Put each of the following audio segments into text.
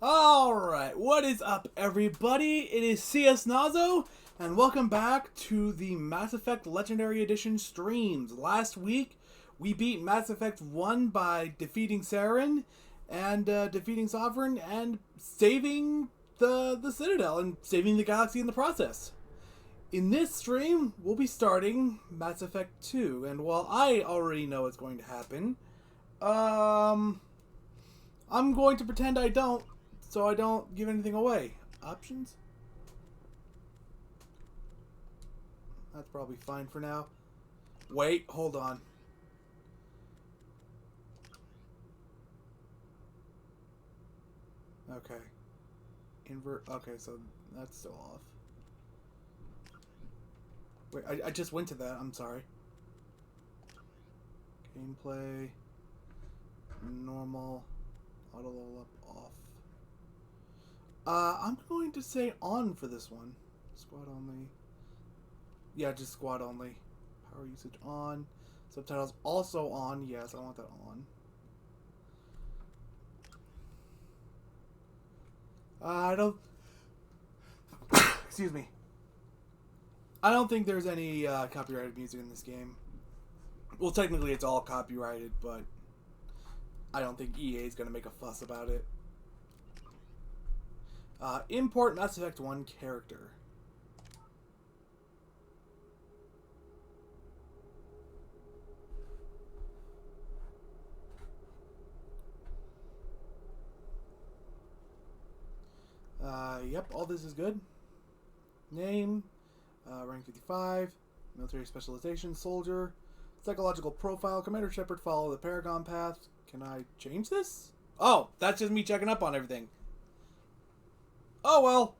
Alright, what is up everybody? It is CS Nazo, and welcome back to the Mass Effect Legendary Edition streams. Last week, we beat Mass Effect 1 by defeating Saren, and defeating Sovereign, and saving the Citadel, and saving the galaxy in the process. In this stream, we'll be starting Mass Effect 2, and while I already know what's going to happen, I'm going to pretend I don't, so I don't give anything away. Options? That's probably fine for now. Wait, hold on. Okay. Invert. Okay, so that's still off. Wait, I just went to that. I'm sorry. Gameplay. Normal. Auto level up off. I'm going to say on for this one. Squad only. Yeah, just squad only. Power usage on. Subtitles also on. Yes, I want that on. I don't... Excuse me. I don't think there's any copyrighted music in this game. Well, technically it's all copyrighted, but I don't think EA is going to make a fuss about it. Import Mass Effect 1 character. Yep, all this is good. Name, rank 55, military specialization, soldier, psychological profile, Commander Shepard, follow the Paragon path. Can I change this? Oh, that's just me checking up on everything. Oh well.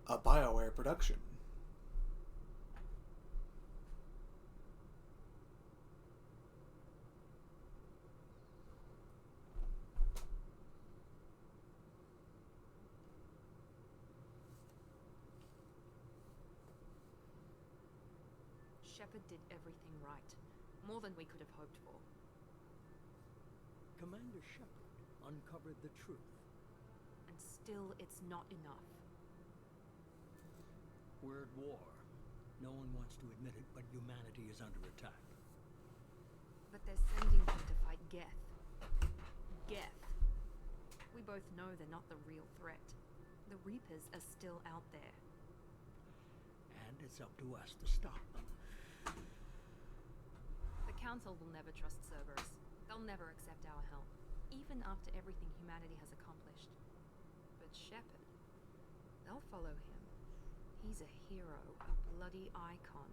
A BioWare production. Shepard did everything right. More than we could have hoped for. Commander Shepard uncovered the truth. And still, it's not enough. We're at war. No one wants to admit it, but humanity is under attack. But they're sending him to fight Geth. Geth. We both know they're not the real threat. The Reapers are still out there. And it's up to us to stop them. The Council will never trust Cerberus. They'll never accept our help, even after everything humanity has accomplished. But Shepard, they'll follow him. He's a hero, a bloody icon.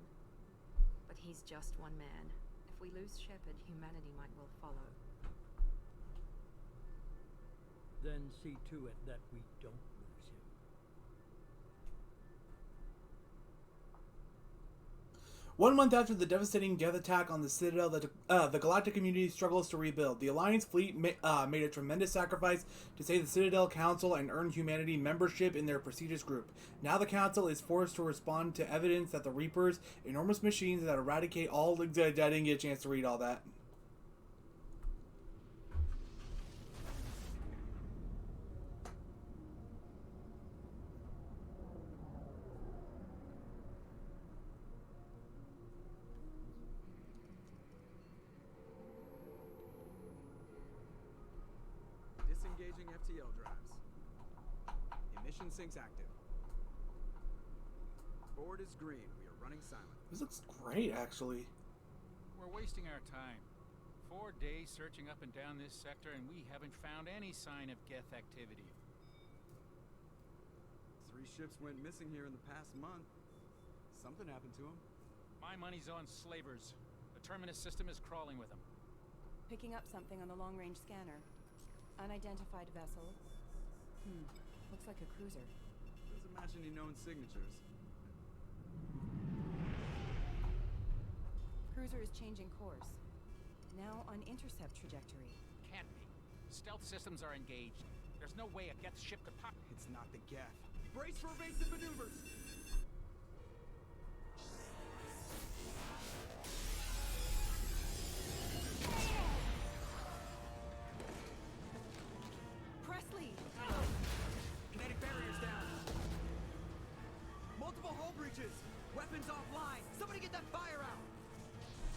But he's just one man. If we lose Shepard, humanity might well follow. Then see to it that we don't lose him. One month after the devastating Geth attack on the Citadel, the galactic community struggles to rebuild. The Alliance fleet made a tremendous sacrifice to save the Citadel Council and earn humanity membership in their prestigious group. Now the Council is forced to respond to evidence that the Reapers, enormous machines that eradicate all... I didn't get a chance to read all that. Disengaging FTL drives. Emission sinks active. Board is green. We are running silent. This looks great, actually. We're wasting our time. 4 days searching up and down this sector, and we haven't found any sign of Geth activity. 3 ships went missing here in the past month. Something happened to them. My money's on slavers. The Terminus system is crawling with them. Picking up something on the long-range scanner. Unidentified vessel. Looks like a cruiser. Doesn't match any known signatures. Cruiser is changing course. Now on intercept trajectory. Can't be. Stealth systems are engaged. There's no way a Geth ship could pop. It's not the Geth. Brace for evasive maneuvers!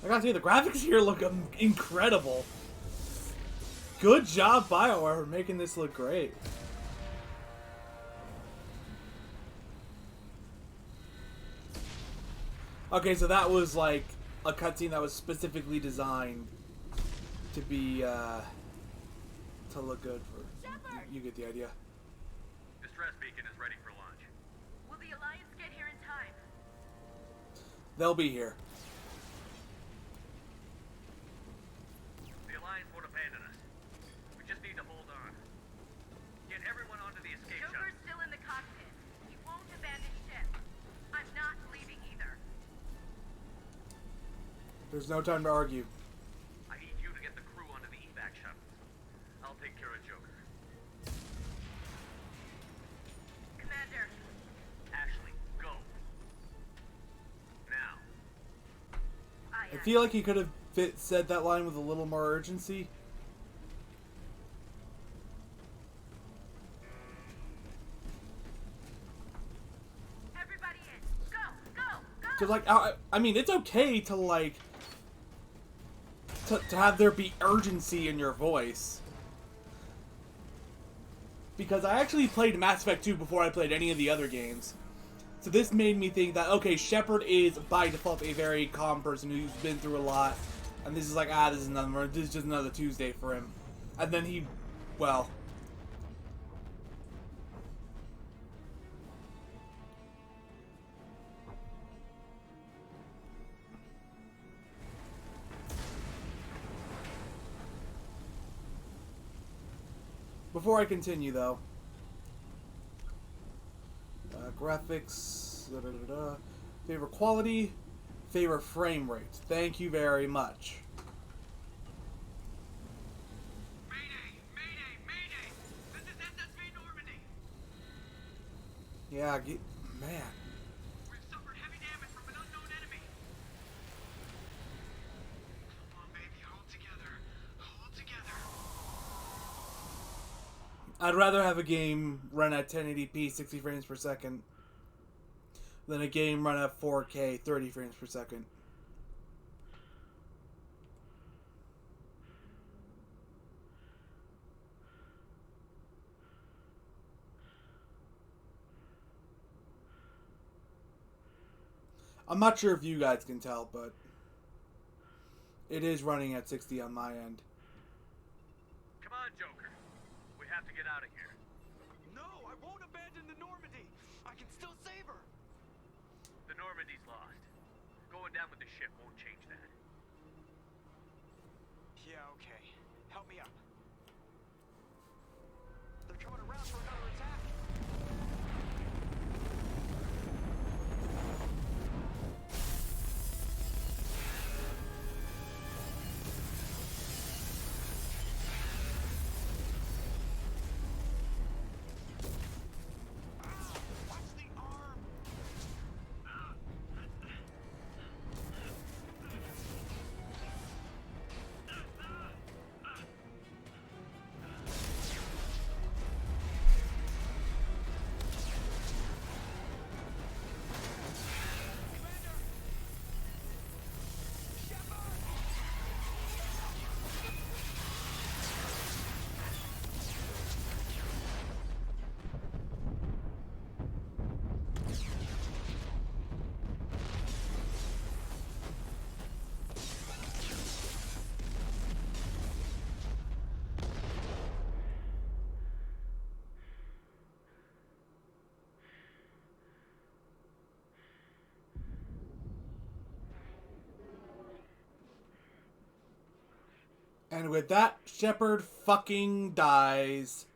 I gotta say, the graphics here look incredible. Good job, BioWare, for making this look great. Okay, so that was like a cutscene that was specifically designed to be, to look good for... You get the idea. Distress beacon is ready for launch. Will the Alliance get here in time? They'll be here. The Alliance won't abandon us. We just need to hold on. Get everyone onto the escape shuttle. Joker's still in the cockpit. He won't abandon ship. I'm not leaving either. There's no time to argue. I need you to get the crew onto the evac shuttles. I'll take care of Joker. Commander, Ashley, go. Now. I feel like he could have said that line with a little more urgency. everybody in. Go, go, go! Cause like, I mean, it's okay to like, to have there be urgency in your voice. Because I actually played Mass Effect 2 before I played any of the other games. So this made me think that, okay, Shepard is by default a very calm person who's been through a lot. And this is like, this is just another Tuesday for him. And then he, well... Before I continue, though, graphics, favorite quality, favorite frame rate. Thank you very much. Mayday! Mayday! Mayday! This is SSV Normandy! Yeah, man. We've suffered heavy damage from an unknown enemy. Come on, baby, hold together. Hold together. I'd rather have a game run at 1080p 60 frames per second than a game run at 4K 30 frames per second. I'm not sure if you guys can tell, but it is running at 60 on my end. Come on, Joker. We have to get out of here. No, I won't abandon the Normandy. I can still save her. The Normandy's lost. Going down with the ship won't change that. Yeah, okay. Help me up. They're coming around for another attack. Watch the arm. And with that, Shepard fucking dies.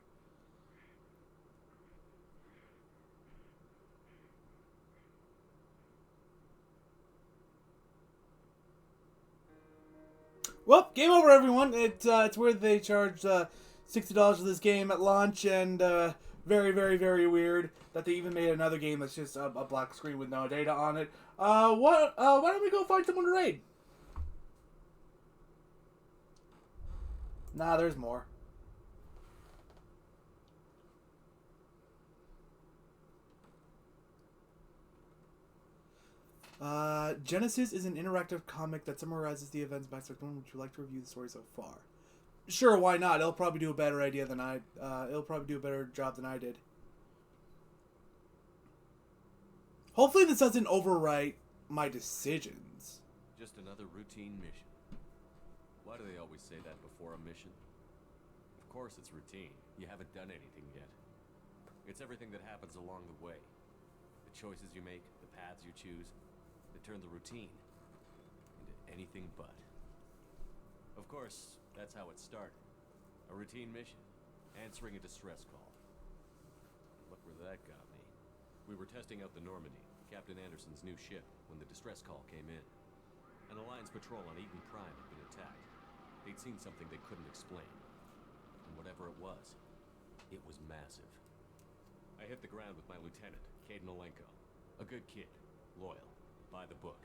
Well, game over, everyone. It's weird they charged $60 for this game at launch, and very, very, very weird that they even made another game that's just a black screen with no data on it. Why don't we go find someone to raid? Nah, there's more. Genesis is an interactive comic that summarizes the events of Mass Effect 1. Would you like to review the story so far? Sure, why not? It'll probably do a better idea than it'll probably do a better job than I did. Hopefully this doesn't overwrite my decisions. Just another routine mission. Why do they always say that before a mission? Of course it's routine. You haven't done anything yet. It's everything that happens along the way. The choices you make, the paths you choose, that turn the routine into anything but. Of course, that's how it started. A routine mission, answering a distress call. Look where that got me. We were testing out the Normandy, Captain Anderson's new ship, when the distress call came in. An Alliance patrol on Eden Prime had been attacked. They'd seen something they couldn't explain. And whatever it was massive. I hit the ground with my lieutenant, Caden Olenko. A good kid, loyal, by the book,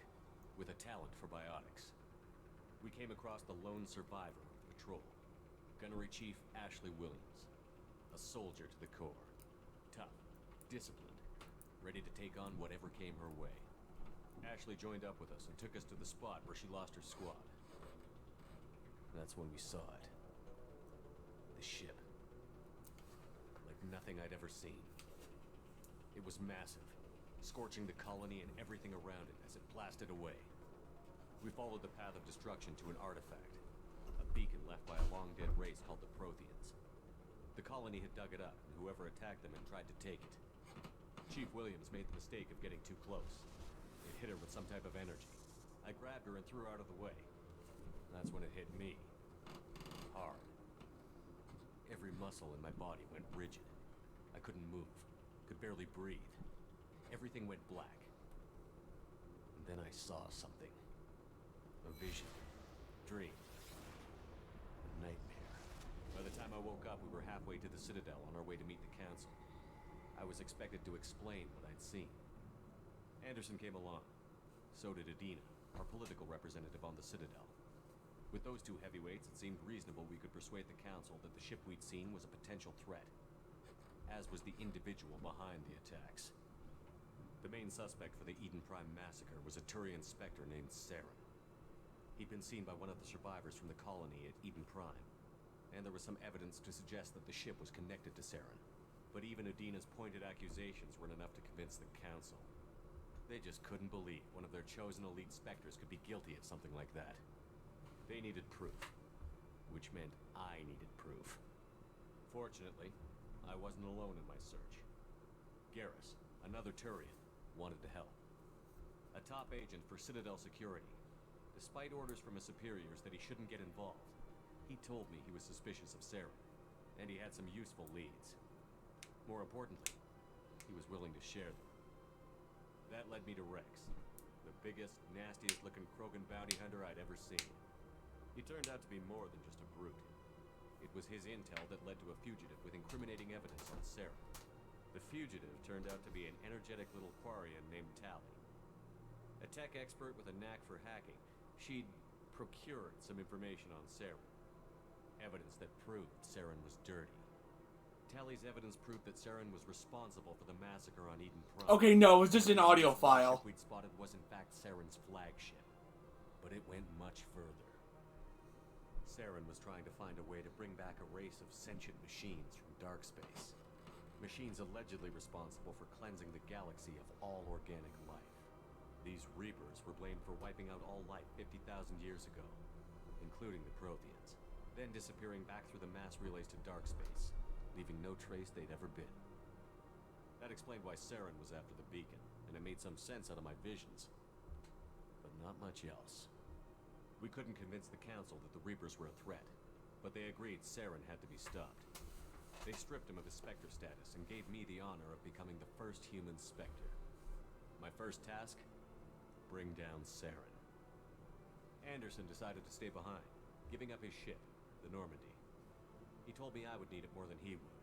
with a talent for biotics. We came across the lone survivor of the patrol, Gunnery Chief Ashley Williams. A soldier to the core. Tough, disciplined, ready to take on whatever came her way. Ashley joined up with us and took us to the spot where she lost her squad. That's when we saw it. The ship. Like nothing I'd ever seen. It was massive, scorching the colony and everything around it as it blasted away. We followed the path of destruction to an artifact, a beacon left by a long-dead race called the Protheans. The colony had dug it up, and whoever attacked them and tried to take it. Chief Williams made the mistake of getting too close. It hit her with some type of energy. I grabbed her and threw her out of the way. That's when it hit me. Hard. Every muscle in my body went rigid. I couldn't move. Could barely breathe. Everything went black. And then I saw something. A vision. Dream. A nightmare. By the time I woke up, we were halfway to the Citadel on our way to meet the Council. I was expected to explain what I'd seen. Anderson came along. So did Adina, our political representative on the Citadel. With those two heavyweights, it seemed reasonable we could persuade the Council that the ship we'd seen was a potential threat, as was the individual behind the attacks. The main suspect for the Eden Prime massacre was a Turian Spectre named Saren. He'd been seen by one of the survivors from the colony at Eden Prime, and there was some evidence to suggest that the ship was connected to Saren. But even Adina's pointed accusations weren't enough to convince the Council. They just couldn't believe one of their chosen elite Spectres could be guilty of something like that. They needed proof, which meant I needed proof. Fortunately, I wasn't alone in my search. Garrus, another Turian, wanted to help. A top agent for Citadel Security. Despite orders from his superiors that he shouldn't get involved, he told me he was suspicious of Saren, and he had some useful leads. More importantly, he was willing to share them. That led me to Rex, the biggest, nastiest looking Krogan bounty hunter I'd ever seen. He turned out to be more than just a brute. It was his intel that led to a fugitive with incriminating evidence on Saren. The fugitive turned out to be an energetic little Quarian named Tali. A tech expert with a knack for hacking, she'd procured some information on Saren. Evidence that proved Saren was dirty. Tali's evidence proved that Saren was responsible for the massacre on Eden Prime. Okay, no, it was just an audio The file. ship we'd spotted was in fact Saren's flagship, but it went much further. Saren was trying to find a way to bring back a race of sentient machines from dark space. Machines allegedly responsible for cleansing the galaxy of all organic life. These Reapers were blamed for wiping out all life 50,000 years ago, including the Protheans, then disappearing back through the mass relays to dark space, leaving no trace they'd ever been. That explained why Saren was after the beacon, and it made some sense out of my visions. But not much else. We couldn't convince the Council that the Reapers were a threat, but they agreed Saren had to be stopped. They stripped him of his Spectre status and gave me the honor of becoming the first human Spectre. My first task? Bring down Saren. Anderson decided to stay behind, giving up his ship, the Normandy. He told me I would need it more than he would.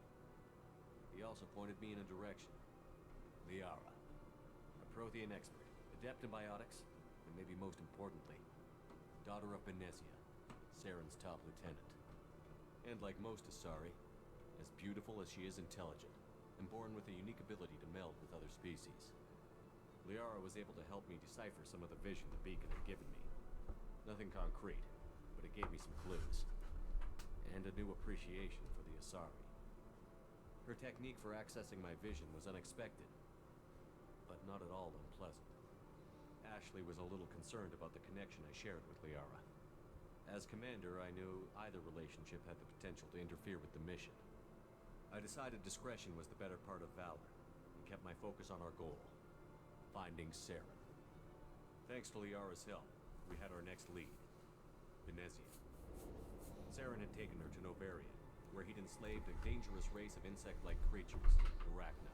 He also pointed me in a direction. Liara, a Prothean expert, adept in biotics, and maybe most importantly, daughter of Benezia, Saren's top lieutenant. And like most Asari, as beautiful as she is intelligent, and born with a unique ability to meld with other species. Liara was able to help me decipher some of the vision the beacon had given me. Nothing concrete, but it gave me some clues. And a new appreciation for the Asari. Her technique for accessing my vision was unexpected, but not at all unpleasant. Ashley was a little concerned about the connection I shared with Liara. As commander, I knew either relationship had the potential to interfere with the mission. I decided discretion was the better part of valor, and kept my focus on our goal, finding Saren. Thanks to Liara's help, we had our next lead, Venezia. Saren had taken her to Novaria, where he'd enslaved a dangerous race of insect-like creatures, the Rachni.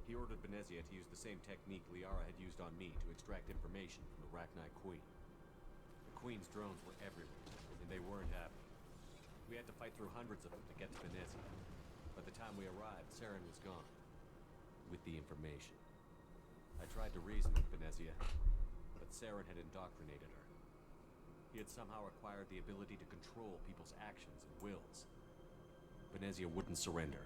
He ordered Venezia to use the same technique Liara had used on me to extract information from the Rachni Queen. The Queen's drones were everywhere, and they weren't happy. We had to fight through hundreds of them to get to Venezia. By the time we arrived, Saren was gone, with the information. I tried to reason with Venezia, but Saren had indoctrinated her. He had somehow acquired the ability to control people's actions and wills. Venezia wouldn't surrender,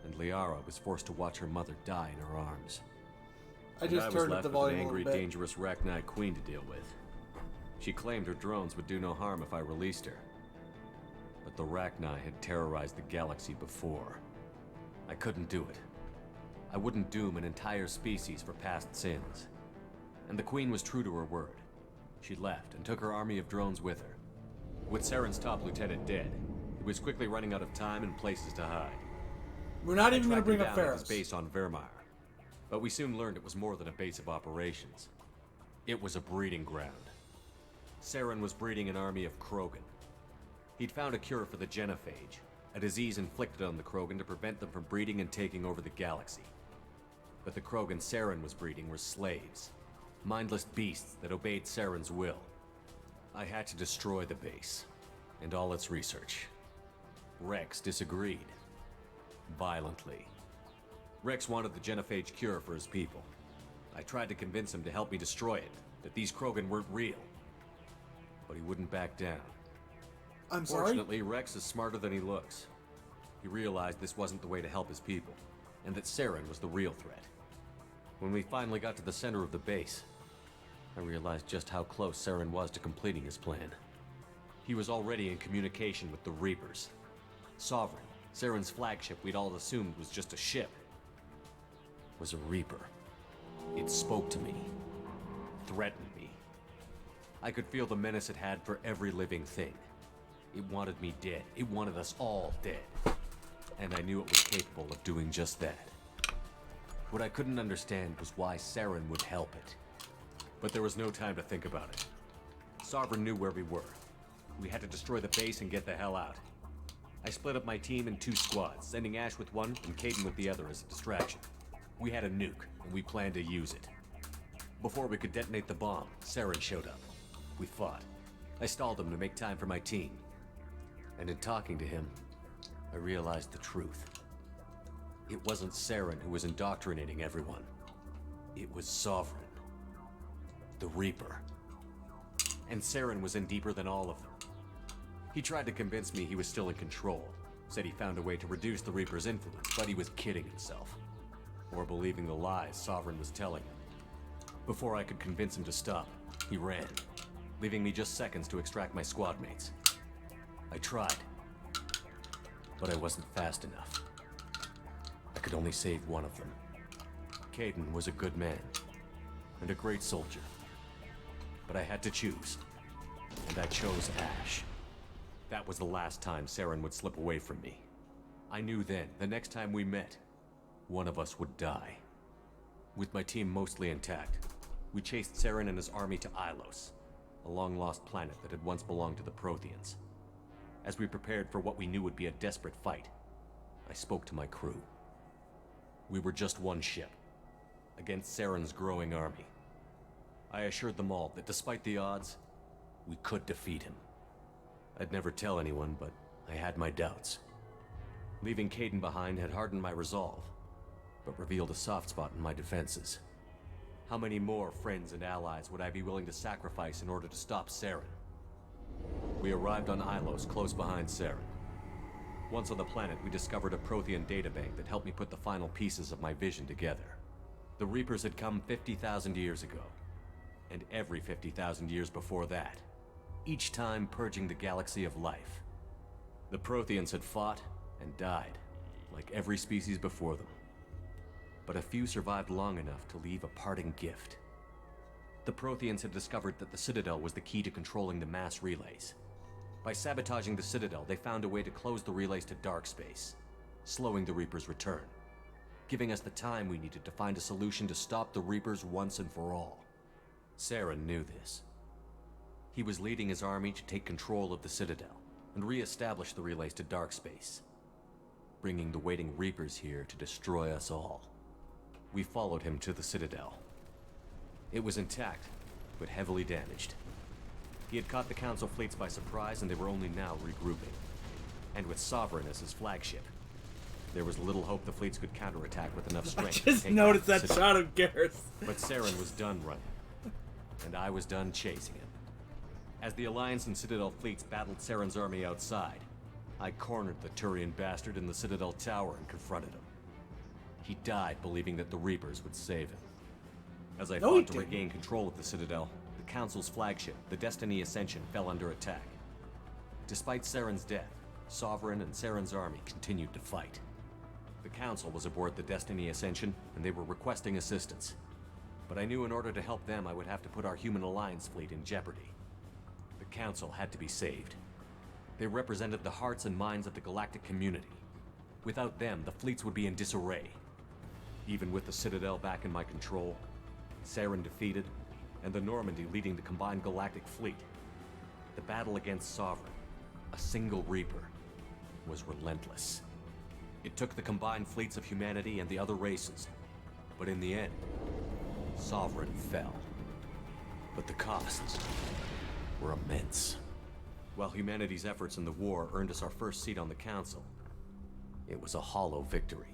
and Liara was forced to watch her mother die in her arms. I just was turned up left the with volume an a angry, little bit. dangerous Rachni Queen to deal with. She claimed her drones would do no harm if I released her. But the Rachni had terrorized the galaxy before. I couldn't do it. I wouldn't doom an entire species for past sins. And the Queen was true to her word. She left and took her army of drones with her. With Saren's top lieutenant dead, he was quickly running out of time and places to hide. We're not I even going to tracked him bring up down at his Ferris. base on Vermeer, but we soon learned it was more than a base of operations. It was a breeding ground. Saren was breeding an army of Krogan. He'd found a cure for the genophage, a disease inflicted on the Krogan to prevent them from breeding and taking over the galaxy. But the Krogan Saren was breeding were slaves, mindless beasts that obeyed Saren's will. I had to destroy the base, and all its research. Rex disagreed. Violently. Rex wanted the genophage cure for his people. I tried to convince him to help me destroy it, that these Krogan weren't real. But he wouldn't back down. I'm sorry? Fortunately, Rex is smarter than he looks. He realized this wasn't the way to help his people, and that Saren was the real threat. When we finally got to the center of the base, I realized just how close Saren was to completing his plan. He was already in communication with the Reapers. Sovereign, Saren's flagship we'd all assumed was just a ship, was a Reaper. It spoke to me, threatened me. I could feel the menace it had for every living thing. It wanted me dead. It wanted us all dead. And I knew it was capable of doing just that. What I couldn't understand was why Saren would help it. But there was no time to think about it. Sovereign knew where we were. We had to destroy the base and get the hell out. I split up my team in 2 squads, sending Ash with one and Caden with the other as a distraction. We had a nuke, and we planned to use it. Before we could detonate the bomb, Saren showed up. We fought. I stalled him to make time for my team. And in talking to him, I realized the truth. It wasn't Saren who was indoctrinating everyone. It was Sovereign. The Reaper. And Saren was in deeper than all of them. He tried to convince me he was still in control. Said he found a way to reduce the Reaper's influence, but he was kidding himself. Or believing the lies Sovereign was telling him. Before I could convince him to stop, he ran, leaving me just seconds to extract my squad mates. I tried, but I wasn't fast enough. I could only save one of them. Caden was a good man, and a great soldier. But I had to choose, and I chose Ash. That was the last time Saren would slip away from me. I knew then, the next time we met, one of us would die. With my team mostly intact, we chased Saren and his army to Ilos, a long-lost planet that had once belonged to the Protheans. As we prepared for what we knew would be a desperate fight, I spoke to my crew. We were just one ship, against Saren's growing army. I assured them all that despite the odds, we could defeat him. I'd never tell anyone, but I had my doubts. Leaving Caden behind had hardened my resolve, but revealed a soft spot in my defenses. How many more friends and allies would I be willing to sacrifice in order to stop Saren? We arrived on Ilos, close behind Saren. Once on the planet, we discovered a Prothean databank that helped me put the final pieces of my vision together. The Reapers had come 50,000 years ago, and every 50,000 years before that, each time purging the galaxy of life. The Protheans had fought and died, like every species before them. But a few survived long enough to leave a parting gift. The Protheans had discovered that the Citadel was the key to controlling the mass relays. By sabotaging the Citadel, they found a way to close the relays to dark space, slowing the Reapers' return, giving us the time we needed to find a solution to stop the Reapers once and for all. Saren knew this. He was leading his army to take control of the Citadel and re-establish the relays to dark space, bringing the waiting Reapers here to destroy us all. We followed him to the Citadel. It was intact, but heavily damaged. He had caught the Council fleets by surprise, and they were only now regrouping. And with Sovereign as his flagship, there was little hope the fleets could counterattack with enough I strength. just noticed that shot of Garrus. But Saren was done running, and I was done chasing him. As the Alliance and Citadel fleets battled Saren's army outside, I cornered the Turian bastard in the Citadel tower and confronted him. He died believing that the Reapers would save him. As I fought to regain control of the Citadel, the Council's flagship, the Destiny Ascension, fell under attack. Despite Saren's death, Sovereign and Saren's army continued to fight. The Council was aboard the Destiny Ascension, and they were requesting assistance. But I knew in order to help them, I would have to put our Human Alliance fleet in jeopardy. The Council had to be saved. They represented the hearts and minds of the galactic community. Without them, the fleets would be in disarray. Even with the Citadel back in my control, Saren defeated, and the Normandy leading the combined galactic fleet, the battle against Sovereign, a single Reaper, was relentless. It took the combined fleets of humanity and the other races, but in the end, Sovereign fell. But the costs were immense. While humanity's efforts in the war earned us our first seat on the Council, it was a hollow victory.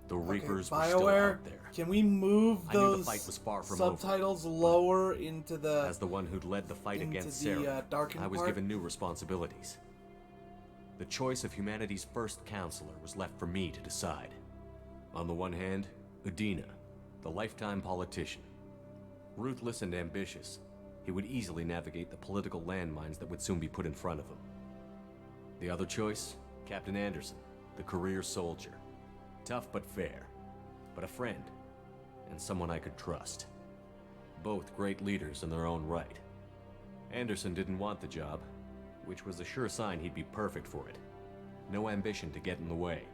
The Reapers were still out there. Can we move I knew those the fight was far from subtitles over, lower into the... As the one who'd led the fight against the, Saren, darkened I was part? given new responsibilities. The choice of humanity's first counselor was left for me to decide. On the one hand, Udina, the lifetime politician. Ruthless and ambitious, he would easily navigate the political landmines that would soon be put in front of him. The other choice, Captain Anderson, the career soldier. Tough but fair, but a friend, and someone I could trust. Both great leaders in their own right. Anderson didn't want the job, which was a sure sign he'd be perfect for it. No ambition to get in the way.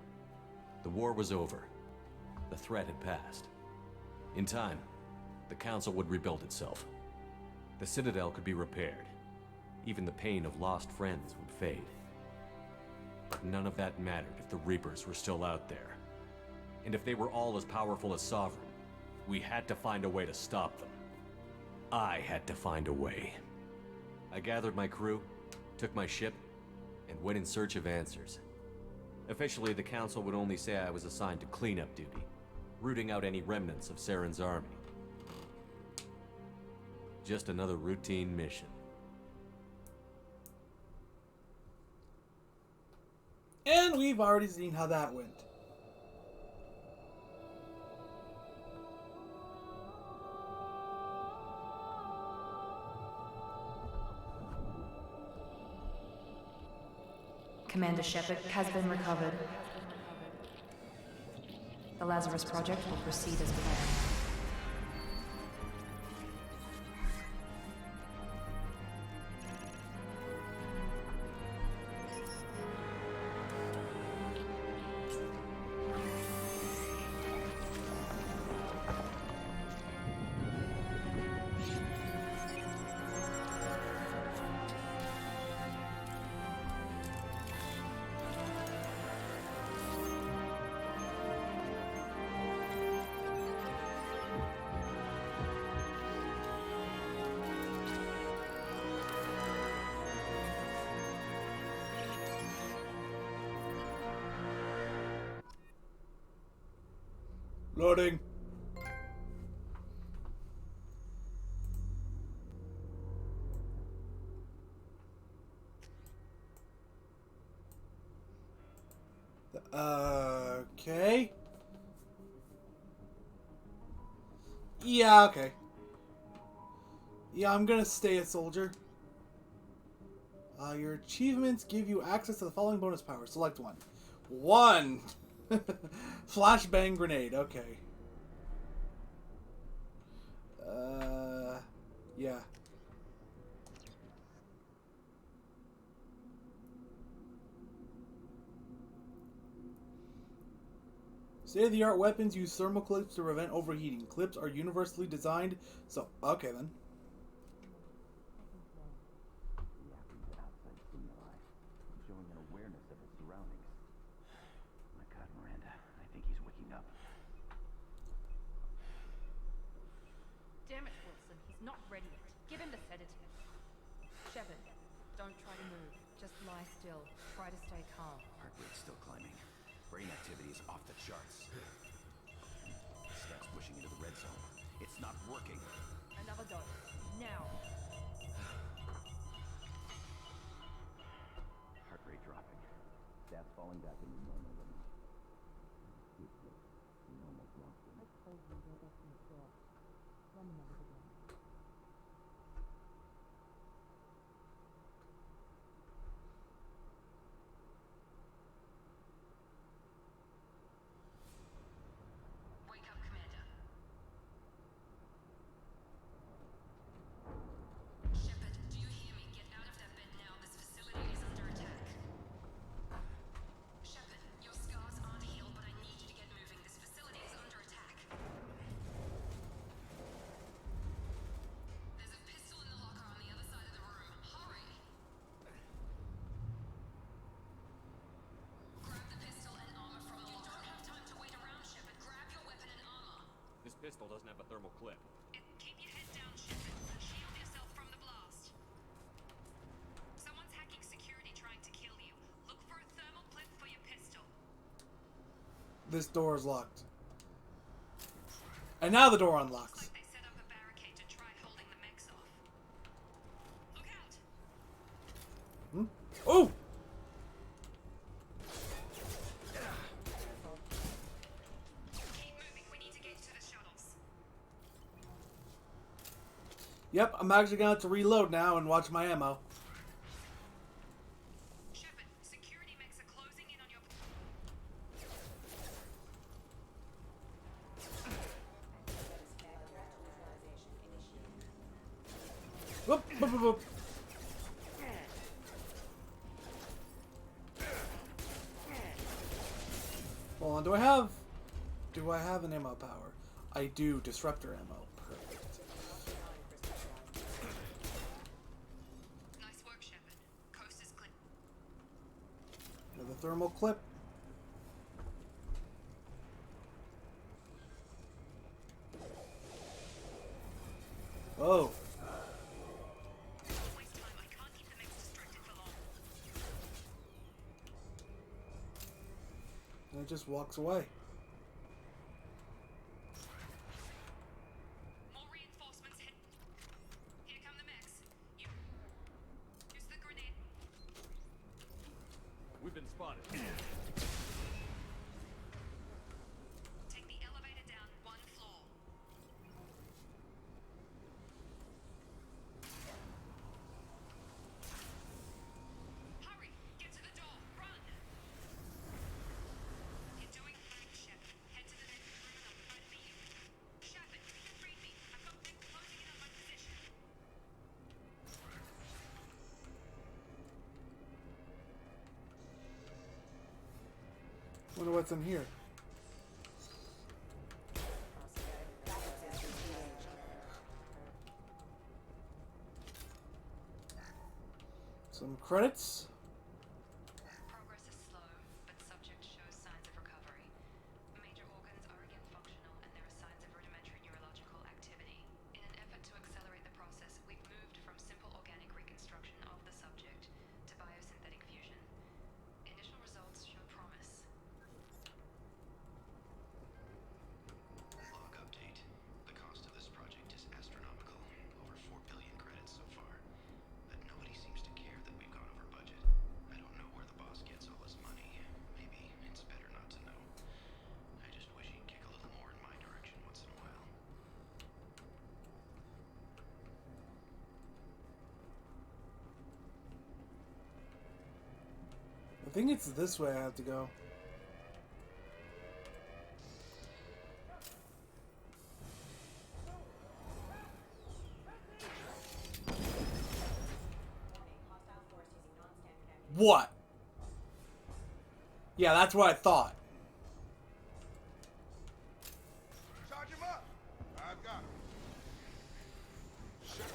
The war was over. The threat had passed. In time, the Council would rebuild itself. The Citadel could be repaired. Even the pain of lost friends would fade. But none of that mattered if the Reapers were still out there. And if they were all as powerful as Sovereign, we had to find a way to stop them. I had to find a way. I gathered my crew, took my ship, and went in search of answers. Officially, the Council would only say I was assigned to cleanup duty, rooting out any remnants of Saren's army. Just another routine mission. And we've already seen how that went. Commander Shepard has been recovered. The Lazarus Project will proceed as planned. Loading. Okay. Yeah, okay. Yeah, I'm gonna stay a soldier. Your achievements give you access to the following bonus powers. Select one. One! Flashbang grenade, okay. Yeah. State-of-the-art weapons use thermal clips to prevent overheating. Clips are universally designed, so... Okay, then. Showing an awareness of his surroundings. My God, Miranda, I think he's waking up. Damn it, Wilson. He's not ready yet. Give him the sedative. Shepard, don't try to move. Just lie still. Try to stay calm. Heart rate's still climbing. Brain activity is off the charts. Stats pushing into the red zone. It's not working. Another dose. Now. Heart rate dropping. Stats falling back into normal range. Useless. We almost lost him. Wake up, Commander. Shepard, do you hear me? Get out of that bed now. This facility is under attack. Shepard, your scars aren't healed, but I need you to get moving. This facility is under attack. There's a pistol in the locker on the other side of the room. Hurry! Grab the pistol and armor from the locker. You don't have time to wait around, Shepard. Grab your weapon and armor. This pistol doesn't have a thermal clip. Keep your head down, Shepard, and shield yourself from the blast. Someone's hacking security trying to kill you. Look for a thermal clip for your pistol. This door is locked. And now the door unlocks. Looks like they set up a barricade to try holding the mechs off. Look out! Oh! Keep moving. We need to get to the shuttles. Yep, I'm actually gonna have to reload now and watch my ammo. Shepard, security mechs are closing in on your... Whoop, whoop, whoop, whoop. Hold on, do I have an ammo power? I do, disruptor ammo. Perfect. Nice work, Shepard. Coast is clear. Another thermal clip. Oh. Don't waste time. I can't keep the mechs distracted for long. And it just walks away. More reinforcements hit. Here come the mechs. Use the grenade. We've been spotted. Take the elevator down one floor. Hurry! Get to the door! Run! You're doing fine, Shepard. Head to the next room and I'll try to meet you. Shepard, you can read me. I've got mechs closing in on my position. Wonder what's in here. Some credits. Progress is slow, but subject shows signs of recovery. Major organs are again functional, and there are signs of rudimentary neurological activity. In an effort to accelerate the process, we've moved from simple organic reconstruction of the subject to biosynthetic fusion. Initial results show promise. Log update. The cost of this project is astronomical. Over 4 billion credits so far. But nobody seems to care that we've gone over budget. think it's this way I have to go. What? Yeah, that's what I thought. Charge him up! I've got him. Shut up.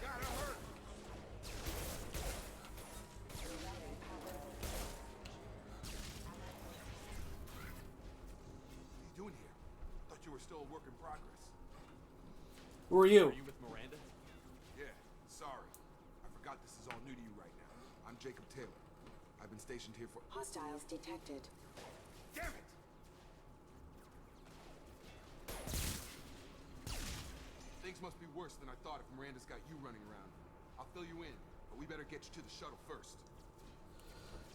Gotta hurt. What are you doing here? Thought you were still a work in progress. Who are you? Are you with Miranda? Yeah, sorry. I forgot this is all new to you right now. I'm Jacob Taylor. I've been stationed here for... Hostiles detected. Damn it! Things must be worse than I thought if Miranda's got you running around. I'll fill you in, but we better get you to the shuttle first.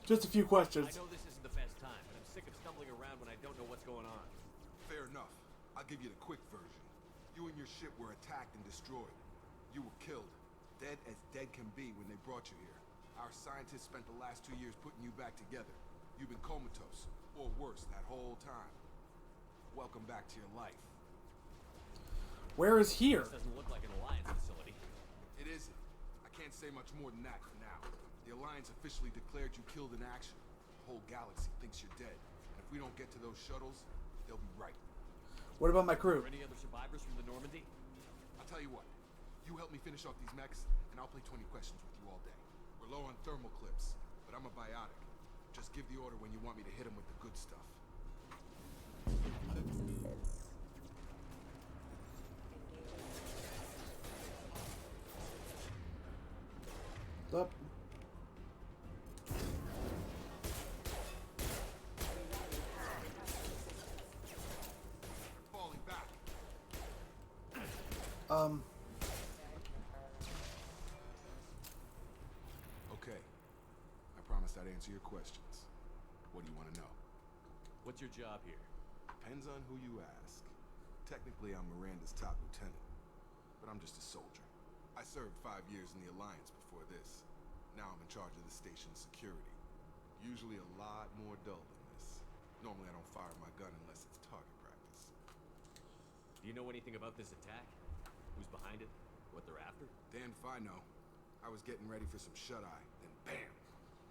Just a few questions. I know this isn't the best time, but I'm sick of stumbling around when I don't know what's going on. Fair enough. I'll give you the quick version. You and your ship were attacked and destroyed. You were killed. Dead as dead can be when they brought you here. Our scientists spent the last 2 years putting you back together. You've been comatose, or worse, that whole time. Welcome back to your life. Where is here? This doesn't look like an Alliance facility. It isn't. I can't say much more than that for now. The Alliance officially declared you killed in action. The whole galaxy thinks you're dead. And if we don't get to those shuttles, they'll be right. What about my crew? Are there any other survivors from the Normandy? I'll tell you what. You help me finish off these mechs, and I'll play 20 questions with you all day. We're low on thermal clips, but I'm a biotic. Just give the order when you want me to hit him with the good stuff. Up. Falling back. Okay. I promised I'd answer your questions. What do you want to know? What's your job here? Depends on who you ask. Technically, I'm Miranda's top lieutenant, but I'm just a soldier. I served 5 years in the Alliance before this. Now I'm in charge of the station's security. Usually a lot more dull than this. Normally I don't fire my gun unless it's target practice. Do you know anything about this attack? Who's behind it? What they're after? Damned if I know. I was getting ready for some shut-eye, then bam!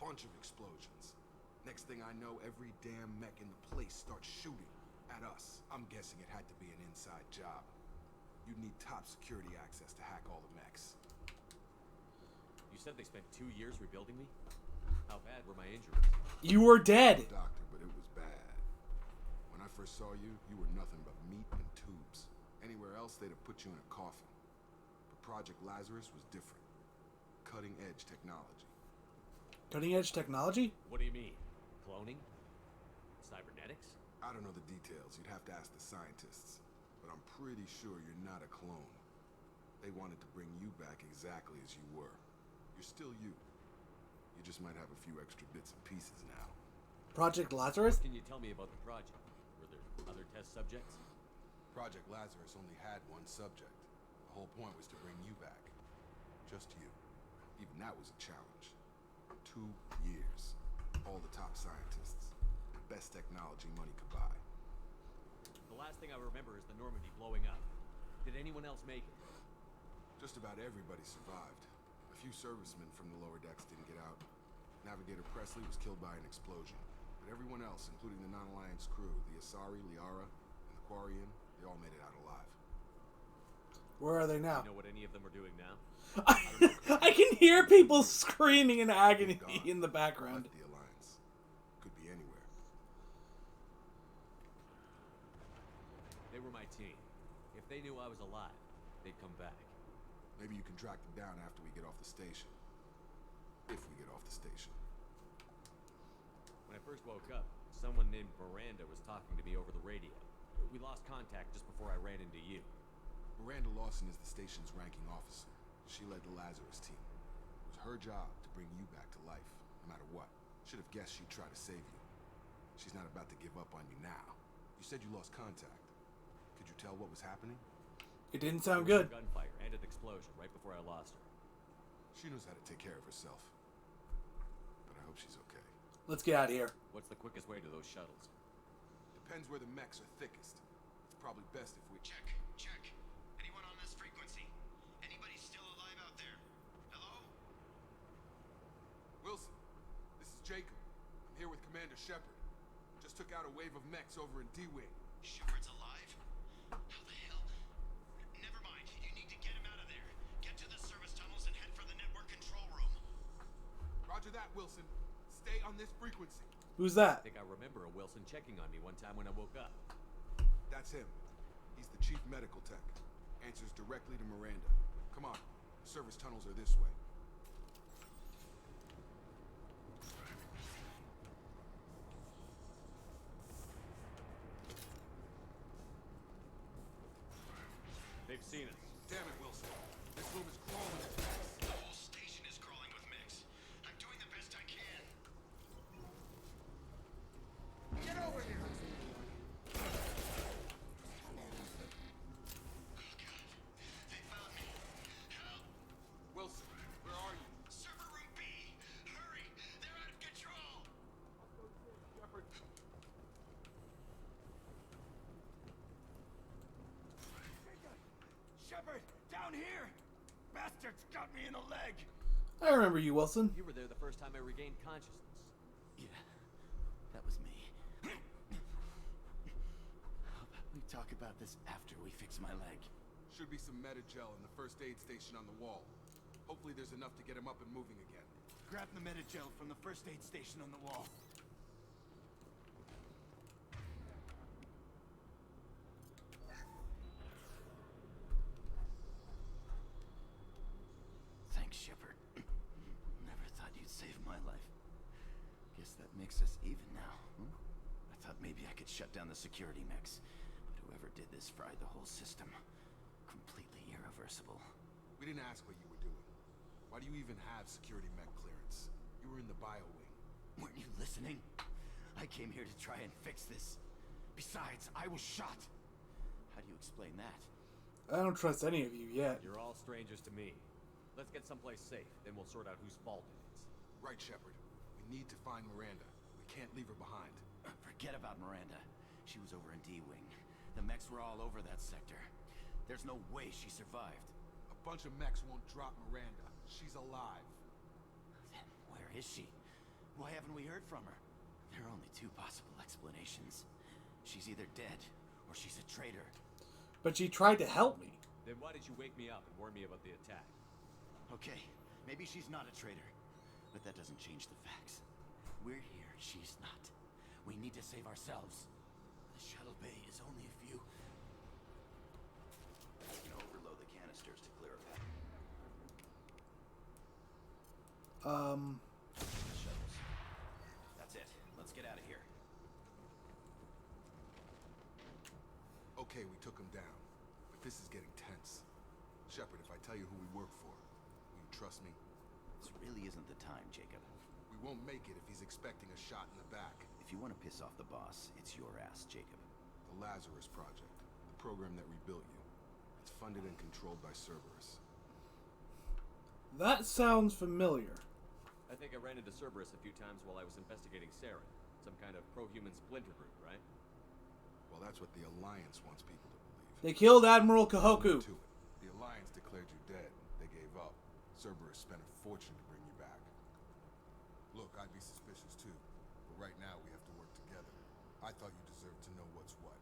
Bunch of explosions. Next thing I know, every damn mech in the place starts shooting at us. I'm guessing it had to be an inside job. You'd need top security access to hack all the mechs. You said they spent 2 years rebuilding me? How bad were my injuries? You were dead. Doctor, but it was bad. When I first saw you, you were nothing but meat and tubes. Anywhere else, they'd have put you in a coffin. But Project Lazarus was different. Cutting-edge technology. Cutting-edge technology? What do you mean? Cloning? Cybernetics? I don't know the details. You'd have to ask the scientists. But I'm pretty sure you're not a clone. They wanted to bring you back exactly as you were. You're still you. You just might have a few extra bits and pieces now. Project Lazarus? What can you tell me about the project? Were there other test subjects? Project Lazarus only had one subject. The whole point was to bring you back. Just you. Even that was a challenge. 2 years. All the top scientists. The best technology money could buy. The last thing I remember is the Normandy blowing up. Did anyone else make it? Just about everybody survived. A few servicemen from the lower decks didn't get out. Navigator Presley was killed by an explosion. But everyone else, including the non-Alliance crew, the Asari, Liara, and the Quarian, they all made it out alive. Where are they now? Do you know what any of them are doing now? I can hear people screaming in agony in the background. Left the Alliance. Could be anywhere. They were my team. If they knew I was alive, they'd come back. Maybe you can track them down after we get off the station. If we get off the station. When I first woke up, someone named Miranda was talking to me over the radio. We lost contact just before I ran into you. Miranda Lawson is the station's ranking officer. She led the Lazarus team. It was her job to bring you back to life, no matter what. Should have guessed she'd try to save you. She's not about to give up on you now. You said you lost contact. Could you tell what was happening? It didn't sound good. Gunfire and an explosion right before I lost her. She knows how to take care of herself. But I hope she's okay. Let's get out of here. What's the quickest way to those shuttles? Depends where the mechs are thickest. It's probably best if we... Check. Anyone on this frequency? Anybody still alive out there? Hello? Wilson, this is Jacob. I'm here with Commander Shepard. Just took out a wave of mechs over in D-Wing. Shepard's alive? How the hell? Never mind. You need to get him out of there. Get to the service tunnels and head for the network control room. Roger that, Wilson. Stay on this frequency. Who's that? I think I remember a Wilson checking on me one time when I woke up. That's him. He's the chief medical tech. Answers directly to Miranda. Come on. The service tunnels are this way. They've seen us. Damn it, Wilson. This room is crawling with mechs. The whole station is crawling with mechs. I'm doing the best I can. Get over here! They found me. Help! Wilson, where are you? Server room B! Hurry! They're out of control! Shepard. Shepard! Down here! Bastards got me in the leg! I remember you, Wilson. You were there the first time I regained consciousness. Yeah, that was me. How about we talk about this after we fix my leg? Should be some Metagel in the first aid station on the wall. Hopefully there's enough to get him up and moving again. Grab the Metagel from the first aid station on the wall. Thanks, Shepard. Never thought you'd save my life. Guess that makes us even now, hmm? I thought maybe I could shut down the security mechs, but whoever did this fried the whole system. Completely irreversible. We didn't ask what you were doing. Why do you even have security mech clearance? You were in the bio wing. Weren't you listening? I came here to try and fix this. Besides, I was shot. How do you explain that? I don't trust any of you yet. You're all strangers to me. Let's get someplace safe, then we'll sort out whose fault it is. Right, Shepard. We need to find Miranda. We can't leave her behind. Forget about Miranda. She was over in D-Wing. The mechs were all over that sector. There's no way she survived. A bunch of mechs won't drop Miranda. She's alive. Then where is she? Why haven't we heard from her? There are only two possible explanations. She's either dead, or she's a traitor. But she tried to help me. Then why did you wake me up and warn me about the attack? Okay, maybe she's not a traitor, but that doesn't change the facts. We're here, she's not. We need to save ourselves. The shuttle bay is only a few... Overload the canisters to clear a path. Shuttles. That's it. Let's get out of here. Okay, we took him down. But this is getting tense. Shepard, if I tell you who we work for, will you trust me? This really isn't the time, Jacob. We won't make it if he's expecting a shot in the back. If you want to piss off the boss, it's your ass, Jacob. The Lazarus Project, the program that rebuilt you. It's funded and controlled by Cerberus. That sounds familiar. I think I ran into Cerberus a few times while I was investigating Saren. Some kind of pro-human splinter group, right? Well, that's what the Alliance wants people to believe. They killed Admiral Kahoku. To it. The Alliance declared you dead. They gave up. Cerberus spent a fortune to bring you back. Look, I'd be suspicious too. But right now, we have to work together. I thought you deserved to know what's what.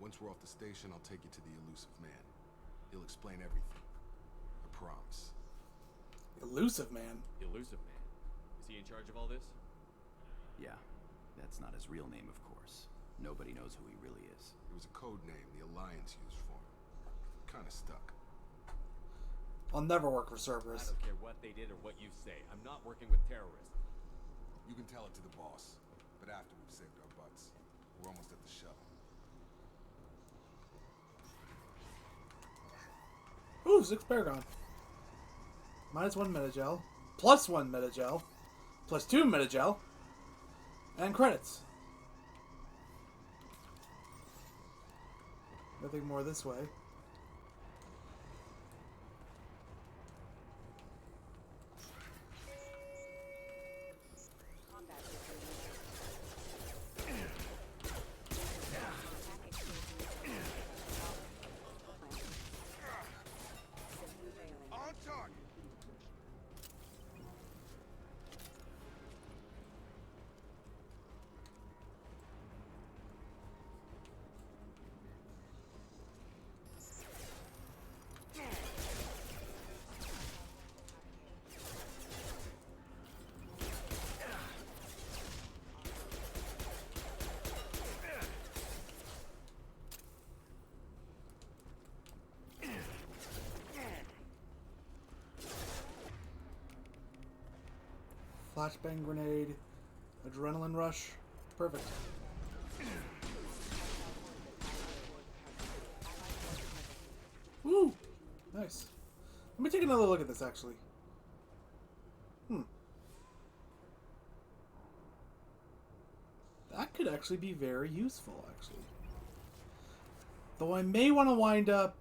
Once we're off the station, I'll take you to the Elusive Man. He'll explain everything. I promise. Elusive Man? Elusive Man? Is he in charge of all this? Yeah, that's not his real name, of course. Nobody knows who he really is. It was a code name the Alliance used for him. Kinda stuck. I'll never work for I Cerberus. don't care what they did or what you say. I'm not working with terrorists. You can tell it to the boss. But after we've saved our butts. We're almost at the shuttle. Ooh, 6 Paragon. -1 Metagel. +1 Metagel. +2 Metagel. And credits. Nothing more this way. flashbang grenade, adrenaline rush. Perfect. Woo! Nice. Let me take another look at this, actually. That could actually be very useful, actually. Though I may want to wind up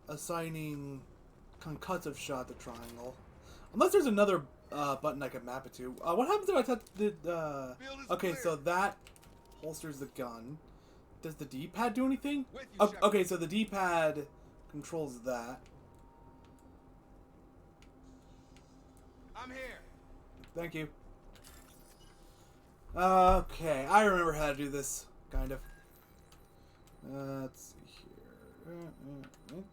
assigning concussive shot to triangle. Unless there's another button I can map it to. What happens if I touch the... Okay, so that holsters the gun. Does the D-pad do anything? Okay, so the D-pad controls that. I'm here. Thank you. Okay, I remember how to do this, kind of. Let's see here.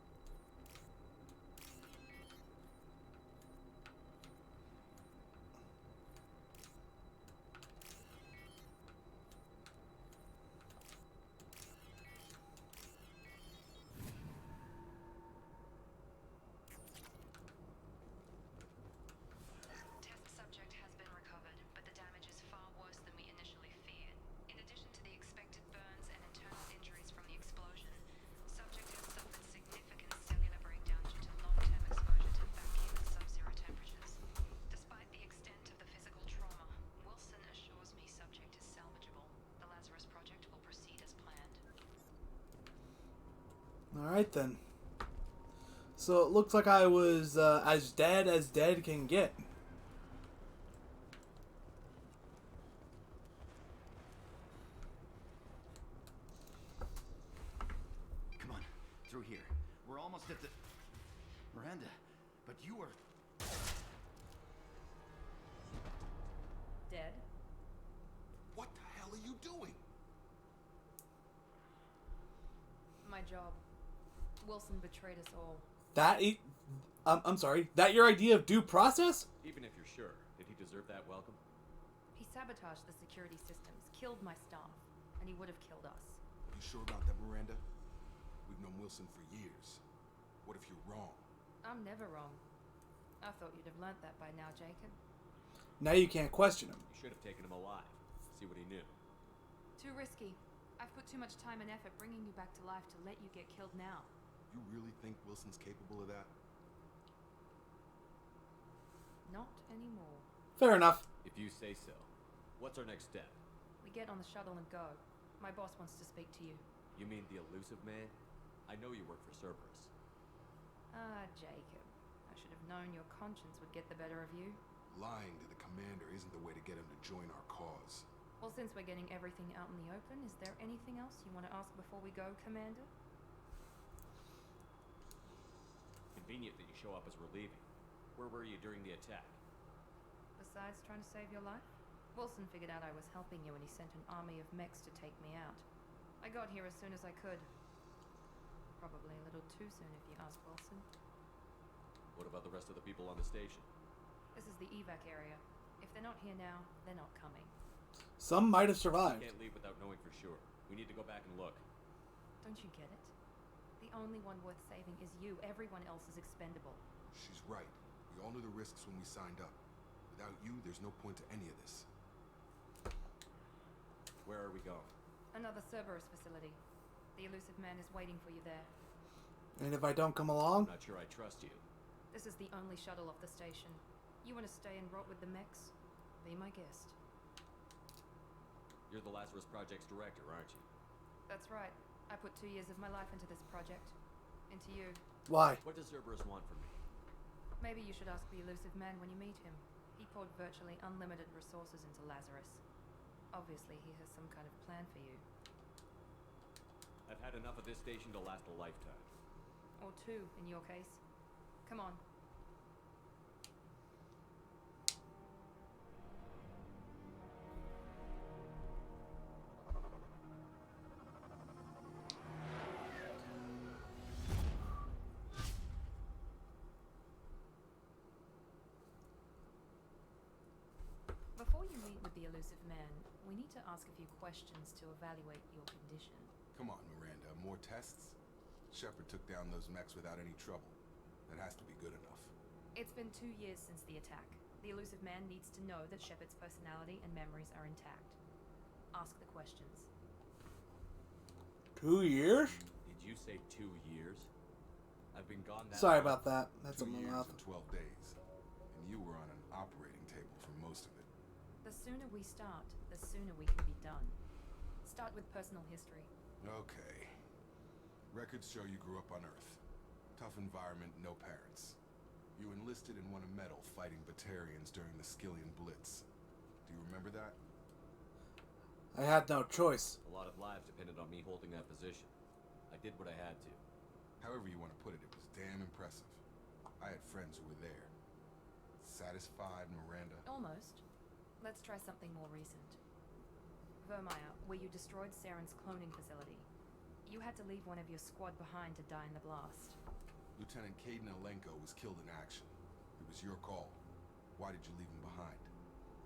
Test subject has been recovered, but the damage is far worse than we initially feared. In addition to the expected burns and internal injuries from the explosion, subject has suffered significant cellular breakdown due to long-term exposure to vacuum and sub-zero temperatures. Despite the extent of the physical trauma, Wilson assures me subject is salvageable. The Lazarus Project will proceed as planned. Alright then. So it looks like I was as dead can get. Come on, through here. We're almost at the... Miranda, but you are... Dead? What the hell are you doing? My job. Wilson betrayed us all. I'm sorry. That your idea of due process? Even if you're sure, did he deserve that welcome? He sabotaged the security systems, killed my staff, and he would have killed us. You sure about that, Miranda? We've known Wilson for years. What if you're wrong? I'm never wrong. I thought you'd have learnt that by now, Jacob. Now you can't question him. You should have taken him alive. See what he knew. Too risky. I've put too much time and effort bringing you back to life to let you get killed now. You really think Wilson's capable of that? Not anymore. Fair enough. If you say so. What's our next step? We get on the shuttle and go. My boss wants to speak to you. You mean the elusive man? I know you work for Cerberus. Ah, Jacob. I should have known your conscience would get the better of you. Lying to the commander isn't the way to get him to join our cause. Well, since we're getting everything out in the open, is there anything else you want to ask before we go, Commander? Convenient that you show up as we're leaving. Where were you during the attack? Besides trying to save your life, Wilson figured out I was helping you and he sent an army of mechs to take me out. I got here as soon as I could. Probably a little too soon if you ask Wilson. What about the rest of the people on the station? This is the evac area. If they're not here now, they're not coming. Some might have survived. We can't leave without knowing for sure. We need to go back and look. Don't you get it? The only one worth saving is you. Everyone else is expendable. She's right. We all knew the risks when we signed up. Without you, there's no point to any of this. Where are we going? Another Cerberus facility. The elusive man is waiting for you there. And if I don't come along? I'm not sure I trust you. This is the only shuttle off the station. You want to stay and rot with the mechs? Be my guest. You're the Lazarus Project's director, aren't you? That's right. I put 2 years of my life into this project. Into you. Why? What does Cerberus want from me? Maybe you should ask the elusive man when you meet him. He poured virtually unlimited resources into Lazarus. Obviously, he has some kind of plan for you. I've had enough of this station to last a lifetime. Or 2, in your case. Come on. Before you meet with the elusive man, we need to ask a few questions to evaluate your condition. Come on, Miranda. More tests? Shepard took down those mechs without any trouble. That has to be good enough. It's been 2 years since the attack. The elusive man needs to know that Shepard's personality and memories are intact. Ask the questions. 2 years? Did you say 2 years? I've been gone that Sorry long. about that. That's 2 in my years mouth. and 12 days. And you were on an operating table for most of it. The sooner we start, the sooner we can be done. Start with personal history. Okay. Records show you grew up on Earth. Tough environment, no parents. You enlisted and won a medal fighting Batarians during the Skillian Blitz. Do you remember that? I had no choice. A lot of lives depended on me holding that position. I did what I had to. However you want to put it, it was damn impressive. I had friends who were there. Satisfied, Miranda? Almost. Let's try something more recent. Vermeer, where you destroyed Saren's cloning facility. You had to leave one of your squad behind to die in the blast. Lieutenant Caden Alenko was killed in action. It was your call. Why did you leave him behind?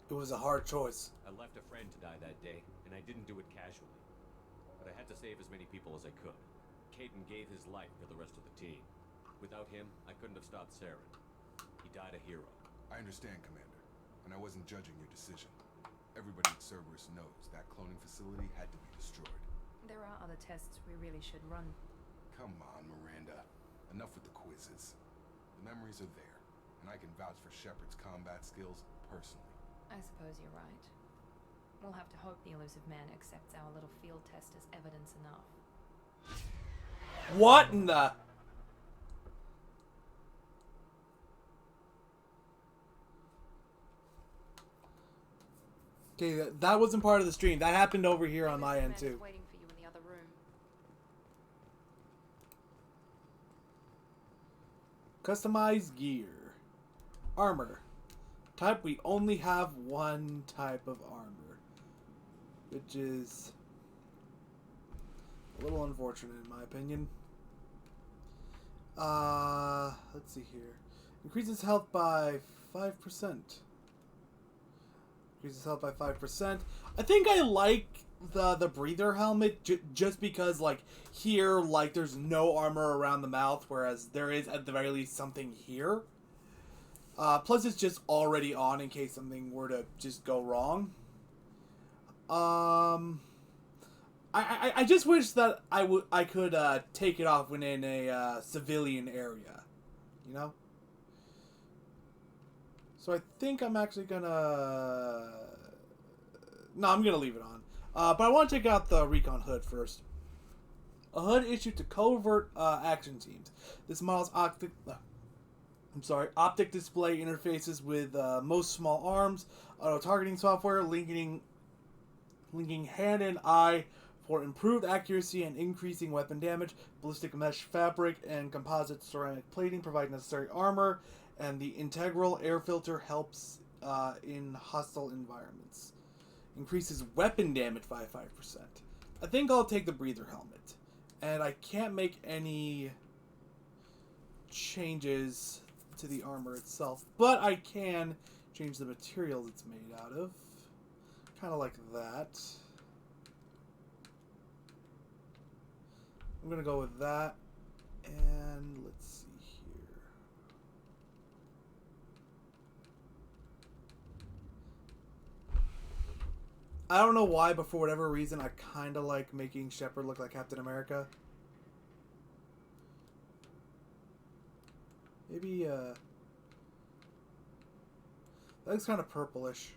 It was a hard choice. I left a friend to die that day, and I didn't do it casually. But I had to save as many people as I could. Caden gave his life for the rest of the team. Without him, I couldn't have stopped Saren. He died a hero. I understand, Commander, and I wasn't judging your decision. Everybody at Cerberus knows that cloning facility had to be destroyed. There are other tests we really should run. Come on, Miranda. Enough with the quizzes. The memories are there, and I can vouch for Shepard's combat skills personally. I suppose you're right. We'll have to hope the elusive man accepts our little field test as evidence enough. What in the... Okay, that wasn't part of the stream. That happened over here on my end too. Waiting for you in the other room. Customized gear. Armor. Type, we only have one type of armor. Which is a little unfortunate in my opinion. Let's see here. Increases health by 5%. Increases health by 5%. I think I like the breather helmet just because, like, here, like, there's no armor around the mouth, whereas there is, at the very least, something here. Plus, it's just already on in case something were to just go wrong. I just wish that I could take it off when in a civilian area, you know. So I think I'm actually gonna. No, I'm gonna leave it on. But I want to take out the recon hood first. A hood issued to covert action teams. This model's optic display interfaces with most small arms, auto targeting software, linking hand and eye for improved accuracy and increasing weapon damage. Ballistic mesh fabric and composite ceramic plating provide necessary armor, and the integral air filter helps in hostile environments. Increases weapon damage by 5%. I think I'll take the breather helmet. And I can't make any changes to the armor itself, but I can change the materials it's made out of. Kind of like that. I'm going to go with that. And let's see here. I don't know why, but for whatever reason, I kind of like making Shepard look like Captain America. Maybe, that looks kind of purplish.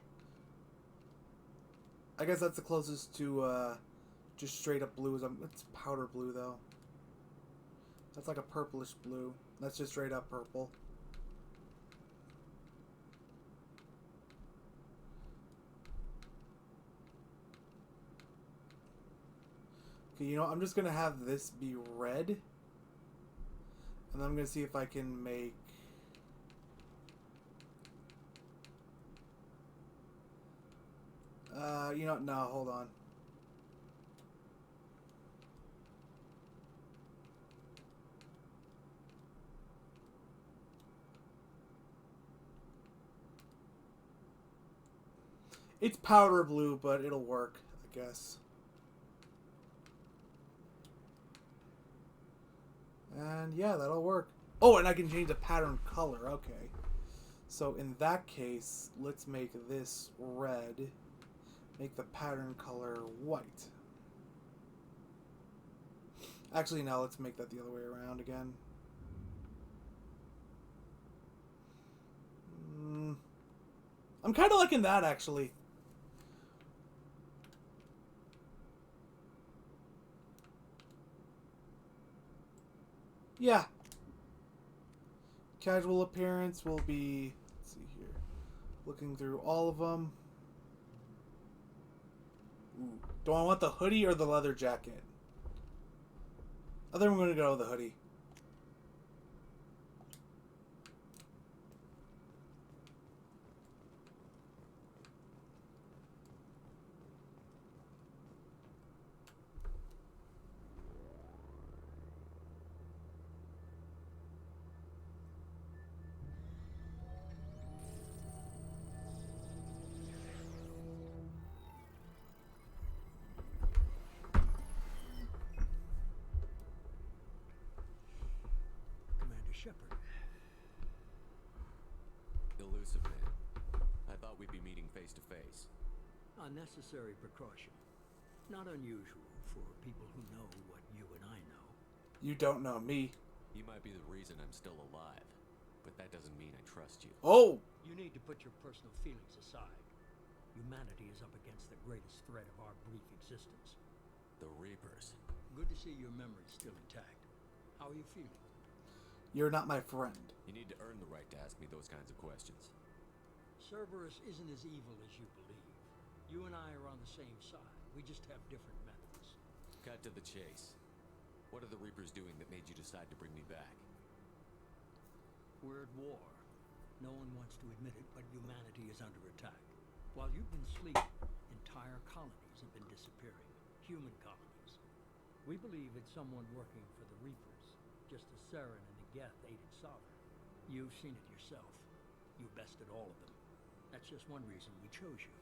I guess that's the closest to, just straight up blue. It's powder blue, though. That's like a purplish blue. That's just straight up purple. Okay, you know, I'm just going to have this be red. And then I'm going to see if I can make... you know, no, hold on. It's powder blue, but it'll work, I guess. And yeah, that'll work. Oh, and I can change the pattern color. Okay. So in that case, let's make this red. Make the pattern color white. Actually, now let's make that the other way around again. I'm kind of liking that, actually. Yeah. Casual appearance will be, let's see here, looking through all of them. Ooh. Do I want the hoodie or the leather jacket? I think I'm going to go with the hoodie. Commander Shepard. Elusive man. I thought we'd be meeting face to face. Unnecessary precaution. Not unusual for people who know what you and I know. You don't know me. You might be the reason I'm still alive, but that doesn't mean I trust you. Oh! You need to put your personal feelings aside. Humanity is up against the greatest threat of our brief existence. The Reapers. Good to see your memory still intact. How are you feeling? You're not my friend. You need to earn the right to ask me those kinds of questions. Cerberus isn't as evil as you believe. You and I are on the same side. We just have different methods. Cut to the chase. What are the Reapers doing that made you decide to bring me back? We're at war. No one wants to admit it, but humanity is under attack. While you've been sleeping, entire colonies have been disappearing. Human colonies. We believe it's someone working for the Reapers, just as Saren and the Geth aided Sovereign. You've seen it yourself. You bested all of them. That's just one reason we chose you.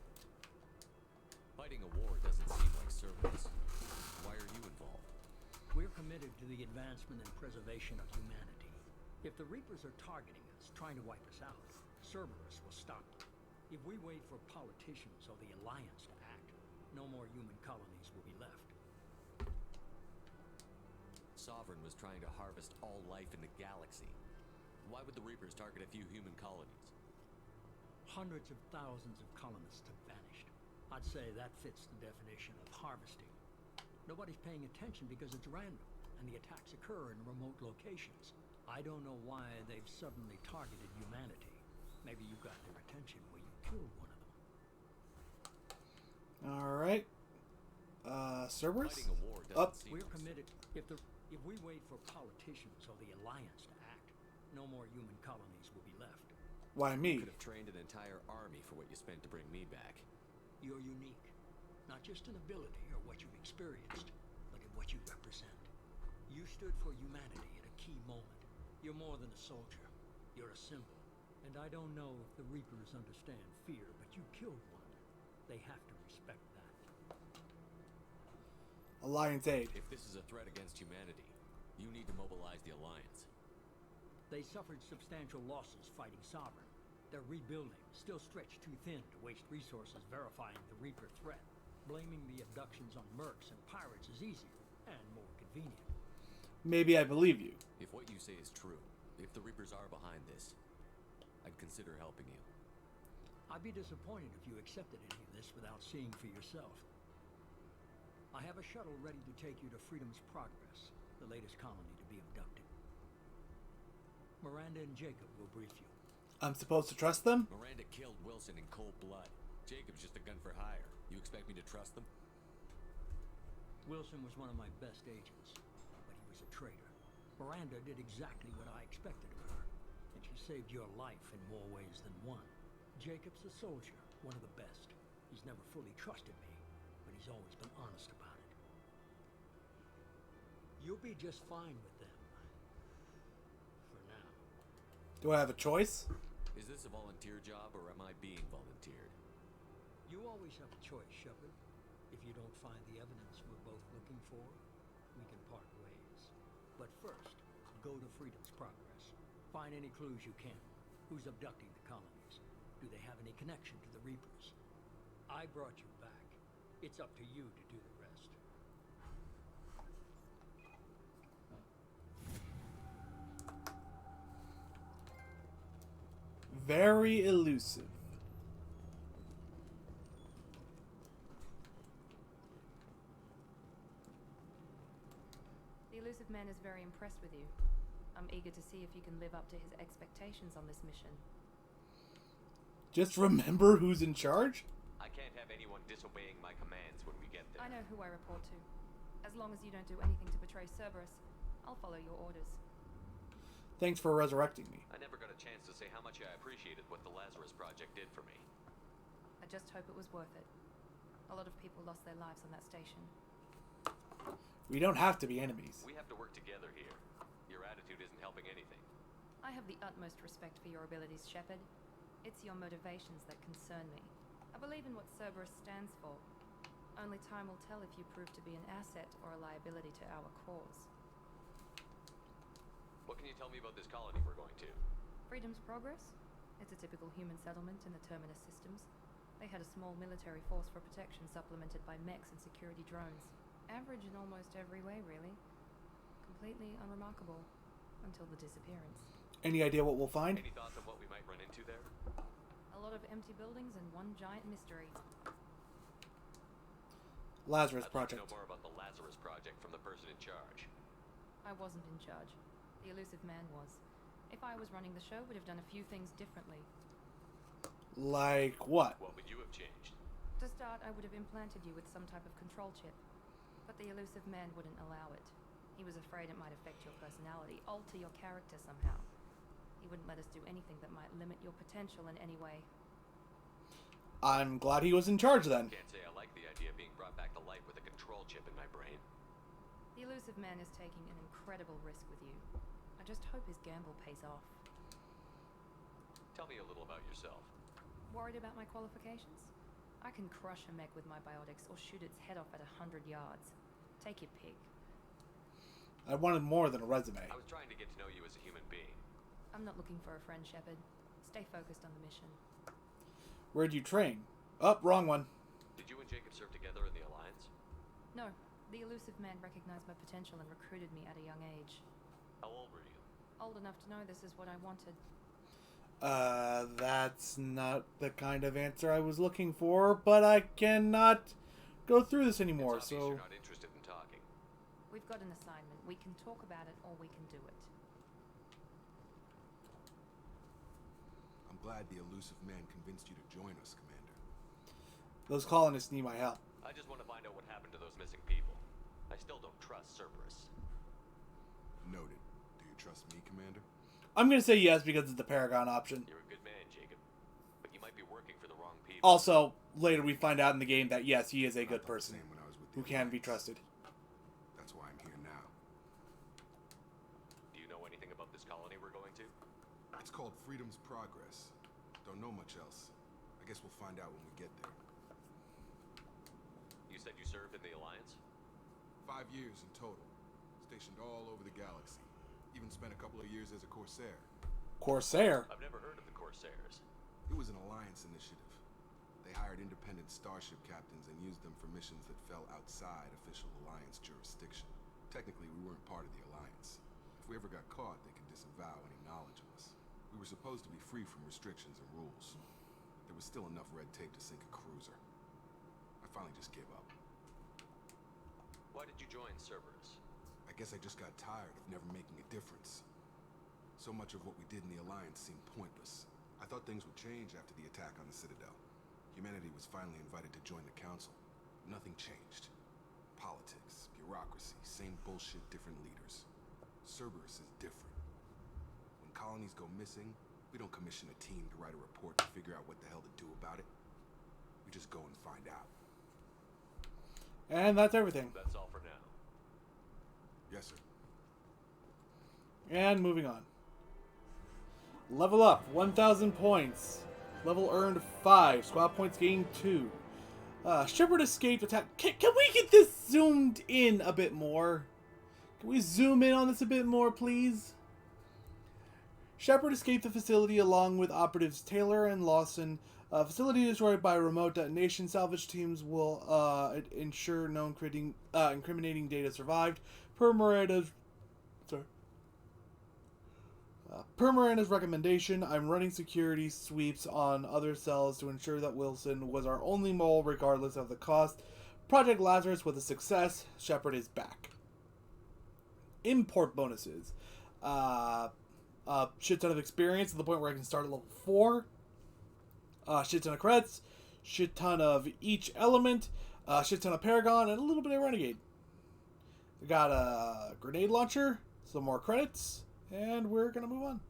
Fighting a war doesn't seem like Cerberus. Why are you involved? We're committed to the advancement and preservation of humanity. If the Reapers are targeting us, trying to wipe us out, Cerberus will stop them. If we wait for politicians or the Alliance to act, no more human colonies will be left. Sovereign was trying to harvest all life in the galaxy. Why would the Reapers target a few human colonies? Hundreds of thousands of colonists have vanished. I'd say that fits the definition of harvesting. Nobody's paying attention because it's random, and the attacks occur in remote locations. I don't know why they've suddenly targeted humanity. Maybe you got their attention when you killed one of them. Alright. Cerberus? Fighting a war doesn't seem We're like committed. If we wait for politicians or the Alliance to act, no more human colonies will be left. Why me? You could have trained an entire army for what you spent to bring me back. You're unique. Not just in ability or what you've experienced, but in what you represent. You stood for humanity at a key moment. You're more than a soldier. You're a symbol. And I don't know if the Reapers understand fear, but you killed one. They have to respect that. Alliance aid. If this is a threat against humanity, you need to mobilize the Alliance. They suffered substantial losses fighting Sovereign. They're rebuilding, still stretched too thin to waste resources verifying the Reaper threat. Blaming the abductions on mercs and pirates is easier and more convenient. Maybe I believe you. If what you say is true, if the Reapers are behind this, I'd consider helping you. I'd be disappointed if you accepted any of this without seeing for yourself. I have a shuttle ready to take you to Freedom's Progress, the latest colony to be abducted. Miranda and Jacob will brief you. I'm supposed to trust them? Miranda killed Wilson in cold blood. Jacob's just a gun for hire. You expect me to trust them? Wilson was one of my best agents, but he was a traitor. Miranda did exactly what I expected of her, and she saved your life in more ways than one. Jacob's a soldier, one of the best. He's never fully trusted me, but he's always been honest about it. You'll be just fine with them. For now. Do I have a choice? Is this a volunteer job, or am I being volunteered? You always have a choice, Shepard. If you don't find the evidence we're both looking for, we can part ways. But first, go to Freedom's Progress. Find any clues you can. Who's abducting the colonies? Do they have any connection to the Reapers? I brought you back. It's up to you to do the rest. Very elusive. The elusive man is very impressed with you. I'm eager to see if you can live up to his expectations on this mission. Just remember who's in charge? I can't have anyone disobeying my commands when we get there. I know who I report to. As long as you don't do anything to betray Cerberus, I'll follow your orders. Thanks for resurrecting me. I never got a chance to say how much I appreciated what the Lazarus Project did for me. I just hope it was worth it. A lot of people lost their lives on that station. We don't have to be enemies. We have to work together here. Your attitude isn't helping anything. I have the utmost respect for your abilities, Shepard. It's your motivations that concern me. I believe in what Cerberus stands for. Only time will tell if you prove to be an asset or a liability to our cause. What can you tell me about this colony we're going to? Freedom's Progress? It's a typical human settlement in the Terminus systems. They had a small military force for protection supplemented by mechs and security drones. Average in almost every way, really. Completely unremarkable. Until the disappearance. Any idea what we'll find? Any thoughts on what we might run into there? A lot of empty buildings and one giant mystery. Lazarus I'd like to Project. know more about the Lazarus Project from the person in charge. I wasn't in charge. The elusive man was. If I was running the show, would have done a few things differently. Like what? What would you have changed? To start, I would have implanted you with some type of control chip. But the elusive man wouldn't allow it. He was afraid it might affect your personality, alter your character somehow. He wouldn't let us do anything that might limit your potential in any way. I'm glad he was in charge then. Can't say I like the idea of being brought back to life with a control chip in my brain. The elusive man is taking an incredible risk with you. I just hope his gamble pays off. Tell me a little about yourself. Worried about my qualifications? I can crush a mech with my biotics or shoot its head off at 100 yards. Take your pick. I wanted more than a resume. I was trying to get to know you as a human being. I'm not looking for a friend, Shepard. Stay focused on the mission. Where'd you train? Oh, wrong one. Did you and Jacob serve together in the Alliance? No. The elusive man recognized my potential and recruited me at a young age. How old were you? Old enough to know this is what I wanted. That's not the kind of answer I was looking for, but I cannot go through this anymore, It's obvious so... you're not interested in talking. We've got an assignment. We can talk about it or we can do it. I'm glad the elusive man convinced you to join us, Commander. Those colonists need my help. I just want to find out what happened to those missing people. I still don't trust Cerberus. Noted. Do you trust me, Commander? I'm gonna say yes because it's the Paragon option. You're a good man, Jacob. But you might be working for the wrong people. Also, later we find out in the game that yes, he is a good person Same when I was with who the can be Alliance. trusted. That's why I'm here now. Do you know anything about this colony we're going to? It's called Freedom's Progress. Don't know much else. I guess we'll find out when we get there. You said you served in the Alliance? 5 years in total. Stationed all over the galaxy. Even spent a couple of years as a Corsair. Corsair? I've never heard of the Corsairs. It was an Alliance initiative. They hired independent starship captains and used them for missions that fell outside official Alliance jurisdiction. Technically, we weren't part of the Alliance. If we ever got caught, they could disavow any knowledge of us. We were supposed to be free from restrictions and rules. There was still enough red tape to sink a cruiser. I finally just gave up. Why did you join Cerberus? I guess I just got tired of never making a difference. So much of what we did in the Alliance seemed pointless. I thought things would change after the attack on the Citadel. Humanity was finally invited to join the Council. Nothing changed. Politics, bureaucracy, same bullshit, different leaders. Cerberus is different. When colonies go missing, we don't commission a team to write a report to figure out what the hell to do about it. We just go and find out. And that's everything. That's all for now. Yes, sir. And moving on. Level up, 1,000 points. Level earned 5. Squad points gained 2. Shepard escaped attack. Can we get this zoomed in a bit more? Can we zoom in on this a bit more, please? Shepard escaped the facility along with operatives Taylor and Lawson. Facility destroyed by remote detonation. Salvage teams will ensure no incriminating data survived. Per Miranda's recommendation, I'm running security sweeps on other cells to ensure that Wilson was our only mole regardless of the cost. Project Lazarus was a success. Shepard is back. Import bonuses. Shit ton of experience to the point where I can start at level 4. Shit ton of credits. Shit ton of each element. Shit ton of Paragon, and a little bit of Renegade. We got a grenade launcher, some more credits, and we're gonna move on.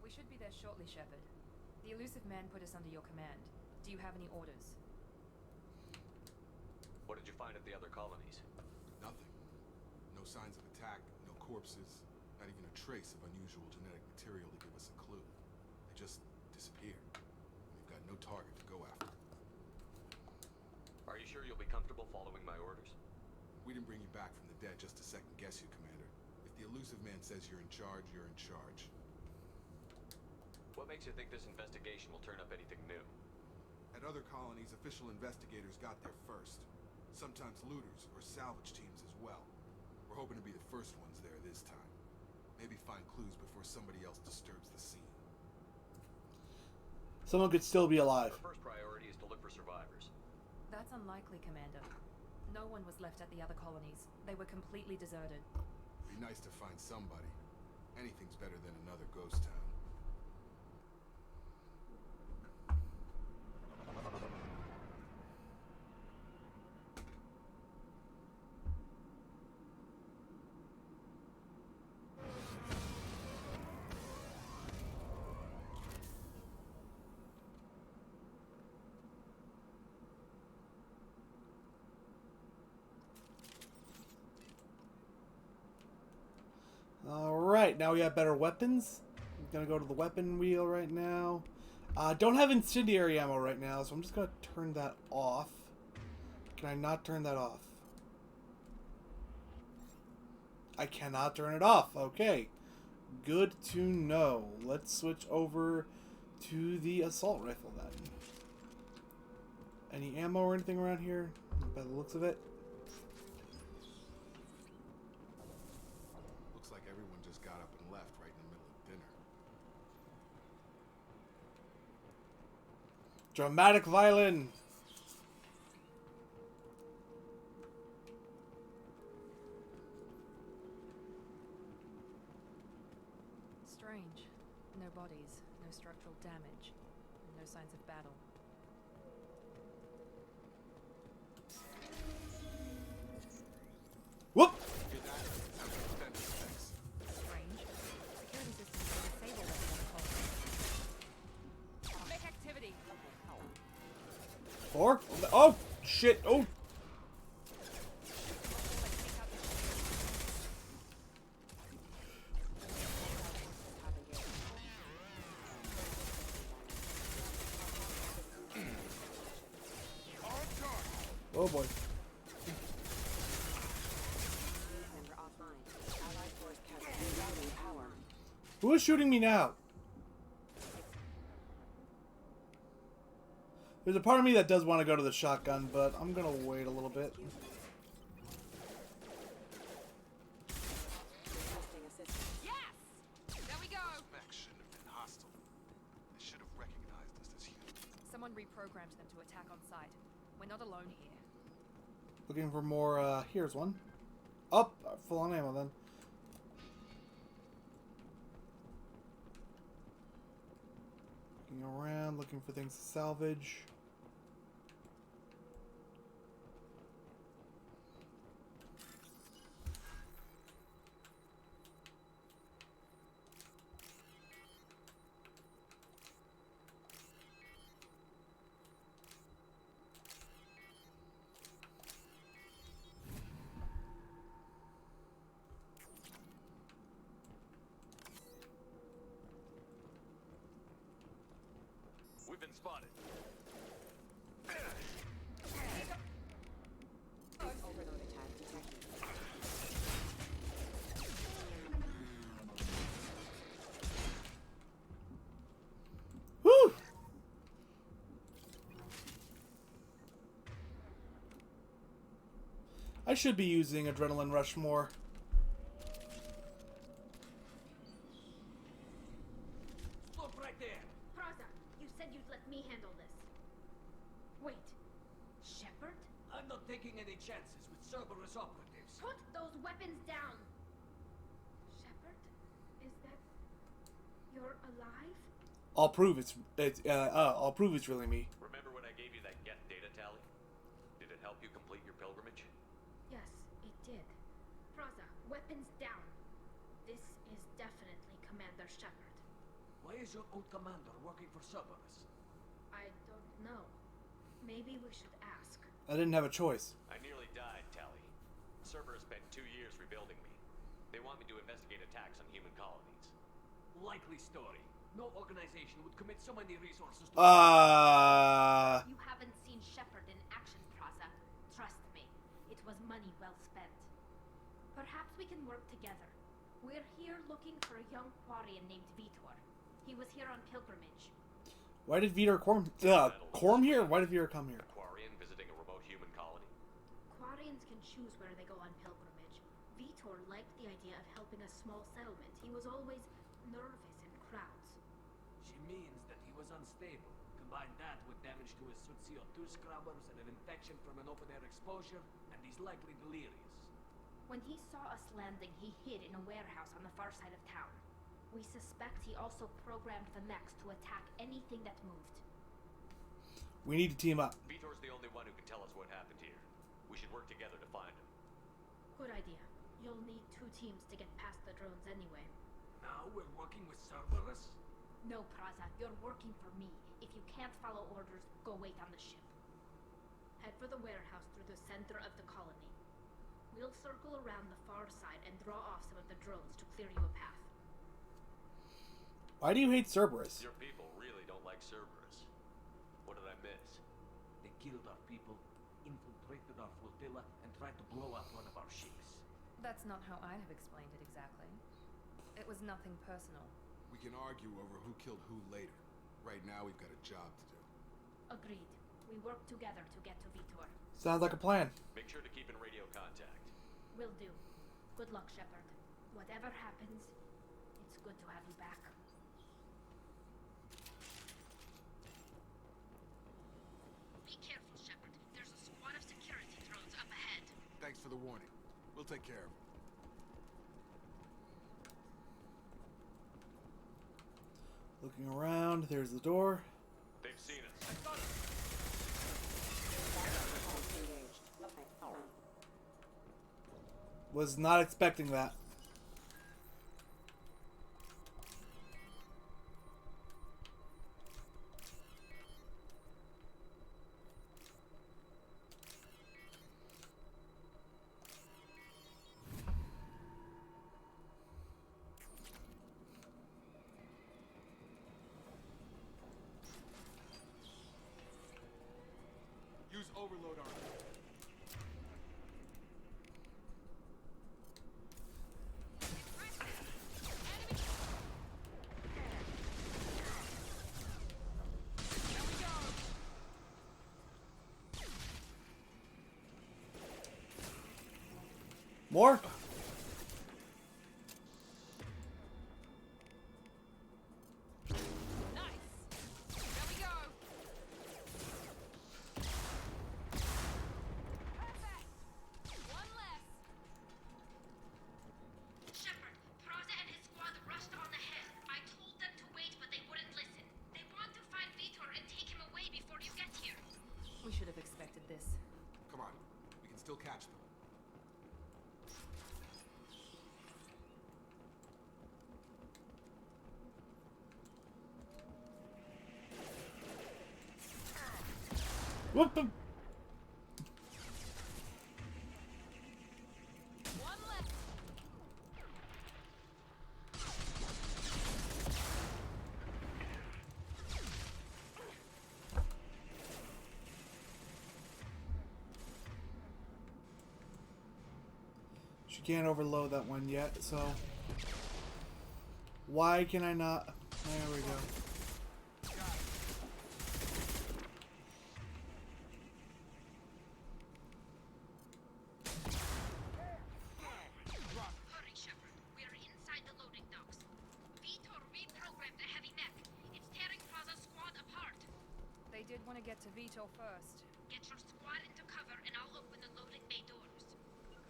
We should be there shortly, Shepard. The elusive man put us under your command. Do you have any orders? What did you find at the other colonies? Nothing. No signs of attack, no corpses, not even a trace of unusual genetic material to give us a clue. They just disappeared. We've got no target to go after. Are you sure you'll be comfortable following my orders? We didn't bring you back from the dead just to second guess you, Commander. If the elusive man says you're in charge, you're in charge. What makes you think this investigation will turn up anything new? At other colonies, official investigators got there first. Sometimes looters or salvage teams as well. We're hoping to be the first ones there this time. Maybe find clues before somebody else disturbs the scene. Someone could still be alive. Our first priority is to look for survivors. That's unlikely, Commander. No one was left at the other colonies. They were completely deserted. Be nice to find somebody. Anything's better than another ghost town. Alright, now we have better weapons. I'm gonna go to the weapon wheel right now. Don't have incendiary ammo right now, so I'm just gonna turn that off. Can I not turn that off? I cannot turn it off. Okay. Good to know. Let's switch over to the assault rifle then. Any ammo or anything around here? By the looks of it. Looks like everyone just got up and left right in the middle of dinner. Dramatic violin. Strange. No bodies, no structural damage, and no signs of battle. Whoop! Hear that? That was defense effects. Strange. Security systems are disabled at the other colony. Make activity! 4? Oh, shit. Oh. Oh boy. Who is shooting me now? There's a part of me that does want to go to the shotgun, but I'm gonna wait a little bit. Yes! There we go! Mech shouldn't have been hostile. They should have recognized us as humans. Someone reprogrammed them to attack on sight. We're not alone here. Looking for more, here's one. Oh, full on ammo then. Looking around, looking for things to salvage. been spotted. Overload attack detected. Woo! I should be using Adrenaline Rush more. Stop right there! Praza, you said you'd let me handle this. Wait, Shepard? I'm not taking any chances with Cerberus operatives. Put those weapons down! Shepard? Is that... You're alive? I'll prove it's really me. Remember when I gave you that Geth data tally? Did it help you complete your pilgrimage? Yes, it did. Praza, weapons down. This is definitely Commander Shepard. Why is your old commander working for Cerberus? I don't know. Maybe we should ask. I didn't have a choice. I nearly died, Tally. Cerberus spent 2 years rebuilding me. They want me to investigate attacks on human colonies. Likely story. No organization would commit so many resources to... You haven't seen Shepard in action, Praza. Trust me, it was money well spent. Perhaps we can work together. We're here looking for a young Quarian named Vitor. He was here on pilgrimage. Why did Vitor Corm here? Why did Vitor come here? A Quarian visiting a remote human colony? Quarians can choose where they go on pilgrimage. Vitor liked the idea of helping a small settlement. He was always nervous in crowds. She means that he was unstable. Combine that with damage to his suit CO2 scrubbers and an infection from an open-air exposure, and he's likely delirious. When he saw us landing, he hid in a warehouse on the far side of town. We suspect he also programmed the mechs to attack anything that moved. We need to team up. Vitor's the only one who can tell us what happened here. We should work together to find him. Good idea. You'll need 2 teams to get past the drones anyway. Now we're working with Cerberus? No, Praza, you're working for me. If you can't follow orders, go wait on the ship. Head for the warehouse through the center of the colony. We'll circle around the far side and draw off some of the drones to clear you a path. Why do you hate Cerberus? Your people really don't like Cerberus. What did I miss? They killed our people, infiltrated our flotilla, and tried to blow up one of our ships. That's not how I have explained it exactly. It was nothing personal. We can argue over who killed who later. Right now, we've got a job to do. Agreed. We work together to get to Vitor. Sounds like a plan. Make sure to keep in radio contact. Will do. Good luck, Shepard. Whatever happens, it's good to have you back. Be careful, Shepard. There's a squad of security drones up ahead. Thanks for the warning. We'll take care of it. Looking around, there's the door. They've seen us. Was not expecting that. Use overload on it. More? Shepard, Praza and his squad rushed on ahead. I told them to wait, but they wouldn't listen. They want to find Vitor and take him away before you get here. We should have expected this. Come on. We can still catch them. Whoop 'em. can't overload that one yet, so... Why can I not... There we go. Hurry, Shepard. We are inside the loading docks. Vitor reprogrammed the heavy mech. It's tearing Plaza's squad apart. They did want to get to Vitor first. Get your squad into cover and I'll open the loading bay doors.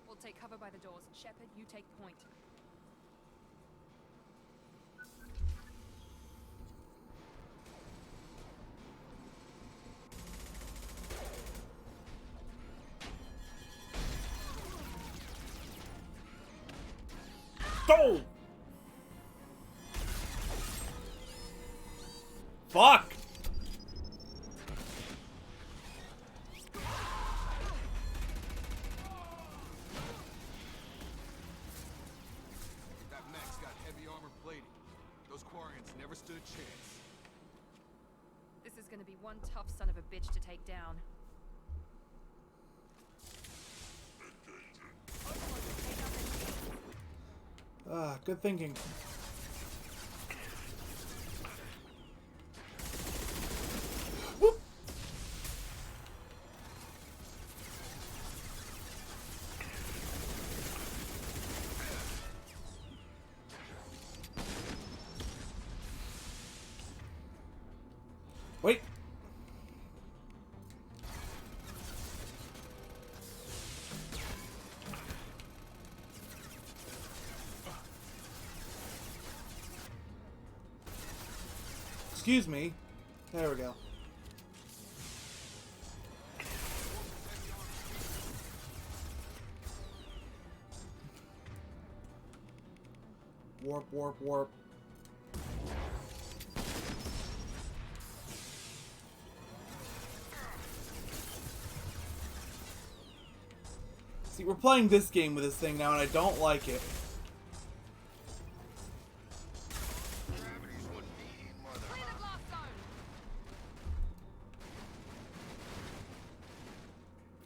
We'll take cover by the doors. Shepard, you take point. Go! Fuck! That mech's got heavy armor plating. Those Quarians never stood a chance. This is gonna be one tough son of a bitch to take down. Ah, good thinking. Whoop. Wait. Excuse me. There we go. Warp, warp, warp. See, we're playing this game with this thing now, and I don't like it.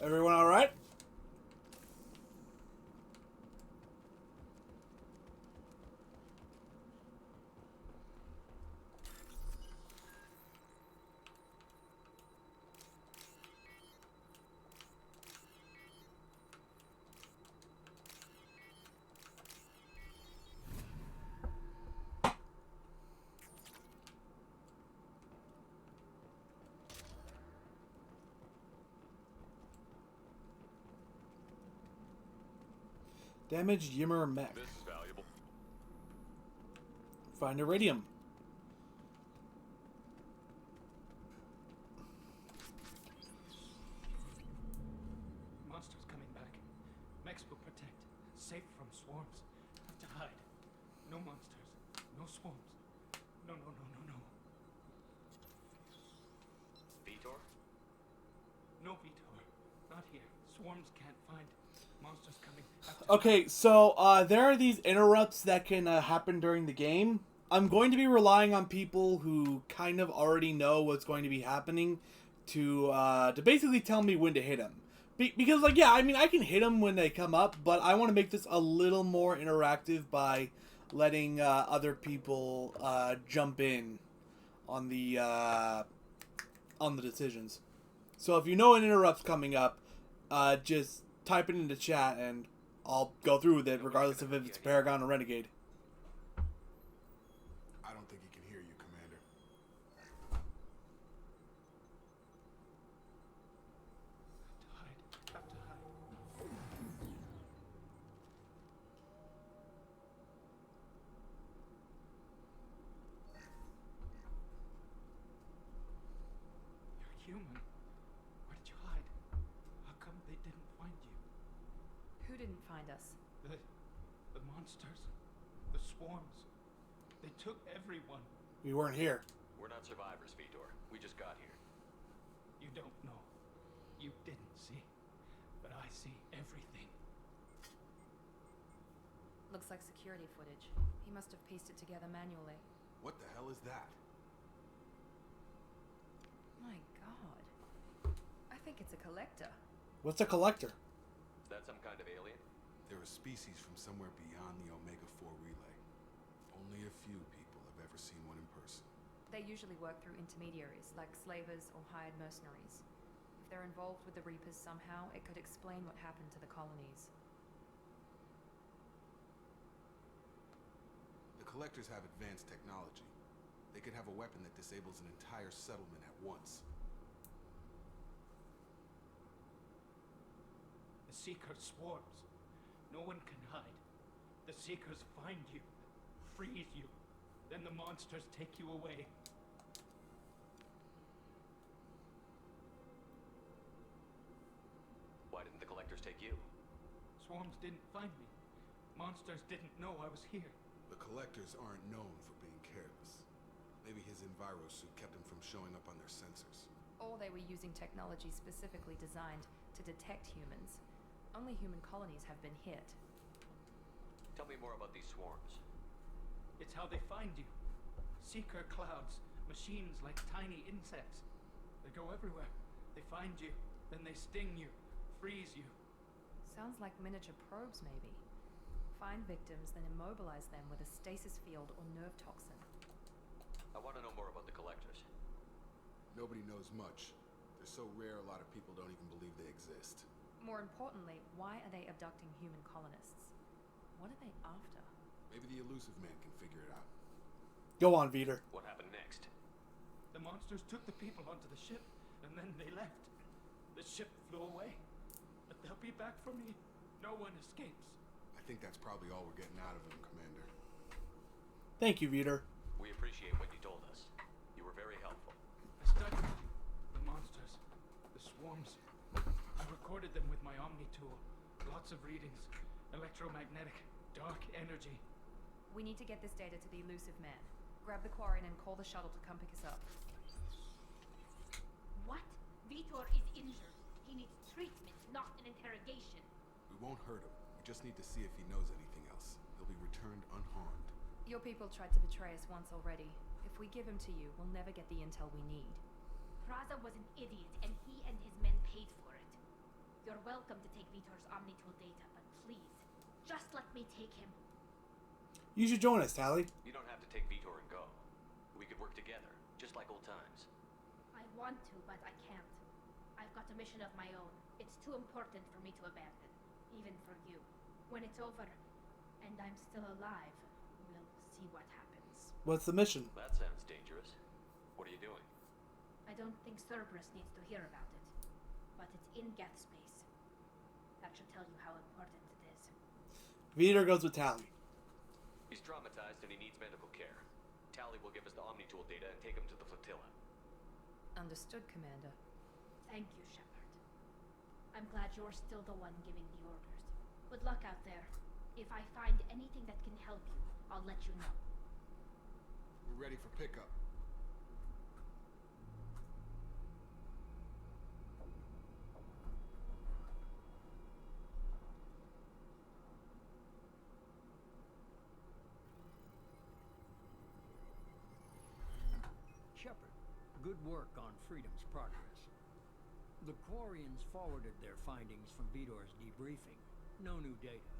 Everyone all right? Damaged Yimmer mech. This is valuable. Find iridium. Monsters coming back. Mechs will protect. Safe from swarms. Have to hide. No monsters. No swarms. No, no, no, no, no. Vitor? No, Vitor. Not here. Swarms can't find. Monsters coming. Have to Okay, so there are these interrupts that can happen during the game. I'm going to be relying on people who kind of already know what's going to be happening to basically tell me when to hit them. Because, like, yeah, I mean, I can hit them when they come up, but I want to make this a little more interactive by letting other people jump in on the decisions. So if you know an interrupt's coming up, just type it into chat and I'll go through with it, regardless of if it's Paragon or Renegade. I don't think he can hear you, Commander. hide. Have to hide. You're human. Where did you hide? How come they didn't find you? Who didn't find us? The monsters. The swarms. They took everyone. We weren't here. We're not survivors, Vitor. We just got here. You don't know. You didn't see. But I see everything. Looks like security footage. He must have pieced it together manually. What the hell is that? My god. I think it's a collector. What's a collector? Is that some kind of alien? They're a species from somewhere beyond the Omega-4 relay. Only a few people have ever seen one in person. They usually work through intermediaries, like slavers or hired mercenaries. If they're involved with the Reapers somehow, it could explain what happened to the colonies. The Collectors have advanced technology. They could have a weapon that disables an entire settlement at once. The Seeker swarms. No one can hide. The Seekers find you, freeze you, then the monsters take you away. Why didn't the Collectors take you? Swarms didn't find me. Monsters didn't know I was here. The Collectors aren't known for being careless. Maybe his envirosuit kept him from showing up on their sensors. Or they were using technology specifically designed to detect humans. Only human colonies have been hit. Tell me more about these swarms. It's how they find you. Seeker clouds, machines like tiny insects. They go everywhere. They find you, then they sting you, freeze you. Sounds like miniature probes, maybe. Find victims, then immobilize them with a stasis field or nerve toxin. I want to know more about the Collectors. Nobody knows much. They're so rare, a lot of people don't even believe they exist. More importantly, why are they abducting human colonists? What are they after? Maybe the elusive man can figure it out. Go on, Veter. What happened next? The monsters took the people onto the ship, and then they left. The ship flew away. But they'll be back for me. No one escapes. I think that's probably all we're getting out of him, Commander. Thank you, Veter. We appreciate what you told us. You were very helpful. I studied the monsters, the swarms. I recorded them with my Omni tool. Lots of readings. Electromagnetic, dark energy. We need to get this data to the elusive man. Grab the Quarian and call the shuttle to come pick us up. What? Vitor is injured. He needs treatment, not an interrogation. We won't hurt him. We just need to see if he knows anything else. He'll be returned unharmed. Your people tried to betray us once already. If we give him to you, we'll never get the intel we need. Praza was an idiot, and he and his men paid for it. You're welcome to take Vitor's Omnitool data, but please, just let me take him. You should join us, Tally. You don't have to take Vitor and go. We could work together, just like old times. I want to, but I can't. I've got a mission of my own. It's too important for me to abandon, even for you. When it's over, and I'm still alive, we'll see what happens. What's the mission? That sounds dangerous. What are you doing? I don't think Cerberus needs to hear about it, but it's in Geth space. That should tell you how important it is. Veter goes with Tally. He's traumatized and he needs medical care. Tally will give us the Omnitool data and take him to the flotilla. Understood, Commander. Thank you, Shepard. I'm glad you're still the one giving the orders. Good luck out there. If I find anything that can help you, I'll let you know. We're ready for pickup. Shepard, good work on Freedom's progress. The Quarians forwarded their findings from Vitor's debriefing. No new data,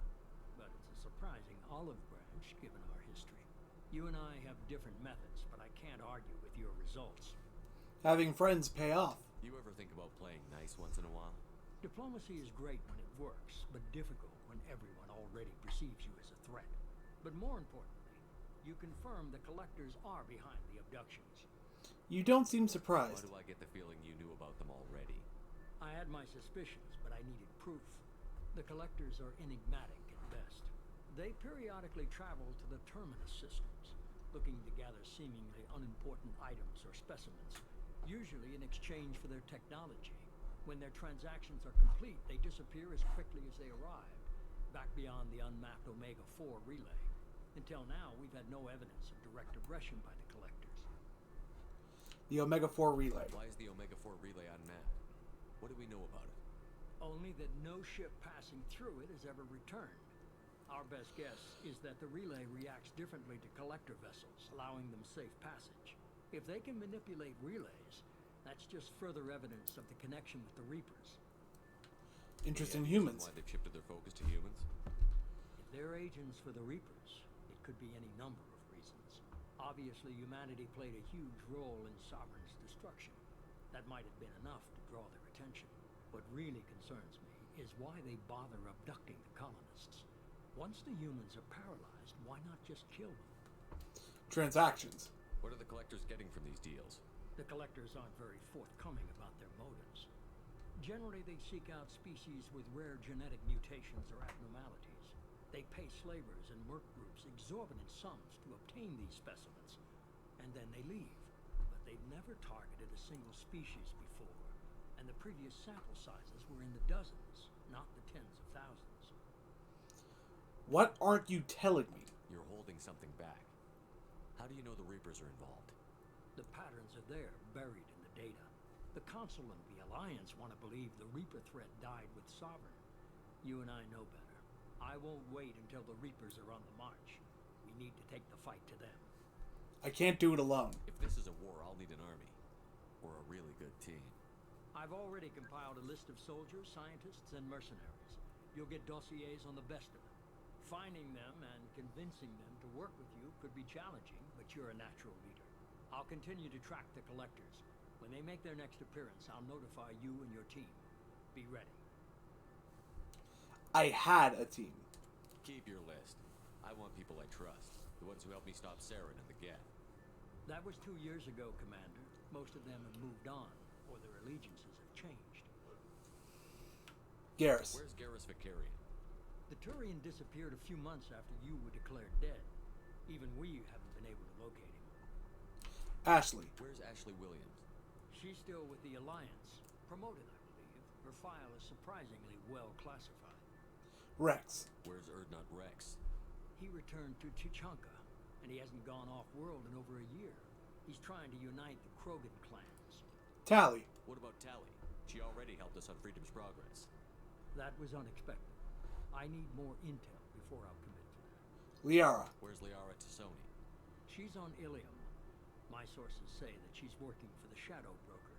but it's a surprising olive branch given our history. You and I have different methods, but I can't argue with your results. Having friends pay off. You ever think about playing nice once in a while? Diplomacy is great when it works, but difficult when everyone already perceives you as a threat. But more importantly, you confirm the Collectors are behind the abductions. You don't seem Why surprised. do I get the feeling you knew about them already? I had my suspicions, but I needed proof. The Collectors are enigmatic at best. They periodically travel to the Terminus systems, looking to gather seemingly unimportant items or specimens, usually in exchange for their technology. When their transactions are complete, they disappear as quickly as they arrived, back beyond the unmapped Omega-4 relay. Until now, we've had no evidence of direct aggression by the Collectors. The Omega-4 relay. Why is the Omega-4 relay unmapped? What do we know about it? Only that no ship passing through it has ever returned. Our best guess is that the relay reacts differently to Collector vessels, allowing them safe passage. If they can manipulate relays, that's just further evidence of the connection with the Reapers. Interesting Any reason humans. Why they've shifted their focus to humans? If they're agents for the Reapers, it could be any number of reasons. Obviously, humanity played a huge role in Sovereign's destruction. That might have been enough to draw their attention. What really concerns me is why they bother abducting the colonists. Once the humans are paralyzed, why not just kill them? Transactions. What are the collectors getting from these deals? The collectors aren't very forthcoming about their motives. Generally, they seek out species with rare genetic mutations or abnormalities. They pay slavers and work groups exorbitant sums to obtain these specimens, and then they leave. But they've never targeted a single species before, and the previous sample sizes were in the dozens, not the tens of thousands. What aren't you telling me? You're holding something back. How do you know the Reapers are involved? The patterns are there, buried in the data. The Council and the Alliance want to believe the Reaper threat died with Sovereign. You and I know better. I won't wait until the Reapers are on the march. We need to take the fight to them. I can't do it alone. If this is a war, I'll need an army. Or a really good team. I've already compiled a list of soldiers, scientists, and mercenaries. You'll get dossiers on the best of them. Finding them and convincing them to work with you could be challenging, but you're a natural leader. I'll continue to track the collectors. When they make their next appearance, I'll notify you and your team. Be ready. I had a team. Keep your list. I want people I trust. The ones who helped me stop Saren and the Geth. That was 2 years ago, Commander. Most of them have moved on, or their allegiances have changed. Garrus. Where's Garrus Vicarian? The Turian disappeared a few months after you were declared dead. Even we haven't been able to locate him. Ashley. Where's Ashley Williams? She's still with the Alliance. Promoted, I believe. Her file is surprisingly well classified. Rex. Where's Erdnot Rex? He returned to Chichanka, and he hasn't gone off-world in over a year. He's trying to unite the Krogan clans. Tally. What about Tally? She already helped us on Freedom's Progress. That was unexpected. I need more intel before I'll commit to that. Liara. Where's Liara Tassoni? She's on Ilium. My sources say that she's working for the Shadow Broker.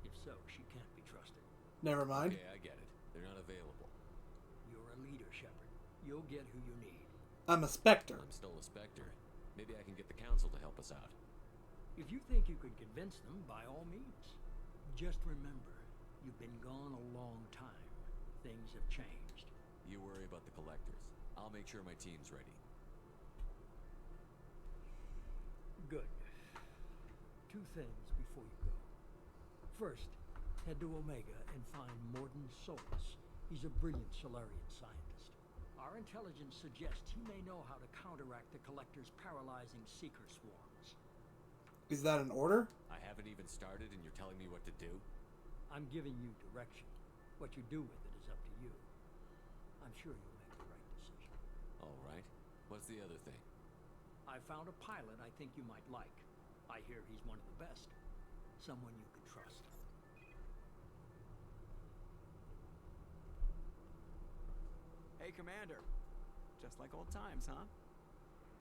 If so, she can't be trusted. Never mind. Okay, I get it. They're not available. You're a leader, Shepard. You'll get who you need. I'm a Spectre. I'm still a Spectre. Maybe I can get the Council to help us out. If you think you could convince them, by all means. Just remember, you've been gone a long time. Things have changed. You worry about the collectors. I'll make sure my team's ready. Good. 2 things before you go. First, head to Omega and find Morden Solus. He's a brilliant Solarian scientist. Our intelligence suggests he may know how to counteract the Collector's paralyzing Seeker swarms. Is that an order? I haven't even started and you're telling me what to do? I'm giving you direction. What you do with it is up to you. I'm sure you'll make the right decision. All right. What's the other thing? I found a pilot I think you might like. I hear he's one of the best. Someone you can trust. Hey, Commander. Just like old times, huh?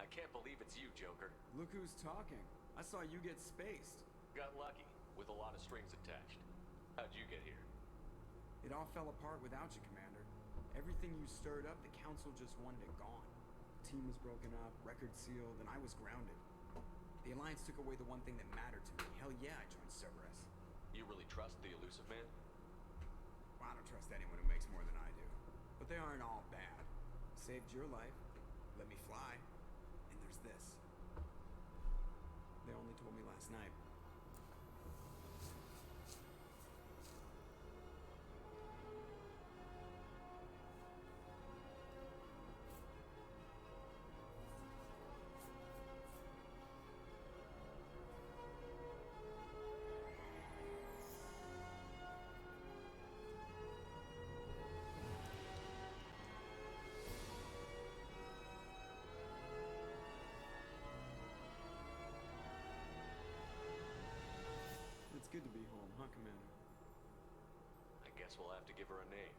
I can't believe it's you, Joker. Look who's talking. I saw you get spaced. Got lucky, with a lot of strings attached. How'd you get here? It all fell apart without you, Commander. Everything you stirred up, the Council just wanted it gone. The team was broken up, record sealed, and I was grounded. The Alliance took away the one thing that mattered to me. Hell yeah, I joined Cerberus. You really trust the Elusive Man? Well, I don't trust anyone who makes more than I do. But they aren't all bad. Saved your life, let me fly, and there's this. They only told me last night. It's good to be home, huh, Commander? I guess we'll have to give her a name.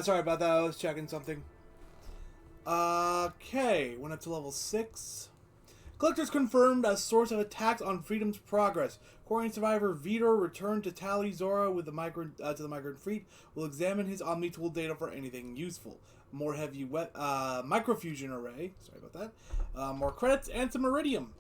Sorry about that. I was checking something. Okay, went up to level 6. Collectors confirmed as source of attacks on Freedom's progress. Quarian survivor Vitor returned to Tali Zora with the migrant to the migrant fleet. Will examine his Omni tool data for anything useful. More heavy microfusion array. Sorry about that. More credits and some iridium.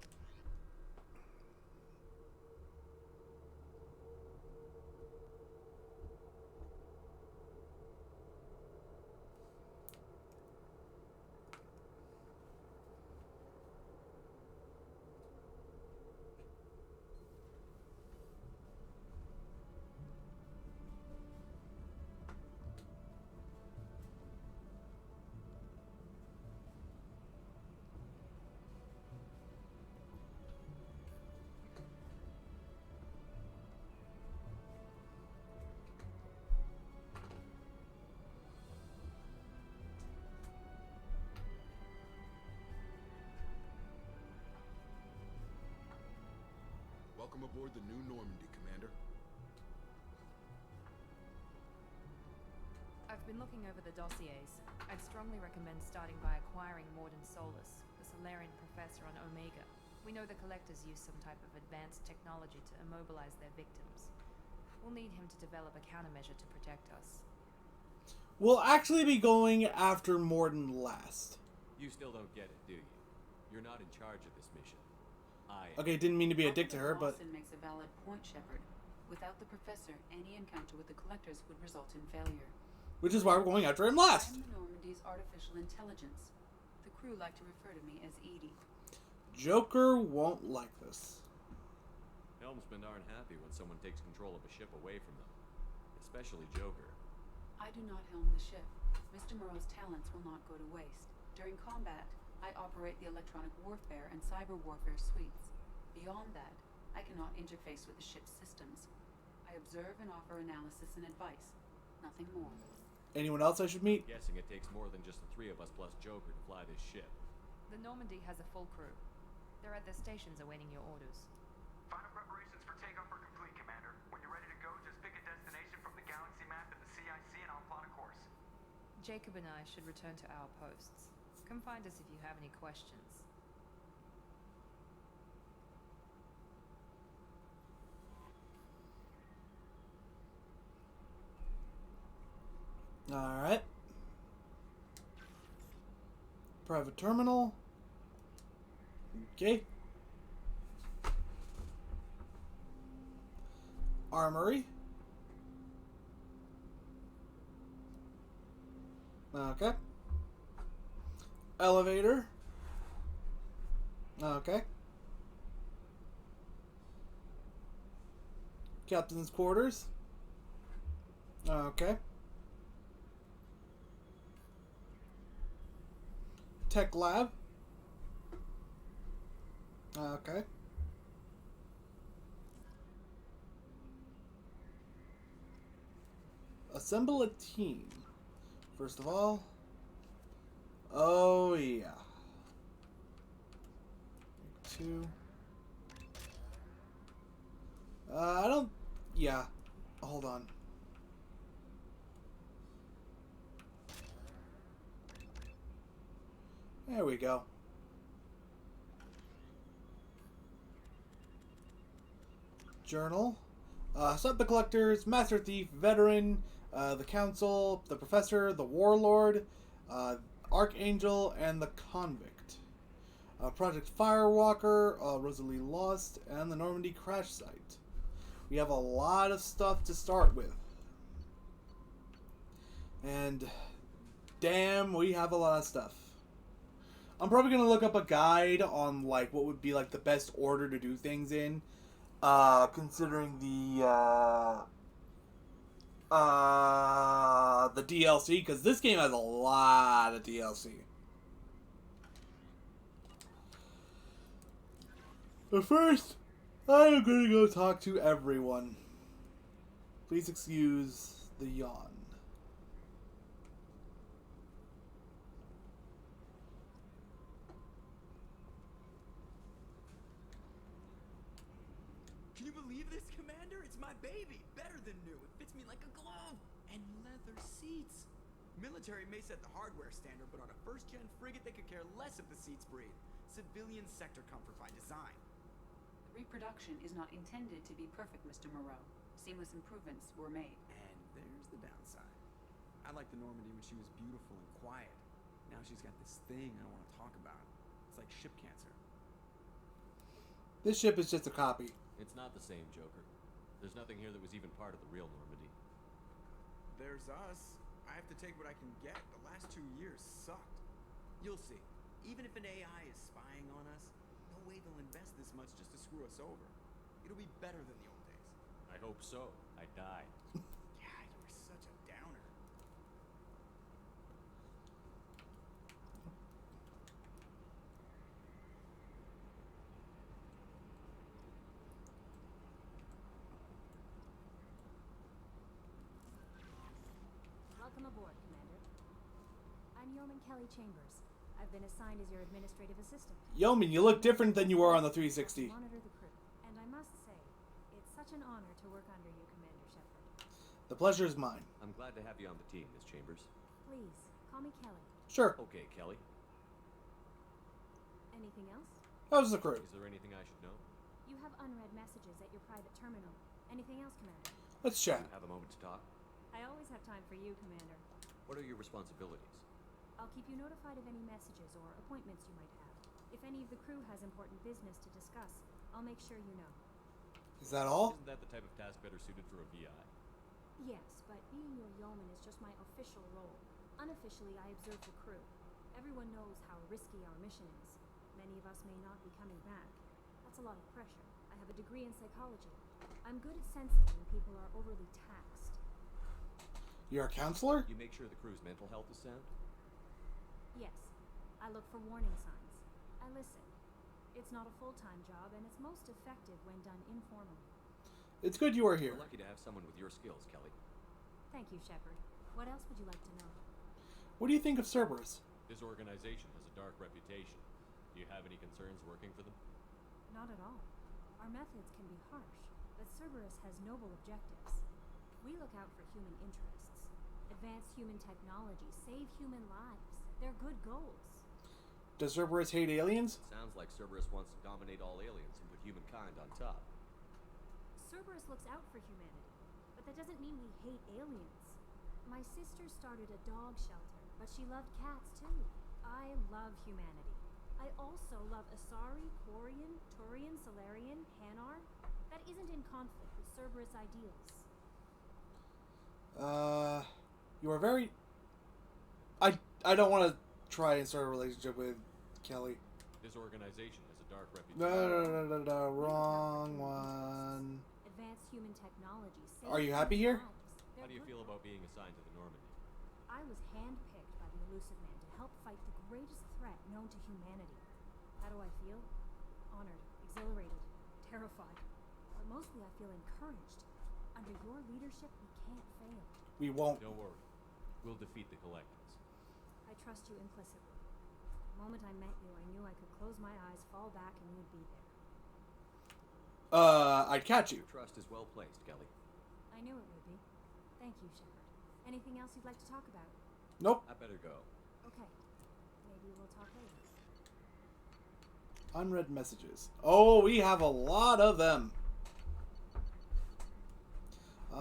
Welcome aboard the New Normandy, Commander. I've been looking over the dossiers. I'd strongly recommend starting by acquiring Morden Solus, the Solarian professor on Omega. We know the Collectors use some type of advanced technology to immobilize their victims. We'll need him to develop a countermeasure to protect us. We'll actually be going after Morden last. You still don't get it, do you? You're not in charge of this mission. Okay, didn't mean to be a dick to her, but... Lawson makes a valid point, Shepard. Without the Professor, any encounter with the Collectors would result in failure. Which is why we're going after him last. I am the Normandy's artificial intelligence. The crew like to refer to me as Edie. Joker won't like this. Helmsmen aren't happy when someone takes control of a ship away from them. Especially Joker. I do not helm the ship. Mr. Moreau's talents will not go to waste. During combat, I operate the electronic warfare and cyber warfare suites. Beyond that, I cannot interface with the ship's systems. I observe and offer analysis and advice. Nothing more. Anyone else I should meet? Guessing it takes more than just the 3 of us plus Joker to fly this ship. The Normandy has a full crew. They're at their stations awaiting your orders. Final preparations for takeoff are complete, Commander. When you're ready to go, just pick a destination from the galaxy map in the CIC and I'll plot a course. Jacob and I should return to our posts. Come find us if you have any questions. Alright. Private terminal. Okay. Armory. Okay. Elevator. Okay. Captain's quarters. Okay. Tech lab. Okay. Assemble a team. First of all. Oh, yeah. 2. I don't... Yeah. Hold on. There we go. Journal. Sub the Collectors, Master Thief, Veteran, the Council, the Professor, the Warlord, Archangel, and the Convict. Project Firewalker, Rosalie Lost, and the Normandy Crash Site. We have a lot of stuff to start with. And damn, we have a lot of stuff. I'm probably going to look up a guide on like what would be like the best order to do things in. Considering the DLC, because this game has a lot of DLC. But first, I am going to go talk to everyone. Please excuse the yawn. Can you believe this, Commander? It's my baby. Better than new. It fits me like a glove. And leather seats. Military may set the hardware standard, but on a first-gen frigate, they could care less if the seats breathe. Civilian sector comfort by design. Reproduction is not intended to be perfect, Mr. Moreau. Seamless improvements were made. And there's the downside. I liked the Normandy when she was beautiful and quiet. Now she's got this thing I don't want to talk about. It's like ship cancer. This ship is just a copy. It's not the same, Joker. There's nothing here that was even part of the real Normandy. There's us. I have to take what I can get. The last 2 years sucked. You'll see. Even if an AI is spying on us, no way they'll invest this much just to screw us over. It'll be better than the old days. I hope so. I died. Yeah, you were such a downer. Welcome aboard, Commander. I'm Yeoman Kelly Chambers. I've been assigned as your administrative assistant. Yeoman, you look different than you were on the 360. Monitor the crew. And I must say, it's such an honor to work under you, Commander Shepard. The pleasure is mine. I'm glad to have you on the team, Miss Chambers. Please, call me Kelly. Sure. Okay, Kelly. Anything else? How's the crew? Is there anything I should know? You have unread messages at your private terminal. Anything else, Commander? Let's chat. Have a moment to talk? I always have time for you, Commander. What are your responsibilities? I'll keep you notified of any messages or appointments you might have. If any of the crew has important business to discuss, I'll make sure you know. Is that all? Isn't that the type of task better suited for a VI? Yes, but being your yeoman is just my official role. Unofficially, I observe the crew. Everyone knows how risky our mission is. Many of us may not be coming back. That's a lot of pressure. I have a degree in psychology. I'm good at sensing when people are overly taxed. You're a counselor? You make sure the crew's mental health is sound? Yes. I look for warning signs. I listen. It's not a full-time job, and it's most effective when done informally. It's good you are here. We're lucky to have someone with your skills, Kelly. Thank you, Shepard. What else would you like to know? What do you think of Cerberus? This organization has a dark reputation. Do you have any concerns working for them? Not at all. Our methods can be harsh, but Cerberus has noble objectives. We look out for human interests. Advance human technology, save human lives. They're good goals. Does Cerberus hate aliens? Sounds like Cerberus wants to dominate all aliens and put humankind on top. Cerberus looks out for humanity, but that doesn't mean we hate aliens. My sister started a dog shelter, but she loved cats too. I love humanity. I also love Asari, Quarian, Turian, Solarian, Hanar. That isn't in conflict with Cerberus ideals. You are very... I don't want to try and start a relationship with Kelly. This organization has a dark No, reputation. wrong one. Advanced human technology. Are you happy here? How do you feel about being assigned to the Normandy? I was handpicked by the Elusive Man to help fight the greatest threat known to humanity. How do I feel? Honored, exhilarated, terrified. But mostly I feel encouraged. Under your leadership, we can't fail. We won't. Don't worry. We'll defeat the Collectors. I trust you implicitly. The moment I met you, I knew I could close my eyes, fall back, and you'd be there. I'd catch you. Your trust is well placed, Kelly. I knew it would be. Thank you, Shepard. Anything else you'd like to talk about? Nope. I better go. Okay. Maybe we'll talk later. Unread messages. Oh, we have a lot of them.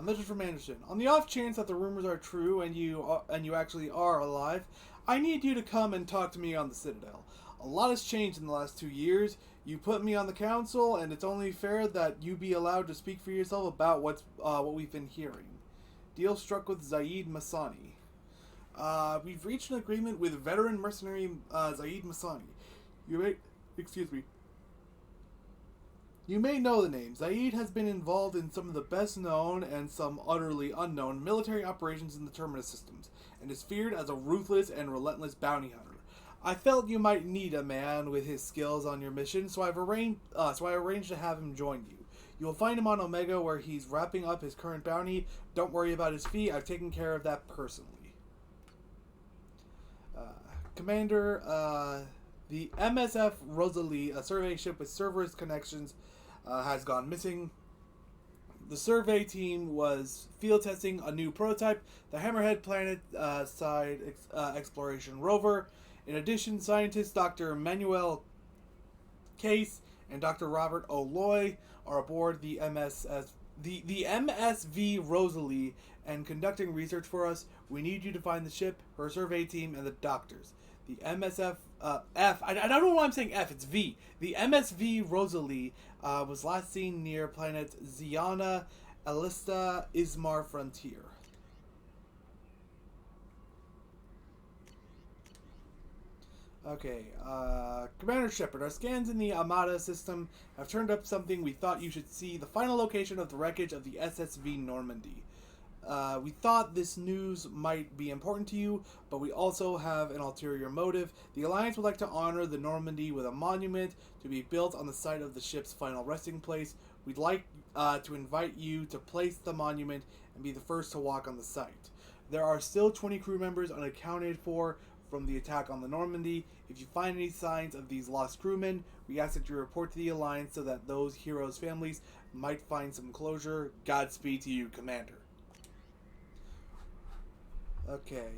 Message from Anderson. On the off chance that the rumors are true and you actually are alive, I need you to come and talk to me on the Citadel. A lot has changed in the last 2 years. You put me on the council, and it's only fair that you be allowed to speak for yourself about what we've been hearing. Deal struck with Zaid Masani. We've reached an agreement with veteran mercenary Zaid Masani. You may know the name. Zaid has been involved in some of the best known and some utterly unknown military operations in the Terminus systems, and is feared as a ruthless and relentless bounty hunter. I felt you might need a man with his skills on your mission, so I arranged to have him join you. You will find him on Omega, where he's wrapping up his current bounty. Don't worry about his fee. I've taken care of that personally. Commander, the MSF Rosalie, a survey ship with Cerberus connections, has gone missing. The survey team was field testing a new prototype, the Hammerhead Planet side exploration rover. In addition, scientists Dr. Manuel Case and Dr. Robert O'Loy are aboard the MSV Rosalie and conducting research for us. We need you to find the ship, her survey team, and the doctors. The MSF I don't know why I'm saying F. It's V. The MSV Rosalie was last seen near planet Ziana Alista Ismar Frontier. Okay, Commander Shepard, our scans in the Armada system have turned up something we thought you should see: the final location of the wreckage of the SSV Normandy. We thought this news might be important to you, but we also have an ulterior motive. The Alliance would like to honor the Normandy with a monument to be built on the site of the ship's final resting place. We'd like to invite you to place the monument and be the first to walk on the site. There are still 20 crew members unaccounted for from the attack on the Normandy. If you find any signs of these lost crewmen, we ask that you report to the Alliance so that those heroes' families might find some closure. Godspeed to you, Commander. Okay.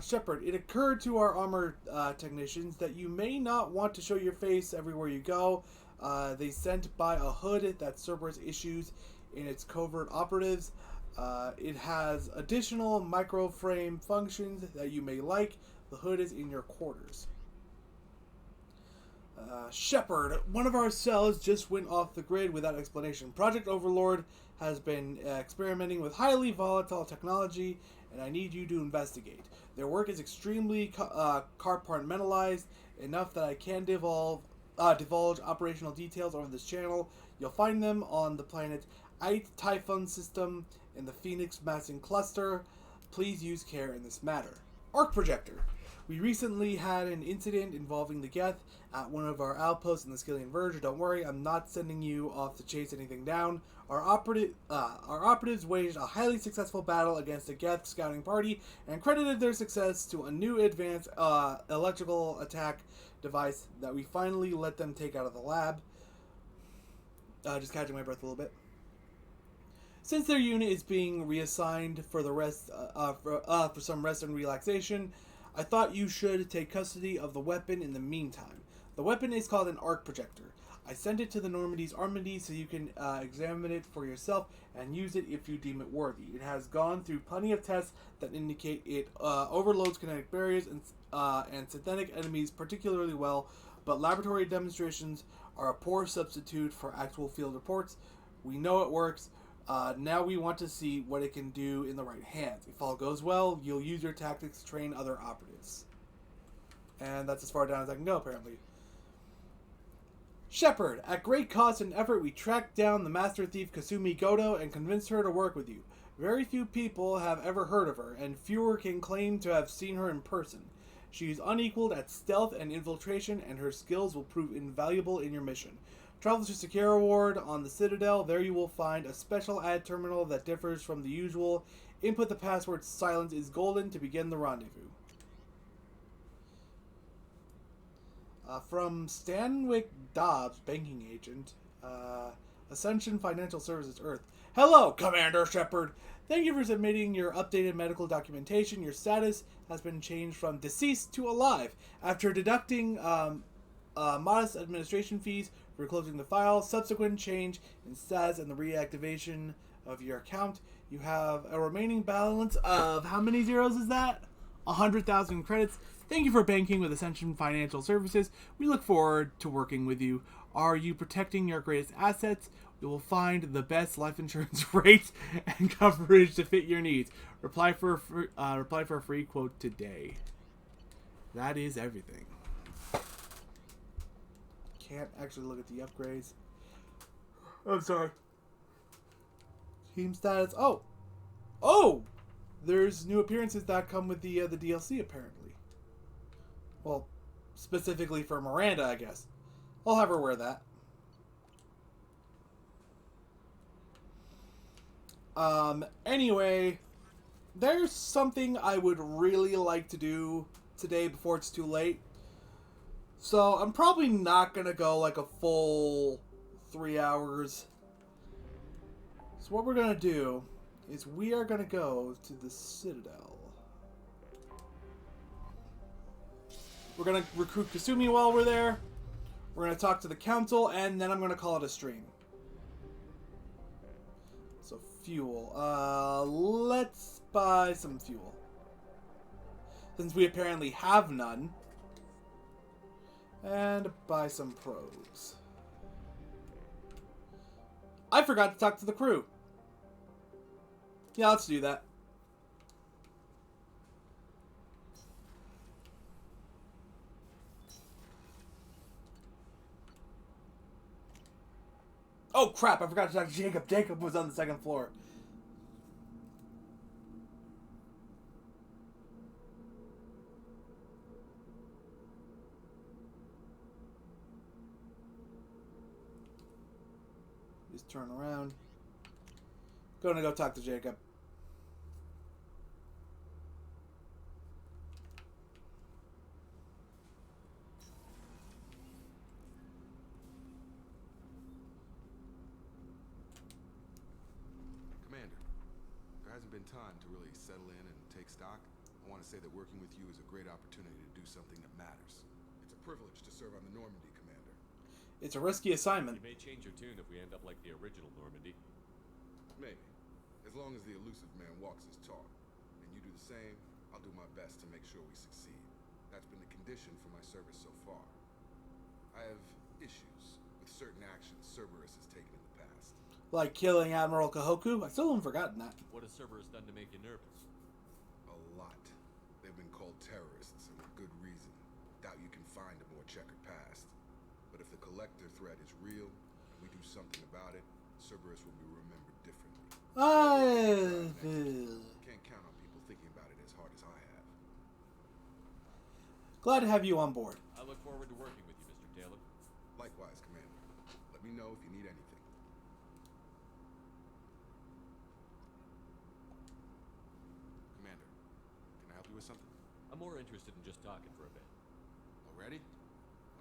Shepard, it occurred to our armor technicians that you may not want to show your face everywhere you go. They sent by a hood that Cerberus issues in its covert operatives. It has additional microframe functions that you may like. The hood is in your quarters. Shepard, one of our cells just went off the grid without explanation. Project Overlord has been experimenting with highly volatile technology, and I need you to investigate. Their work is extremely compartmentalized, enough that I can divulge operational details over this channel. You'll find them on the planet Typhon system in the Phoenix Massing Cluster. Please use care in this matter. Arc Projector. We recently had an incident involving the Geth at one of our outposts in the Skillian Verge. Don't worry, I'm not sending you off to chase anything down. Our operatives waged a highly successful battle against a Geth scouting party and credited their success to a new advanced electrical attack device that we finally let them take out of the lab. Just catching my breath a little bit. Since their unit is being reassigned for the rest, for some rest and relaxation, I thought you should take custody of the weapon in the meantime. The weapon is called an arc projector. I sent it to the Normandy's Armady so you can examine it for yourself and use it if you deem it worthy. It has gone through plenty of tests that indicate it overloads kinetic barriers and synthetic enemies particularly well, but laboratory demonstrations are a poor substitute for actual field reports. We know it works. Now we want to see what it can do in the right hands. If all goes well, you'll use your tactics to train other operatives. And that's as far down as I can go, apparently. Shepard, at great cost and effort, we tracked down the master thief Kasumi Goto and convinced her to work with you. Very few people have ever heard of her, and fewer can claim to have seen her in person. She is unequaled at stealth and infiltration, and her skills will prove invaluable in your mission. Travel to Secure Ward on the Citadel. There you will find a special ad terminal that differs from the usual. Input the password "Silence is Golden" to begin the rendezvous. From Stanwyck Dobbs, banking agent, Ascension Financial Services, Earth. Hello, Commander Shepard. Thank you for submitting your updated medical documentation. Your status has been changed from deceased to alive. After deducting modest administration fees for closing the file, subsequent change in status, and the reactivation of your account, you have a remaining balance of how many zeros is that? 100,000 credits. Thank you for banking with Ascension Financial Services. We look forward to working with you. Are you protecting your greatest assets? We will find the best life insurance rates and coverage to fit your needs. Reply for a free quote today. That is everything. Can't actually look at the upgrades. I'm sorry. Team status. Oh! There's new appearances that come with the DLC, apparently. Well, specifically for Miranda, I guess. I'll have her wear that. Anyway, there's something I would really like to do today before it's too late. So, I'm probably not gonna go like a full 3 hours. So what we're going to do is we are going to go to the Citadel. We're going to recruit Kasumi while we're there. We're going to talk to the council, and then I'm going to call it a stream. So fuel. Let's buy some fuel. Since we apparently have none. And buy some probes. I forgot to talk to the crew. Yeah, let's do that. Oh crap, I forgot to talk to Jacob. Jacob was on the second floor. Just turn around. Gonna go talk to Jacob. Commander, there hasn't been time to really settle in and take stock. I want to say that working with you is a great opportunity to do something that matters. It's a privilege to serve on the Normandy, Commander. It's a risky assignment. You may change your tune if we end up like the original Normandy. Maybe. As long as the elusive man walks his talk, and you do the same, I'll do my best to make sure we succeed. That's been the condition for my service so far. I have issues with certain actions Cerberus has taken in the past. Like killing Admiral Kahoku? I still haven't forgotten that. What has Cerberus done to make you nervous? A lot. They've been called terrorists, and with good reason. Doubt you can find a more checkered past. But if the Collector threat is real, and we do something about it, Cerberus will be remembered differently. Can't count on people thinking about it as hard as I have. Glad to have you on board. I look forward to working with you, Mr. Taylor. Likewise, Commander. Let me know if you need anything. Commander, can I help you with something? I'm more interested in just talking for a bit. Already?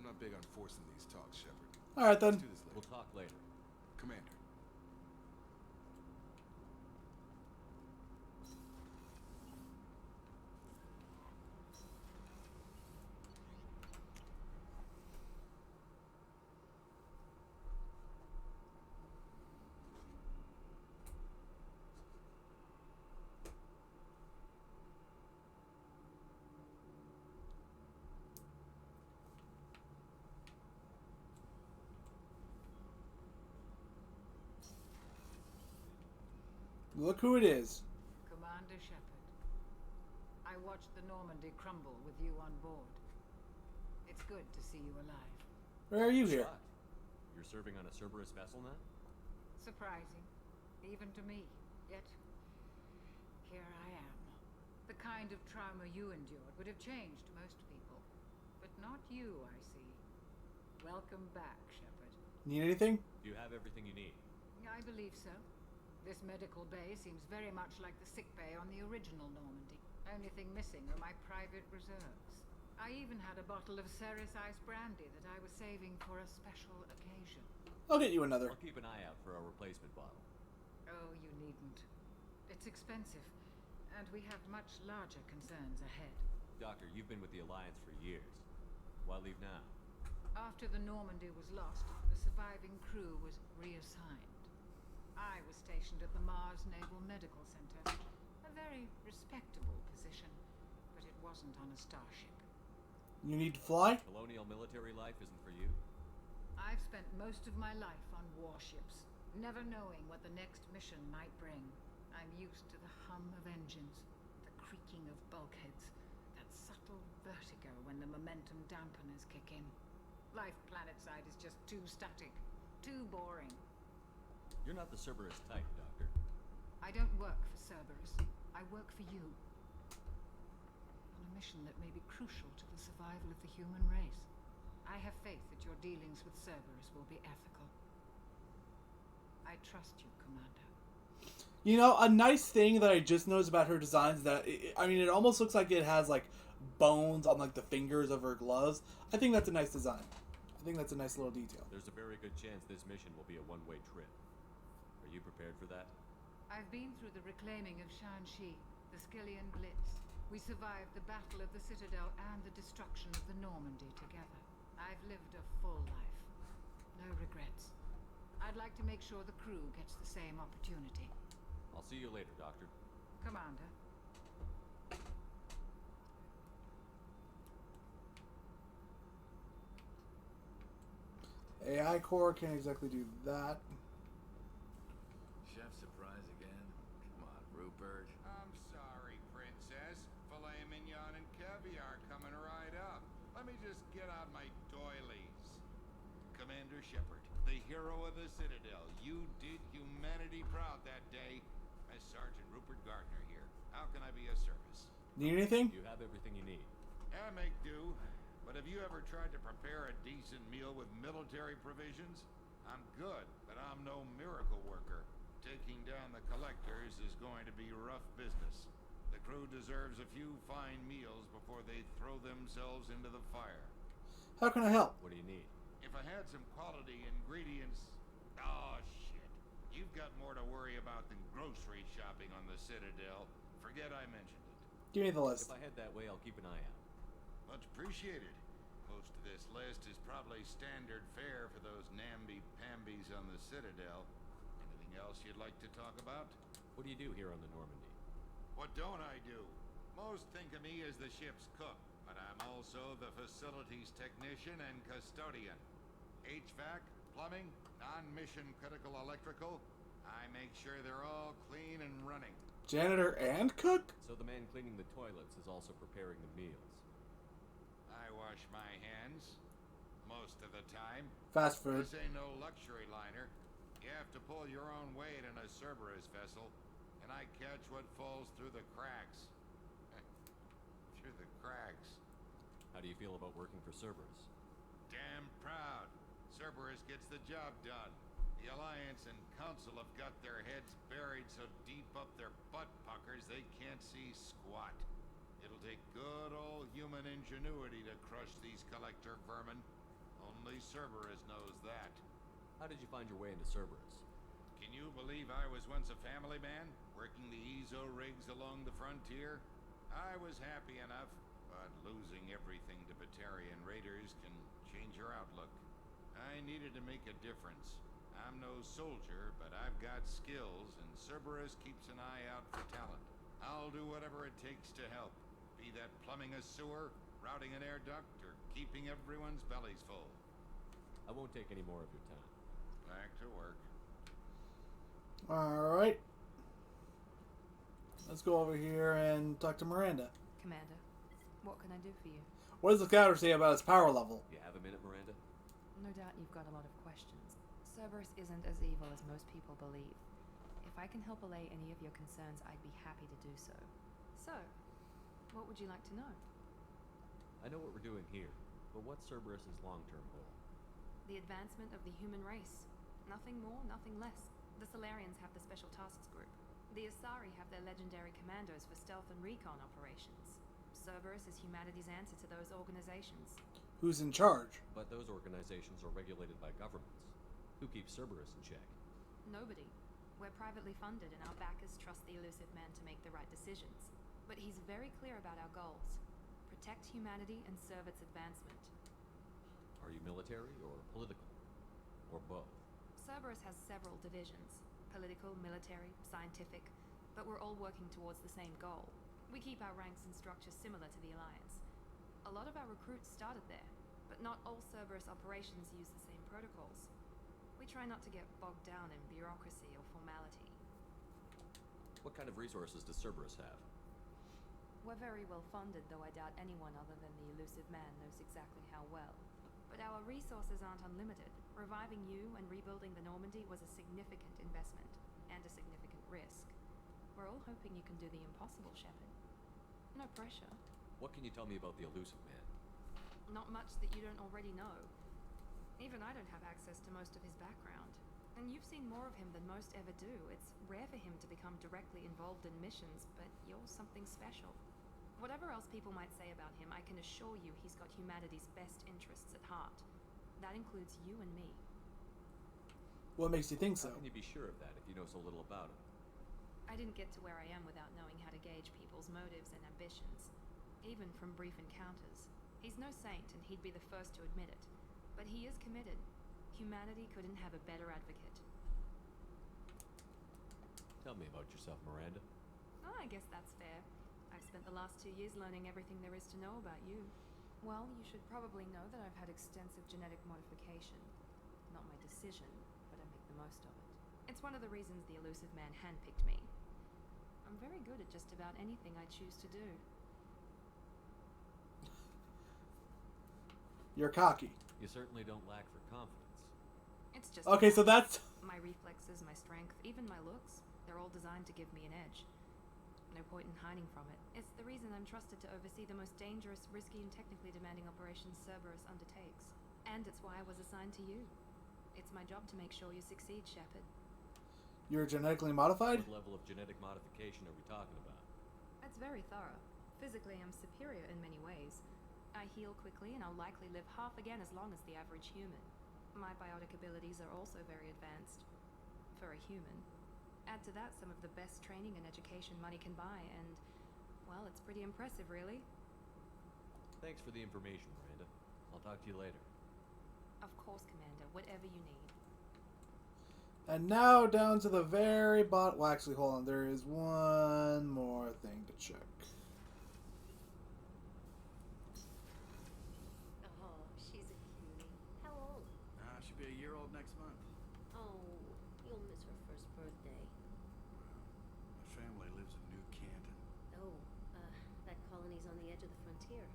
I'm not big on forcing these talks, Shepard. Alright then. Let's do this later. We'll talk later. Commander. Look who it is. Commander Shepard. I watched the Normandy crumble with you on board. It's good to see you alive. Where are you here? Shocked. You're serving on a Cerberus vessel now? Surprising, even to me. Yet, here I am. The kind of trauma you endured would have changed most people. But not you, I see. Welcome back, Shepard. Need anything? Do you have everything you need? I believe so. This medical bay seems very much like the sick bay on the original Normandy. Only thing missing are my private reserves. I even had a bottle of Ceres Ice brandy that I was saving for a special occasion. I'll get you another. I'll keep an eye out for a replacement bottle. Oh, you needn't. It's expensive, and we have much larger concerns ahead. Doctor, you've been with the Alliance for years. Why leave now? After the Normandy was lost, the surviving crew was reassigned. I was stationed at the Mars Naval Medical Center. A very respectable position, but it wasn't on a starship. You need to fly? Colonial military life isn't for you? I've spent most of my life on warships, never knowing what the next mission might bring. I'm used to the hum of engines, the creaking of bulkheads, that subtle vertigo when the momentum dampeners kick in. Life planetside is just too static, too boring. You're not the Cerberus type, Doctor. I don't work for Cerberus. I work for you. On a mission that may be crucial to the survival of the human race. I have faith that your dealings with Cerberus will be ethical. I trust you, Commander. You know, a nice thing that I just noticed about her design is that, it almost looks like it has, like, bones on, like, the fingers of her gloves. I think that's a nice design. I think that's a nice little detail. There's a very good chance this mission will be a one-way trip. Are Are you prepared for that? I've been through the reclaiming of Shanxi, the Skillian Blitz. We survived the Battle of the Citadel and the destruction of the Normandy together. I've lived a full life. No regrets. I'd like to make sure the crew gets the same opportunity. I'll see you later, Doctor. Commander. AI core can't exactly do that. Chef surprise again? Come on, Rupert. I'm sorry, Princess. Filet mignon and caviar coming right up. Let me just get out my doilies. Commander Shepard, the hero of the Citadel. You did humanity proud that day. As Sergeant Rupert Gardner here. How can I be of service? Need anything? You have everything you need. Yeah, make do. But have you ever tried to prepare a decent meal with military provisions? I'm good, but I'm no miracle worker. Taking down the collectors is going to be rough business. The crew deserves a few fine meals before they throw themselves into the fire. How can I help? What do you need? If I had some quality ingredients... Oh, shit. You've got more to worry about than grocery shopping on the Citadel. Forget I mentioned it. Give me the list. If I head that way, I'll keep an eye out. Much appreciated. Most of this list is probably standard fare for those namby-pambies on the Citadel. Anything else you'd like to talk about? What do you do here on the Normandy? What don't I do? Most think of me as the ship's cook, but I'm also the facilities technician and custodian. HVAC, plumbing, non-mission critical electrical. I make sure they're all clean and running. Janitor and cook? So the man cleaning the toilets is also preparing the meals. I wash my hands most of the time. Fast food. This ain't no luxury liner. You have to pull your own weight in a Cerberus vessel, and I catch what falls through the cracks. Through the cracks. How do you feel about working for Cerberus? Damn proud. Cerberus gets the job done. The Alliance and Council have got their heads buried so deep up their butt puckers they can't see squat. It'll take good old human ingenuity to crush these collector vermin. Only Cerberus knows that. How did you find your way into Cerberus? Can you believe I was once a family man, working the EZO rigs along the frontier? I was happy enough, but losing everything to Batarian raiders can change your outlook. I needed to make a difference. I'm no soldier, but I've got skills, and Cerberus keeps an eye out for talent. I'll do whatever it takes to help. Be that plumbing a sewer, routing an air duct, or keeping everyone's bellies full. I won't take any more of your time. Back to work. Alright. Let's go over here and talk to Miranda. Commander, what can I do for you? What does the scouter say about its power level? You have a minute, Miranda? No doubt you've got a lot of questions. Cerberus isn't as evil as most people believe. If I can help allay any of your concerns, I'd be happy to do so. So, what would you like to know? I know what we're doing here, but what's Cerberus's long-term goal? The advancement of the human race. Nothing more, nothing less. The Solarians have the Special Tasks Group. The Asari have their legendary commandos for stealth and recon operations. Cerberus is humanity's answer to those organizations. Who's in charge? But those organizations are regulated by governments. Who keeps Cerberus in check? Nobody. We're privately funded and our backers trust the elusive man to make the right decisions. But he's very clear about our goals. Protect humanity and serve its advancement. Are you military or political? Or both? Cerberus has several divisions. Political, military, scientific. But we're all working towards the same goal. We keep our ranks and structure similar to the Alliance. A lot of our recruits started there, but not all Cerberus operations use the same protocols. We try not to get bogged down in bureaucracy or formality. What kind of resources does Cerberus have? We're very well funded, though I doubt anyone other than the elusive man knows exactly how well. But our resources aren't unlimited. Reviving you and rebuilding the Normandy was a significant investment, and a significant risk. We're all hoping you can do the impossible, Shepard. No pressure. What can you tell me about the elusive man? Not much that you don't already know. Even I don't have access to most of his background. And you've seen more of him than most ever do. It's rare for him to become directly involved in missions, but you're something special. Whatever else people might say about him, I can assure you he's got humanity's best interests at heart. That includes you and me. What makes you think so? How can you be sure of that if you know so little about him? I didn't get to where I am without knowing how to gauge people's motives and ambitions, even from brief encounters. He's no saint, and he'd be the first to admit it. But he is committed. Humanity couldn't have a better advocate. Tell me about yourself, Miranda. Oh, I guess that's fair. I've spent the last 2 years learning everything there is to know about you. Well, you should probably know that I've had extensive genetic modification. Not my decision, but I make the most of it. It's one of the reasons the elusive man handpicked me. I'm very good at just about anything I choose to do. You're cocky. You certainly don't lack for confidence. It's just okay. So that's my reflexes, my strength, even my looks. They're all designed to give me an edge. No point in hiding from it. It's the reason I'm trusted to oversee the most dangerous, risky, and technically demanding operations Cerberus undertakes. And it's why I was assigned to you. It's my job to make sure you succeed, Shepard. You're genetically modified? What level of genetic modification are we talking about? That's very thorough. Physically, I'm superior in many ways. I heal quickly, and I'll likely live half again as long as the average human. My biotic abilities are also very advanced. For a human. Add to that some of the best training and education money can buy, and, well, it's pretty impressive, really. Thanks for the information, Miranda. I'll talk to you later. Of course, Commander. Whatever you need. And now down to the very bottom. Well, actually, hold on. There is one more thing to check. Oh, she's a cutie. How old? She'll be a year old next month. Oh, you'll miss her first birthday. My family lives in New Canton. Oh, that colony's on the edge of the frontier.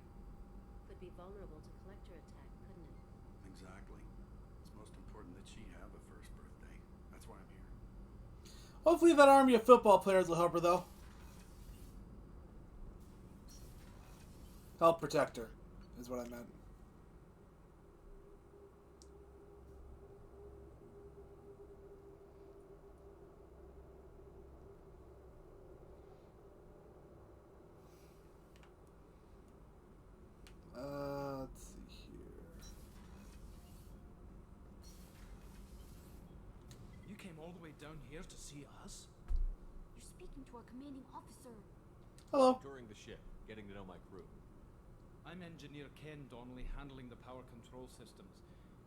Could be vulnerable to collector attack, couldn't it? Exactly. It's most important that she have a first birthday. That's why I'm here. Hopefully that army of football players will help her, though. Help protect her, is what I meant. Let's see here. You came all the way down here to see us? You're speaking to our commanding officer. Hello. Touring the ship, getting to know my crew. I'm Engineer Ken Donnelly, handling the power control systems.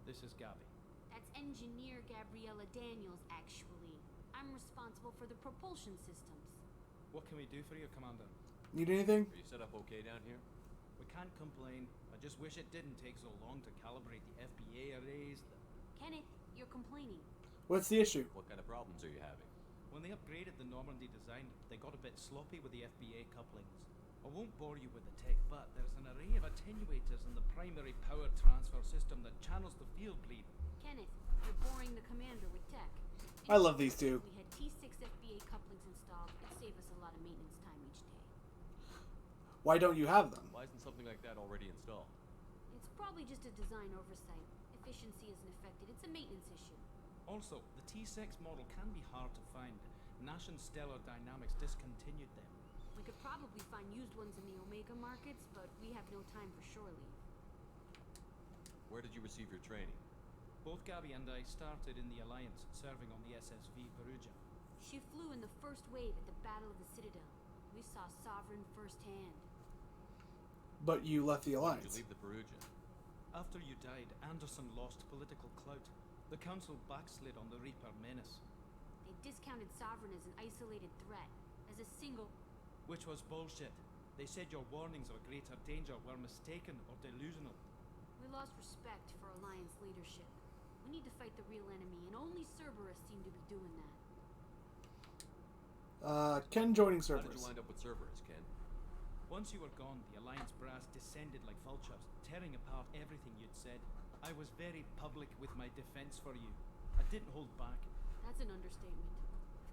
This is Gabby. That's Engineer Gabriella Daniels, actually. I'm responsible for the propulsion systems. What can we do for you, Commander? Need anything? Are you set up okay down here? We can't complain. I just wish it didn't take so long to calibrate the FBA arrays. Kenneth, you're complaining. What's the issue? What kind of problems are you having? When they upgraded the Normandy design, they got a bit sloppy with the FBA couplings. I won't bore you with the tech, but there's an array of attenuators in the primary power transfer system that channels the field bleed. Kenneth, you're boring the commander with tech. I love these two. We had T6 FBA couplings installed. It'd save us a lot of maintenance time each day. Why don't you have them? Why isn't something like that already installed? It's probably just a design oversight. Efficiency isn't affected. It's a maintenance issue. Also, the T6 model can be hard to find. Nash and Stellar Dynamics discontinued them. We could probably find used ones in the Omega markets, but we have no time for shore leave. Where did you receive your training? Both Gabby and I started in the Alliance, serving on the SSV Perugia. She flew in the first wave at the Battle of the Citadel. We saw Sovereign firsthand. But you left the Why Alliance. did you leave the Perugia? After you died, Anderson lost political clout. The Council backslid on the Reaper menace. They discounted Sovereign as an isolated threat, as a single... Which was bullshit. They said your warnings of greater danger were mistaken or delusional. We lost respect for Alliance leadership. We need to fight the real enemy, and only Cerberus seem to be doing that. Ken joining How Cerberus. did you wind up with Cerberus, Ken? Once you were gone, the Alliance brass descended like vultures, tearing apart everything you'd said. I was very public with my defense for you. I didn't hold back. That's an understatement.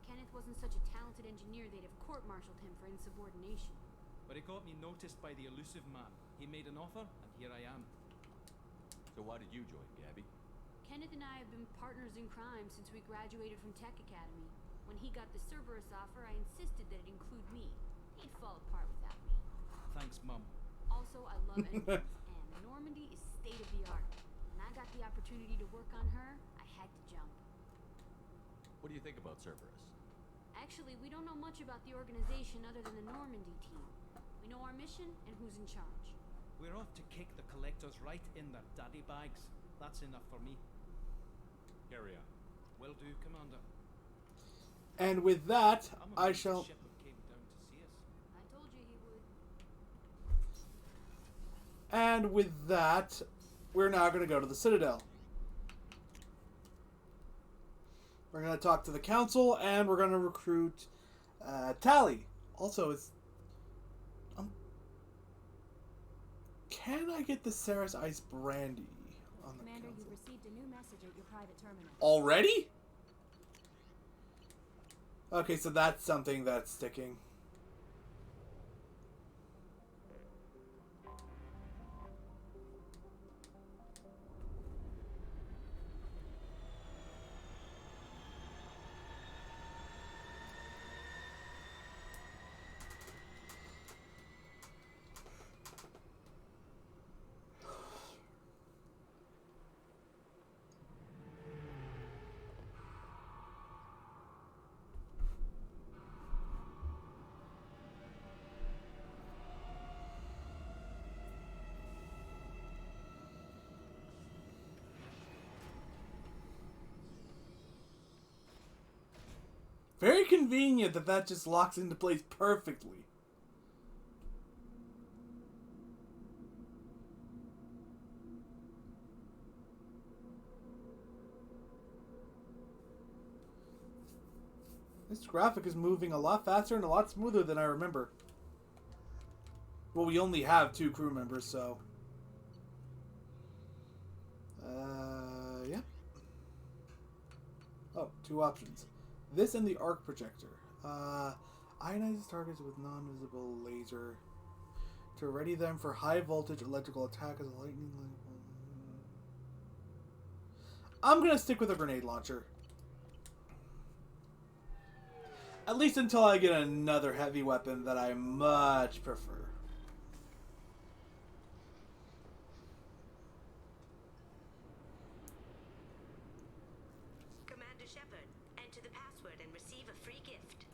If Kenneth wasn't such a talented engineer, they'd have court-martialed him for insubordination. But it got me noticed by the elusive man. He made an offer, and here I am. So why did you join, Gabby? Kenneth and I have been partners in crime since we graduated from Tech Academy. When he got the Cerberus offer, I insisted that it include me. He'd fall apart without me. Thanks, Mum. Also, I love engines, and Normandy is state-of-the-art. When I got the opportunity to work on her, I had to jump. What do you think about Cerberus? Actually, we don't know much about the organization other than the Normandy team. We know our mission and who's in charge. We're off to kick the collectors right in their daddy bags. That's enough for me. Carry on. Will do, Commander. And with that, I amazed shall... Shepard came down to see us. I told you he would. And with that, we're now going to go to the Citadel. We're going to talk to the Council, and we're going to recruit Tally. Also, it's... can I get the Saris Ice Brandy on the Commander, Council? you received a new message at your private terminal. Already? Okay, so that's something that's sticking. Very convenient that that just locks into place perfectly. This graphic is moving a lot faster and a lot smoother than I remember. Well, we only have 2 crew members, so... yeah. Oh, 2 options. This and the arc projector. Ionizes targets with non-visible laser to ready them for high voltage electrical attack as a lightning. I'm gonna stick with a grenade launcher. At least until I get another heavy weapon that I much prefer. Commander Shepard, enter the password and receive a free gift.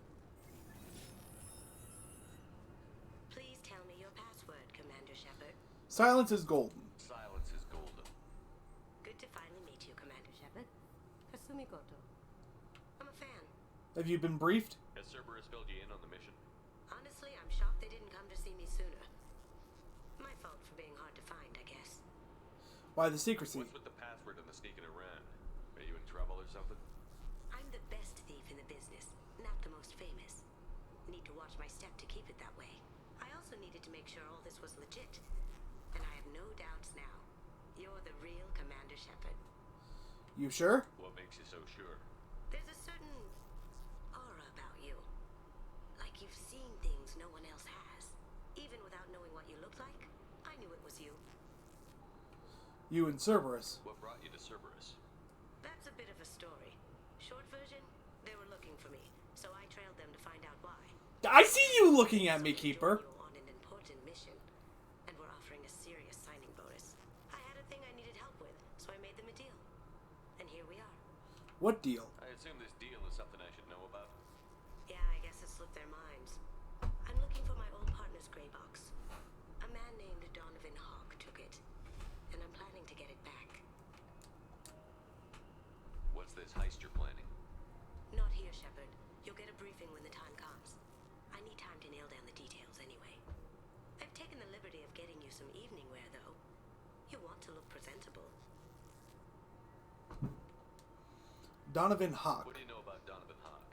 Please tell me your password, Commander Shepard. Silence is golden. Silence is golden. Good to finally meet you, Commander Shepard. Kasumi Goto. I'm a fan. Have you been briefed? Has Cerberus filled you in on the mission? Honestly, I'm shocked they didn't come to see me sooner. My fault for being hard to find, I guess. Why the secrecy? What's with the password and the sneaking around? Are you in trouble or something? I'm the best thief in the business, not the most famous. Need to watch my step to keep it that way. I also needed to make sure all this was legit. And I have no doubts now. You're the real Commander Shepard. You sure? What makes you so sure? There's a certain aura about you. Like you've seen things no one else has. Even without knowing what you look like, I knew it was you. You and Cerberus. What brought you to Cerberus? That's a bit of a story. Short version, they were looking for me, so I trailed them to find out why. I see you looking at me, Keeper. You're on an important mission, and we're offering a serious signing bonus. I had a thing I needed help with, so I made them a deal. And here we are. What deal? I assume this deal is something I should know about. Yeah, I guess it slipped their minds. I'm looking for my old partner's gray box. A man named Donovan Hawk took it, and I'm planning to get it back. What's this heist you're planning? Not here, Shepard. You'll get a briefing when the time comes. I need time to nail down the details anyway. I've taken the liberty of getting you some evening wear, though. You want to look presentable. Donovan Hawk. What do you know about Donovan Hawk?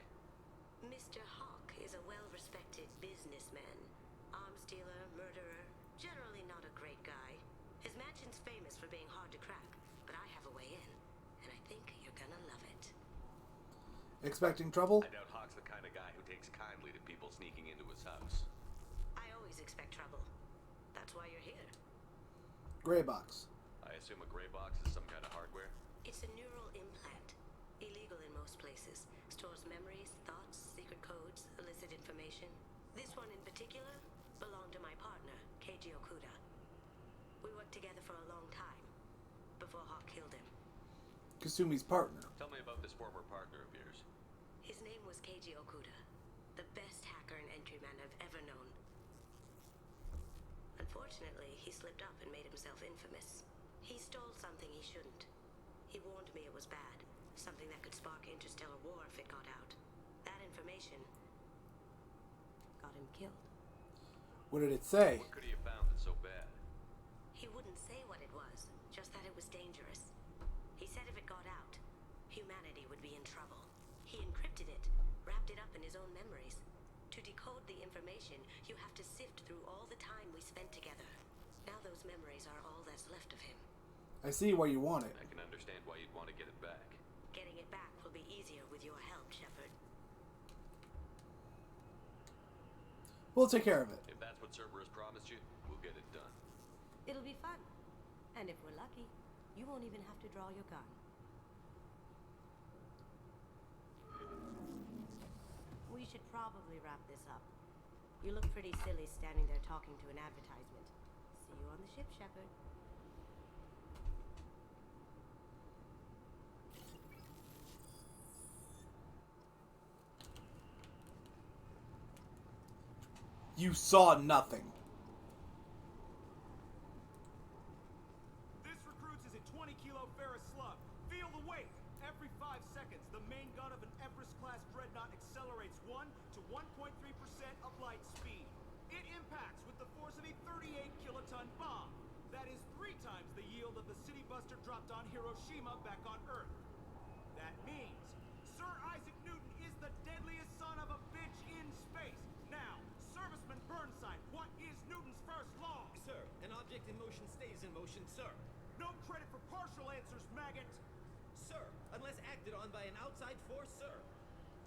Mr. Hawk is a well-respected businessman. Arms dealer, murderer, generally not a great guy. His mansion's famous for being hard to crack, but I have a way in, and I think you're gonna love it. Expecting trouble? I doubt Hawk's the kind of guy who takes kindly to people sneaking into his house. I always expect trouble. That's why you're here. Gray box. I assume a gray box is some kind of hardware? It's a neural implant. Illegal in most places. Stores memories, thoughts, secret codes, illicit information. This one in particular belonged to my partner, Keiji Okuda. We worked together for a long time, before Hawk killed him. Kasumi's partner. Tell me about this former partner of yours. Keiji Okuda, the best hacker and entryman I've ever known. Unfortunately, he slipped up and made himself infamous. He stole something he shouldn't. He warned me it was bad, something that could spark interstellar war if it got out. That information got him killed. What did it say? What could he have found that's so bad? He wouldn't say what it was, just that it was dangerous. He said if it got out, humanity would be in trouble. He encrypted it, wrapped it up in his own memories. To decode the information, you have to sift through all the time we spent together. Now those memories are all that's left of him. I see why you want it. I can understand why you'd want to get it back. Getting it back will be easier with your help, Shepard. We'll take care of it. If that's what Cerberus promised you, we'll get it done. It'll be fun. And if we're lucky, you won't even have to draw your gun. We should probably wrap this up. You look pretty silly standing there talking to an advertisement. See you on the ship, Shepard. You saw nothing. This recruits is a 20-kilo ferrous slug. Feel the weight. Every 5 seconds, the main gun of an Everest-class dreadnought accelerates 1 to 1.3% of light speed. It impacts with the force of a 38-kiloton bomb. That is 3 times the yield of the city buster dropped on Hiroshima back on Earth. That means Sir Isaac Newton is the deadliest son of a bitch in space. Now, Serviceman Burnside, what is Newton's first law? Sir, an object in motion stays in motion, sir. No credit for partial answers, maggot. Sir, unless acted on by an outside force, sir.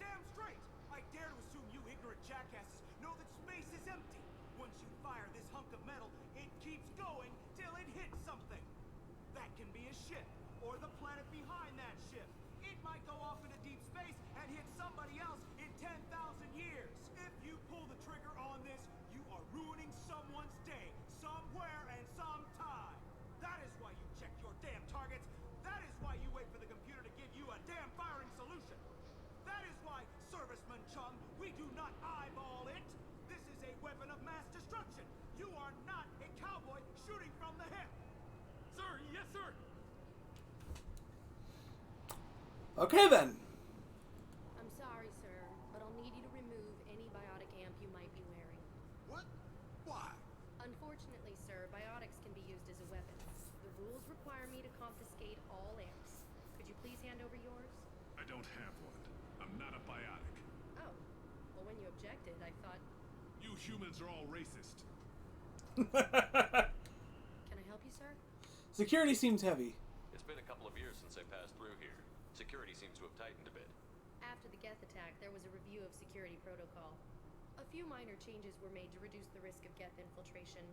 Damn straight! I dare to assume you ignorant jackasses know that space is empty. Once you fire this hunk of metal, it keeps going till it hits something. That can be a ship, or the planet behind that ship. It might go off into deep space and hit somebody else in 10,000 years. If you pull the trigger on this, you are ruining someone's day, somewhere and sometime. That is why you check your damn targets. That is why you wait for the computer to give you a damn firing solution. That is why, Serviceman Chung, we do not eyeball it. This is a weapon of mass destruction. You are not a cowboy shooting from the hip. Sir, yes, sir. Okay then. I'm sorry, sir, but I'll need you to remove any biotic amp you might be wearing. What? Why? Unfortunately, sir, biotics can be used as a weapon. The rules require me to confiscate all amps. Could you please hand over yours? I don't have one. I'm not a biotic. Oh. Well, when you objected, I thought... You humans are all racist. Can I help you, sir? Security seems heavy. It's been a couple of years since I passed through here. Security seems to have tightened a bit. After the Geth attack, there was a review of security protocol. A few minor changes were made to reduce the risk of Geth infiltration.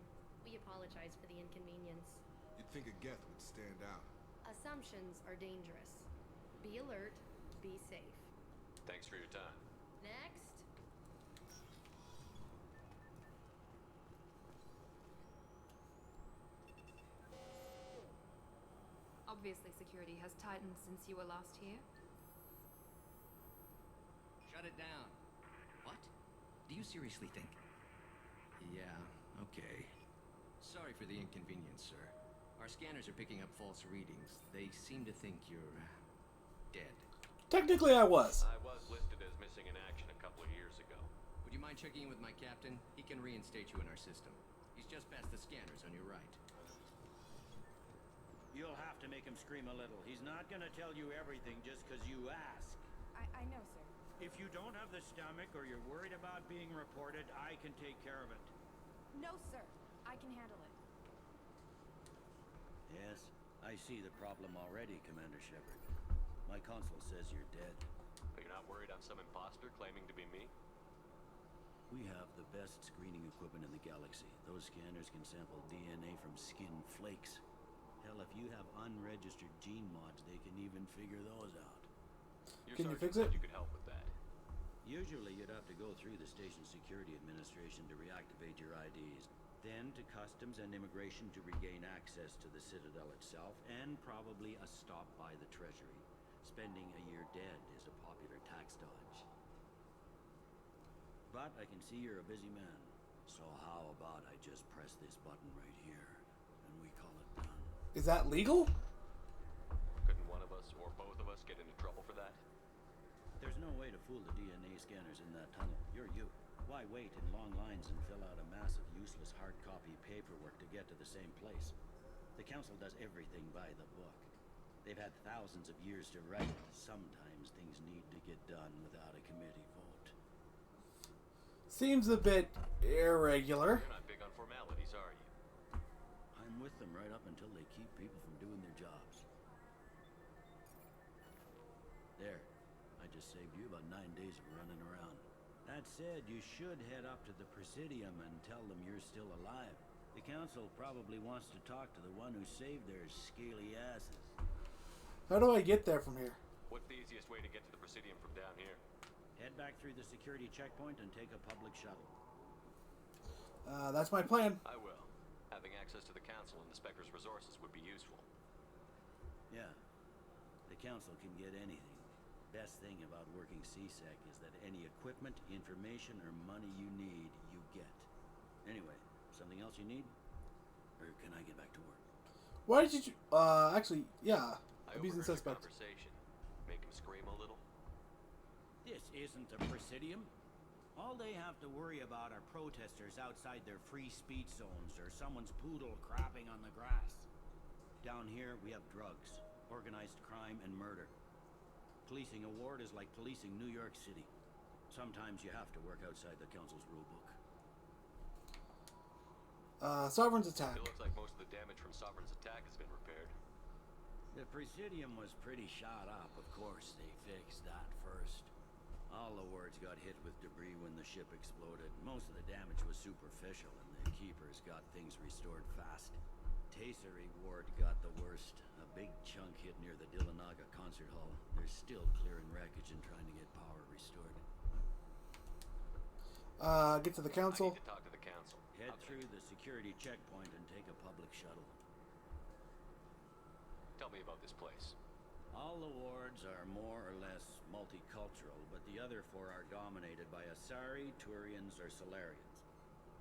We apologize for the inconvenience. You'd think a Geth would stand out. Assumptions are dangerous. Be alert, be safe. Thanks for your time. Next. Obviously, security has tightened since you were last here. Shut it down. What? Do you seriously think? Yeah, okay. Sorry for the inconvenience, sir. Our scanners are picking up false readings. They seem to think you're... dead. Technically, I was. I was listed as missing in action a couple of years ago. Would you mind checking in with my captain? He can reinstate you in our system. He's just past the scanners on your right. You'll have to make him scream a little. He's not gonna tell you everything just because you ask. I know, sir. If you don't have the stomach or you're worried about being reported, I can take care of it. No, sir. I can handle it. Yes, I see the problem already, Commander Shepard. My console says you're dead. But you're not worried I'm some imposter claiming to be me? We have the best screening equipment in the galaxy. Those scanners can sample DNA from skin flakes. Hell, if you have unregistered gene mods, they can even figure those out. Your Can you sergeant fix it? said you could help with that. Usually you'd have to go through the Station Security Administration to reactivate your IDs, then to Customs and Immigration to regain access to the Citadel itself, and probably a stop by the Treasury. Spending a year dead is a popular tax dodge. But I can see you're a busy man. So how about I just press this button right here, and we call it done? Is that legal? Couldn't one of us or both of us get into trouble for that? There's no way to fool the DNA scanners in that tunnel. You're you. Why wait in long lines and fill out a massive useless hard copy paperwork to get to the same place? The council does everything by the book. They've had thousands of years to write it. Sometimes things need to get done without a committee vote. Seems a bit irregular. You're not big on formalities, are you? I'm with them right up until they keep people from doing their jobs. There. I just saved you about 9 days of running around. That said, you should head up to the Presidium and tell them you're still alive. The council probably wants to talk to the one who saved their scaly asses. How do I get there from here? What's the easiest way to get to the Presidium from down here? Head back through the security checkpoint and take a public shuttle. That's my plan. I will. Having access to the council and the Spectre's resources would be useful. Yeah. The council can get anything. Best thing about working CSEC is that any equipment, information, or money you need, you get. Anyway, something else you need? Or can I get back to work? Why did you... actually, yeah. I Abusing overheard suspect. the conversation. Make him scream a little. This isn't a Presidium. All they have to worry about are protesters outside their free speech zones or someone's poodle crapping on the grass. Down here, we have drugs, organized crime, and murder. Policing a ward is like policing New York City. Sometimes you have to work outside the council's rulebook. Sovereign's attack. It looks like most of the damage from Sovereign's attack has been repaired. The Presidium was pretty shot up, of course. They fixed that first. All the wards got hit with debris when the ship exploded. Most of the damage was superficial, and the keepers got things restored fast. Tasery ward got the worst. A big chunk hit near the Dillanaga concert hall. They're still clearing wreckage and trying to get power restored. Get to the council. I need to talk to the council. Head through the security checkpoint and take a public shuttle. Tell me about this place. All the wards are more or less multicultural, but the other four are dominated by Asari, Turians, or Solarians.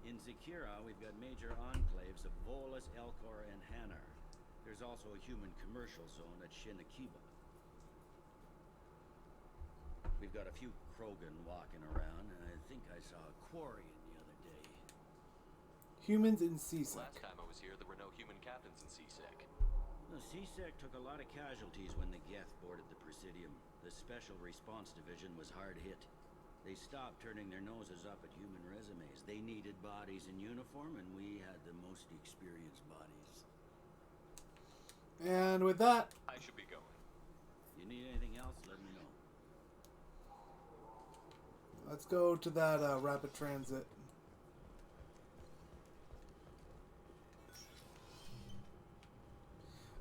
In Zakira, we've got major enclaves of Volus, Elcor, and Hanar. There's also a human commercial zone at Shinakiba. We've got a few Krogan walking around, and I think I saw a Quarian the other day. Humans in CSEC. Last time I was here, there were no human captains in CSEC. The CSEC took a lot of casualties when the Geth boarded the Presidium. The Special Response Division was hard hit. They stopped turning their noses up at human resumes. They needed bodies in uniform, and we had the most experienced bodies. And with that... I should be going. If you need anything else, let me know. Let's go to that rapid transit.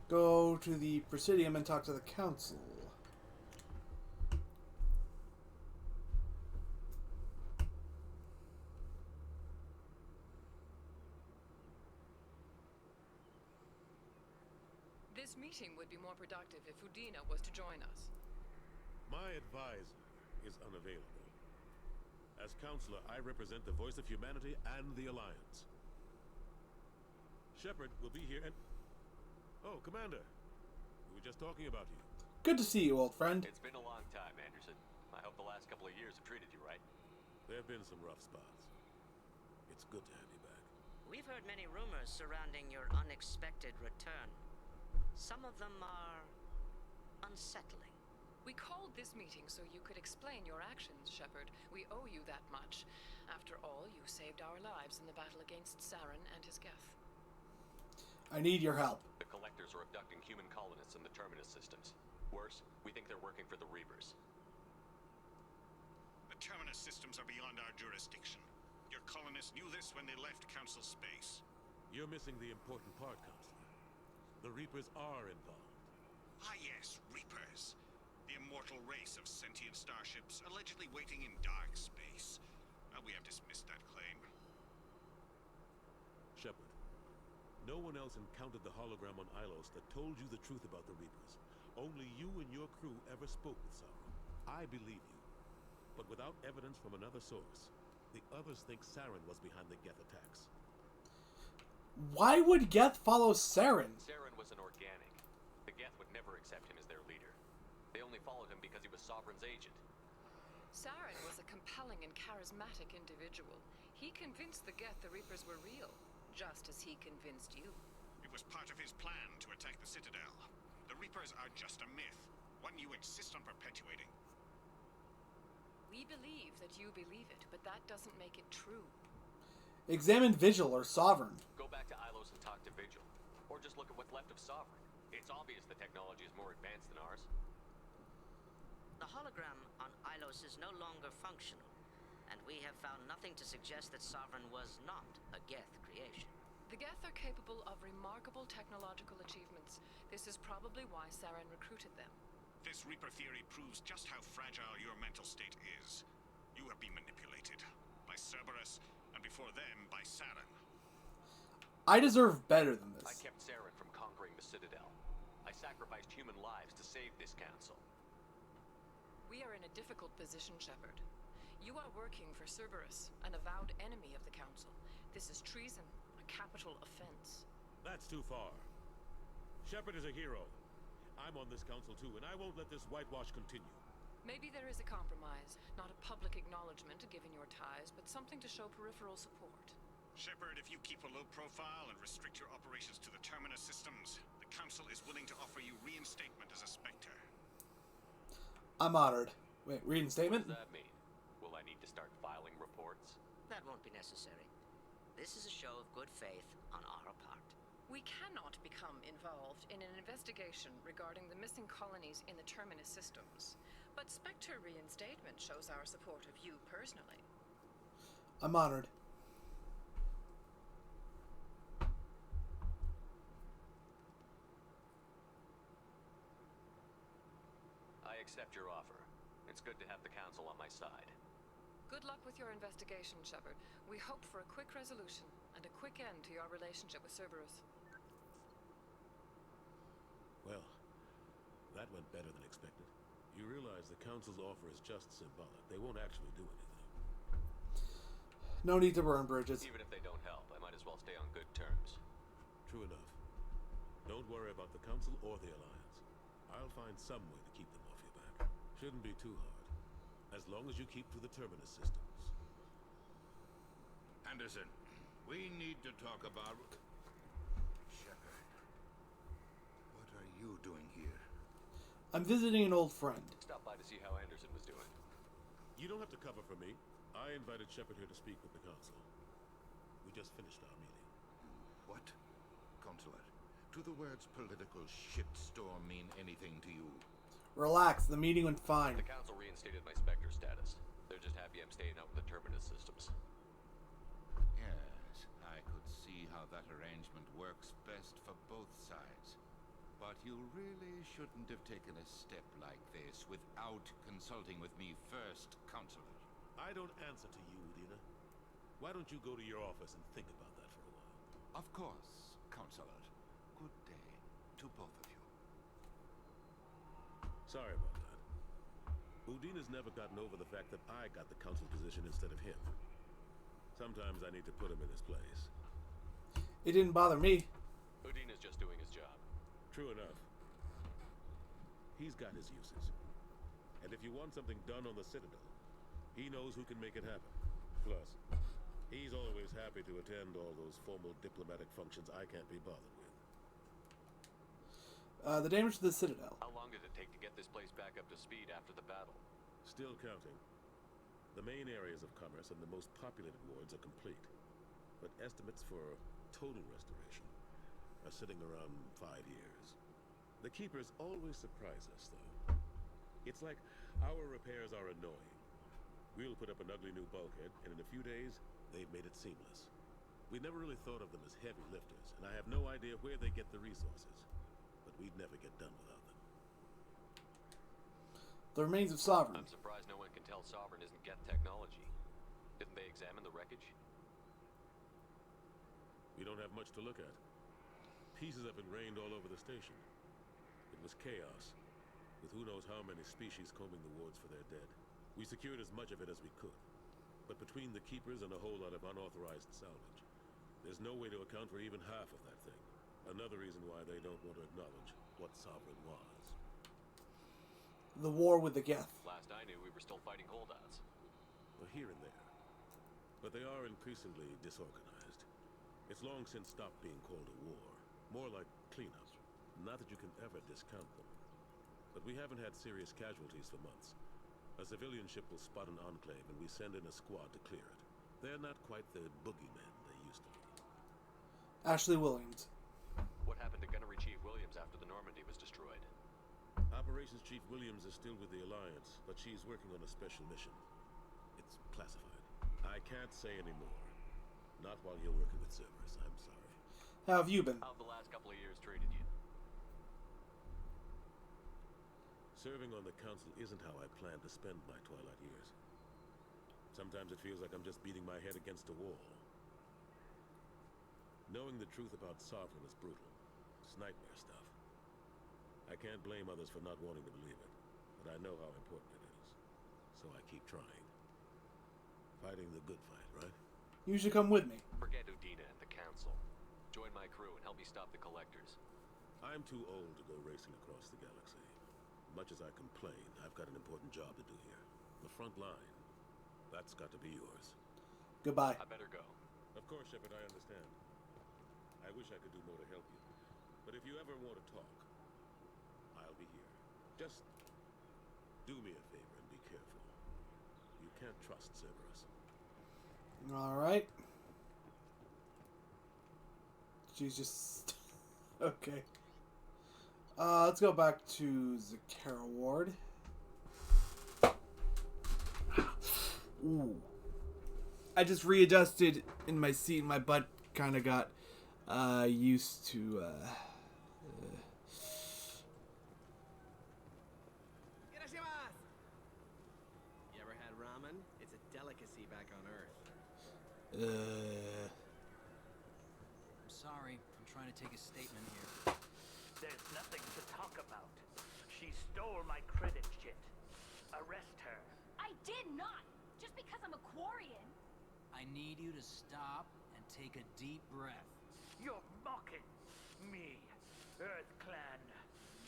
Go to the Presidium and talk to the council. This meeting would be more productive if Udina was to join us. My advisor is unavailable. As counselor, I represent the voice of humanity and the Alliance. Shepard will be here and... Oh, Commander. We were just talking about you. Good to see you, old friend. It's been a long time, Anderson. I hope the last couple of years have treated you right. There have been some rough spots. It's good to have you back. We've heard many rumors surrounding your unexpected return. Some of them are unsettling. We called this meeting so you could explain your actions, Shepard. We owe you that much. After all, you saved our lives in the battle against Saren and his Geth. I need your help. The Collectors are abducting human colonists in the Terminus systems. Worse, we think they're working for the Reapers. The Terminus systems are beyond our jurisdiction. Your colonists knew this when they left Council space. You're missing the important part, Counselor. The Reapers are involved. Ah yes, Reapers. The immortal race of sentient starships allegedly waiting in dark space. We have dismissed that claim. Shepard, no one else encountered the hologram on Ilos that told you the truth about the Reapers. Only you and your crew ever spoke with Sauron. I believe you. But without evidence from another source, The others think Saren was behind the Geth attacks. Why would Geth follow Saren? Saren was an organic. The Geth would never accept him as their leader. They only followed him because he was Sovereign's agent. Saren was a compelling and charismatic individual. He convinced the Geth the Reapers were real, just as he convinced you. It was part of his plan to attack the Citadel. The Reapers are just a myth, one you insist on perpetuating. We believe that you believe it, but that doesn't make it true. Examine Vigil or Sovereign. Go back to Ilos and talk to Vigil. Or just look at what's left of Sovereign. It's obvious the technology is more advanced than ours. The hologram on Ilos is no longer functional, and we have found nothing to suggest that Sovereign was not a Geth creation. The Geth are capable of remarkable technological achievements. This is probably why Saren recruited them. This Reaper theory proves just how fragile your mental state is. You have been manipulated by Cerberus, and before them, by Saren. I deserve better than this. I kept Saren from conquering the Citadel. I sacrificed human lives to save this council. We are in a difficult position, Shepard. You are working for Cerberus, an avowed enemy of the Council. This is treason, a capital offense. That's too far. Shepard is a hero. I'm on this council too, and I won't let this whitewash continue. Maybe there is a compromise, not a public acknowledgement given your ties, but something to show peripheral support. Shepard, if you keep a low profile and restrict your operations to the Terminus systems, the Council is willing to offer you reinstatement as a Spectre. I'm honored. Wait, reinstatement? What does that mean? Will I need to start filing reports? That won't be necessary. This is a show of good faith on our part. We cannot become involved in an investigation regarding the missing colonies in the Terminus systems, but Spectre reinstatement shows our support of you personally. I'm honored. I accept your offer. It's good to have the Council on my side. Good luck with your investigation, Shepard. We hope for a quick resolution and a quick end to your relationship with Cerberus. Well, that went better than expected. You realize the Council's offer is just symbolic. They won't actually do anything. No need to burn bridges. Even if they don't help, I might as well stay on good terms. True enough. Don't worry about the Council or the Alliance. I'll find some way to keep them off your back. Shouldn't be too hard. As long as you keep to the Terminus systems. Anderson, we need to talk about... Shepard. What are you doing here? I'm visiting an old friend. Stop by to see how Anderson was doing. You don't have to cover for me. I invited Shepard here to speak with the Council. We just finished our meeting. What? Consulate, do the words political shitstorm mean anything to you? Relax, the meeting went fine. The Council reinstated my Spectre status. They're just happy I'm staying out with the Terminus systems. Yes, I could see how that arrangement works best for both sides. But you really shouldn't have taken a step like this without consulting with me first, Consulate. I don't answer to you, Udina. Why don't you go to your office and think about that for a while? Of course, Consulate. Good day to both of you. Sorry about that. Udina's never gotten over the fact that I got the Council position instead of him. Sometimes I need to put him in his place. It didn't bother me. Udina's just doing his job. True enough. He's got his uses. And if you want something done on the Citadel, he knows who can make it happen. Plus, he's always happy to attend all those formal diplomatic functions I can't be bothered with. The damage to the Citadel. How long did it take to get this place back up to speed after the battle? Still counting. The main areas of commerce and the most populated wards are complete. But estimates for total restoration are sitting around 5 years. The Keepers always surprise us, though. It's like our repairs are annoying. We'll put up an ugly new bulkhead, and in a few days, they've made it seamless. We never really thought of them as heavy lifters, and I have no idea where they get the resources. But we'd never get done without them. The remains of Sovereign. I'm surprised no one can tell Sovereign isn't Geth technology. Didn't they examine the wreckage? We don't have much to look at. Pieces have been rained all over the station. It was chaos, with who knows how many species combing the wards for their dead. We secured as much of it as we could. But between the keepers and a whole lot of unauthorized salvage, there's no way to account for even half of that thing. Another reason why they don't want to acknowledge what Sovereign was. The war with the Geth. Last I knew, we were still fighting holdouts. Well, here and there. But they are increasingly disorganized. It's long since stopped being called a war. More like cleanup. Not that you can ever discount them. But we haven't had serious casualties for months. A civilian ship will spot an enclave and we send in a squad to clear it. They're not quite the boogeymen they used to be. Ashley Williams. What happened to Gunnery Chief Williams after the Normandy was destroyed? Operations Chief Williams is still with the Alliance, but she's working on a special mission. It's classified. I can't say any more. Not while you're working with Cerberus, I'm sorry. How have you been? How have the last couple of years treated you? Serving on the Council isn't how I plan to spend my twilight years. Sometimes it feels like I'm just beating my head against a wall. Knowing the truth about Sovereign is brutal. It's nightmare stuff. I can't blame others for not wanting to believe it, but I know how important it is. So I keep trying. Fighting the good fight, right? You should come with me. Forget Udina and the Council. Join my crew and help me stop the Collectors. I'm too old to go racing across the galaxy. Much as I complain, I've got an important job to do here. The front line. That's got to be yours. Goodbye. I better go. Of course, Shepard, I understand. I wish I could do more to help you. But if you ever want to talk, I'll be here. Just do me a favor and be careful. You can't trust Cerberus. Alright. She's just... okay. Let's go back to Zakara Ward. Ooh. I just readjusted in my seat. My butt kind of got used to... You ever had ramen? It's a delicacy back on Earth. I'm sorry. I'm trying to take a statement here. There's nothing to talk about. She stole my credit chit. Arrest her. I did not! Just because I'm a Quarian. I need you to stop and take a deep breath. You're mocking me, Earth Clan.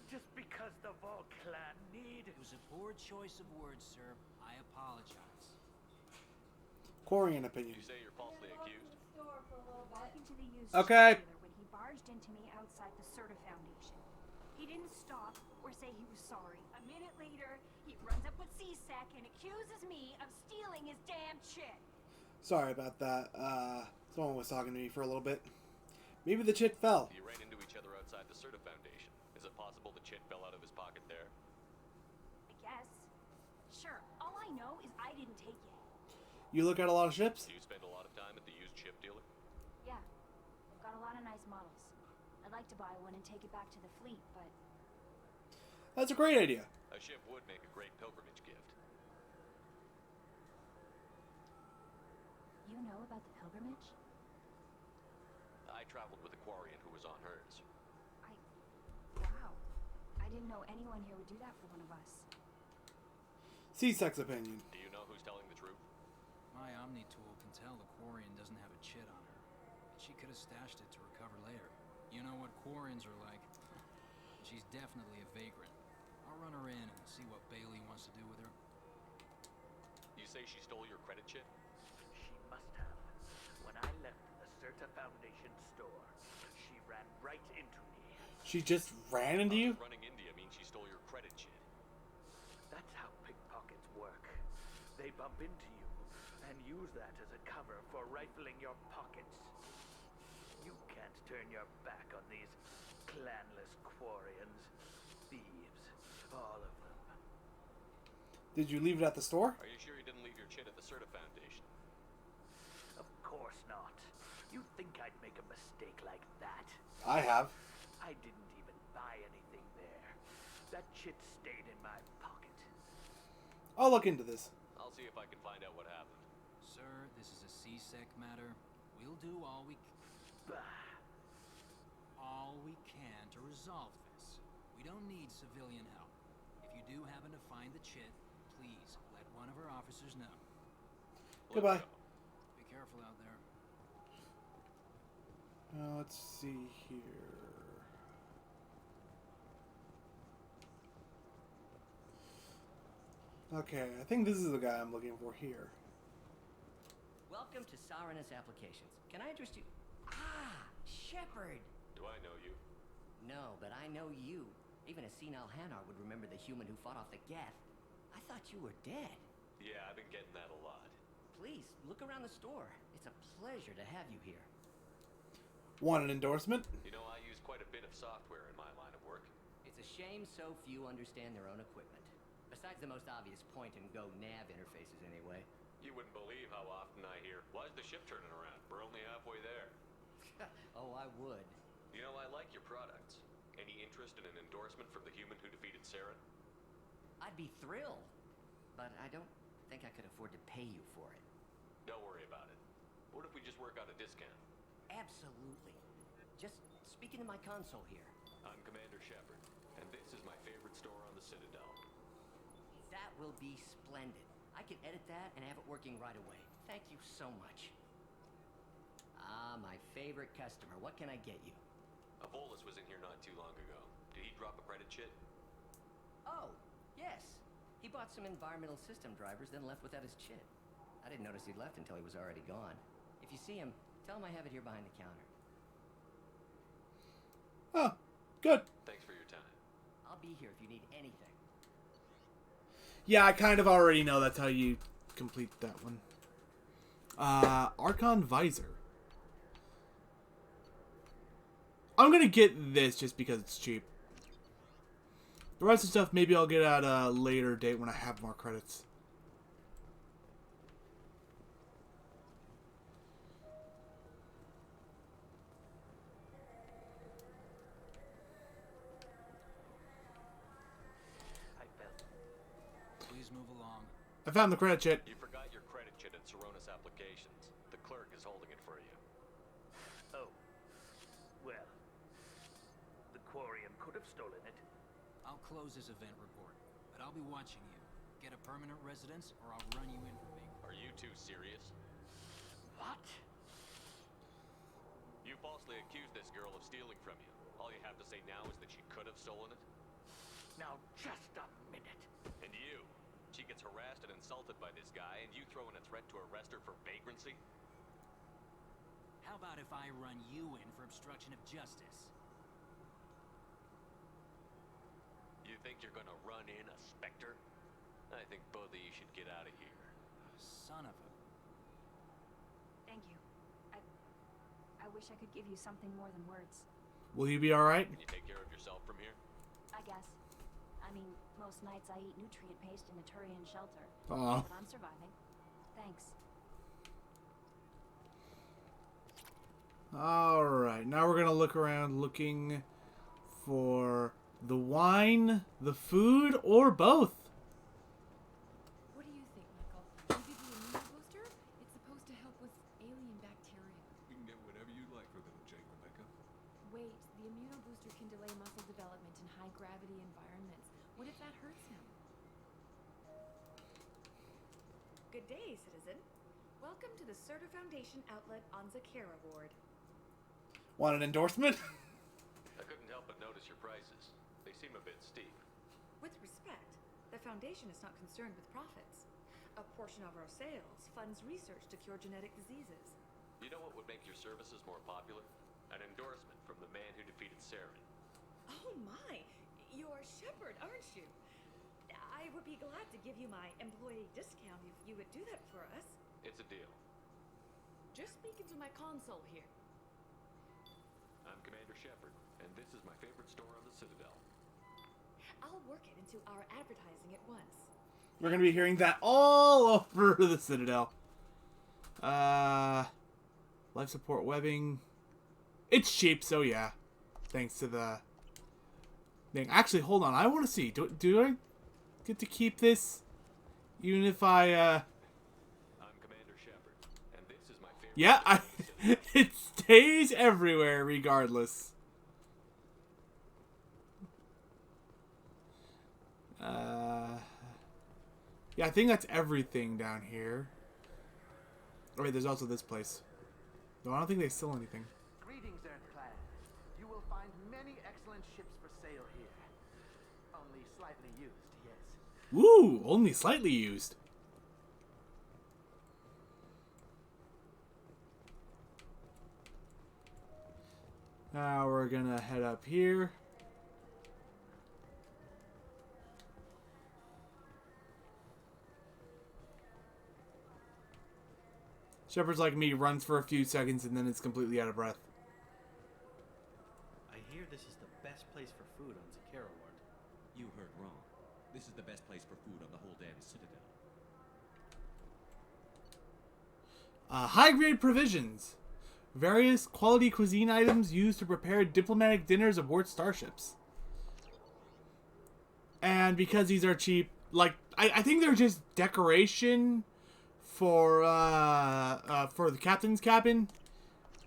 Just because the Vol Clan need... It was a poor choice of words, sir. I apologize. Quarian opinion. You say you're falsely accused? Walking to the used Okay. dealer when he barged into me outside the Serta Foundation. He didn't stop or say he was sorry. A minute later, he runs up with C-Sec and accuses me of stealing his damn chit. Sorry about that. Someone was talking to me for a little bit. Maybe the chit fell. You ran into each other outside the Serta Foundation. Is it possible the chit fell out of his pocket there? I guess. Sure, all I know is I didn't take it. You look at a lot of ships? Do you spend a lot of time at the used ship dealer? Yeah, I've got a lot of nice models. I'd like to buy one and take it back to the fleet, but... That's a great idea. A ship would make a great pilgrimage gift. You know about the pilgrimage? I traveled with a Quarian who was on hers. Wow. I didn't know anyone here would do that for one of us. C-Sec's opinion. Do you know who's telling the truth? My Omni tool can tell the Quarian doesn't have a chit on her. She could have stashed it to recover later. You know what Quarians are like. She's definitely a vagrant. I'll run her in and see what Bailey wants to do with her. You say she stole your credit chit? She must have. When I left the Serta Foundation store, she ran right into me. She just ran into you? Running into you means she stole your credit chit. That's how pickpockets work. They bump into you and use that as a cover for rifling your pockets. You can't turn your back on these clanless Quarians. Thieves, all of them. Did you leave it at the store? Are you sure you didn't leave your chit at the Serta Foundation? Of course not. You think I'd make a mistake like that? I have. I didn't even buy anything there. That chit stayed in my pocket. I'll look into this. I'll see if I can find out what happened. Sir, this is a C-Sec matter. We'll do all we can to resolve this. We don't need civilian help. If you do happen to find the chit, please let one of our officers know. Goodbye. Be careful out there. Let's see here. Okay, I think this is the guy I'm looking for here. Welcome to Saranus Applications. Can I interest you? Ah, Shepard. Do I know you? No, but I know you. Even a senile Hanar would remember the human who fought off the Geth. I thought you were dead. Yeah, I've been getting that a lot. Please, look around the store. It's a pleasure to have you here. Want an endorsement? You know, I use quite a bit of software in my line of work. It's a shame so few understand their own equipment. Besides the most obvious point-and-go nav interfaces, anyway. You wouldn't believe how often I hear, "Why's the ship turning around? We're only halfway there." Oh, I would. You know, I like your products. Any interest in an endorsement from the human who defeated Saren? I'd be thrilled. But I don't think I could afford to pay you for it. Don't worry about it. What if we just work out a discount? Absolutely. Just speak into my console here. I'm Commander Shepard, and this is my favorite store on the Citadel. That will be splendid. I can edit that and have it working right away. Thank you so much. Ah, my favorite customer. What can I get you? Volus was in here not too long ago. Did he drop a credit chit? Oh, yes. He bought some environmental system drivers, then left without his chit. I didn't notice he'd left until he was already gone. If you see him, tell him I have it here behind the counter. Oh, good. Thanks for your time. I'll be here if you need anything. Yeah, I kind of already know that's how you complete that one. Archon Visor. I'm gonna get this just because it's cheap. The rest of the stuff maybe I'll get at a later date when I have more credits. Please move along. I found the credit chit. You forgot your credit chit at Saranus Applications. The clerk is holding it for you. Oh. Well. The Quarium could have stolen it. I'll close this event report, but I'll be watching you. Get a permanent residence, or I'll run you in for me. Are you two serious? What? You falsely accused this girl of stealing from you. All you have to say now is that she could have stolen it? Now, just a minute. And you? She gets harassed and insulted by this guy, and you throw in a threat to arrest her for vagrancy? How about if I run you in for obstruction of justice? You think you're gonna run in a Spectre? I think both of you should get out of here. Son of a... Thank you. I wish I could give you something more than words. Will you be alright? Can you take care of yourself from here? I guess. I mean, most nights I eat nutrient paste in a Turian shelter. Aw. But I'm surviving. Thanks. Alright, now we're gonna look around looking for the wine, the food, or both. What do you think, Michael? Maybe the immune booster? It's supposed to help with alien bacteria. You can get whatever you like for little Jake, Rebecca. Wait, the immunobooster can delay muscle development in high-gravity environments. What if that hurts him? Good day, citizen. Welcome to the Certa Foundation outlet on Zakera Ward. Want an endorsement? I couldn't help but notice your prices. They seem a bit steep. With respect, the Foundation is not concerned with profits. A portion of our sales funds research to cure genetic diseases. You know what would make your services more popular? An endorsement from the man who defeated Saren. Oh my! You're Shepard, aren't you? I would be glad to give you my employee discount if you would do that for us. It's a deal. Just speak into my console here. I'm Commander Shepard, and this is my favorite store on the Citadel. I'll work it into our advertising at once. We're gonna be hearing that all over the Citadel. Life support webbing. It's cheap, so yeah. Thanks to the thing. Actually, hold on. I want to see. Do I get to keep this? Even if I, I'm Commander Shepard, and this is my favorite. Yeah, it stays everywhere regardless. Yeah, I think that's everything down here. Oh wait, there's also this place. No, I don't think they sell anything. Greetings, Earthclad. You will find many excellent ships for sale here. Only slightly used, yes. Woo! Only slightly used. Now we're gonna head up here. Shepard's like me, runs for a few seconds and then it's completely out of breath. I hear this is the best place for food on Zakera, Ward. You heard wrong. This is the best place for food on the whole damn Citadel. High-grade provisions. Various quality cuisine items used to prepare diplomatic dinners aboard starships. And because these are cheap, like, I think they're just decoration for the captain's cabin,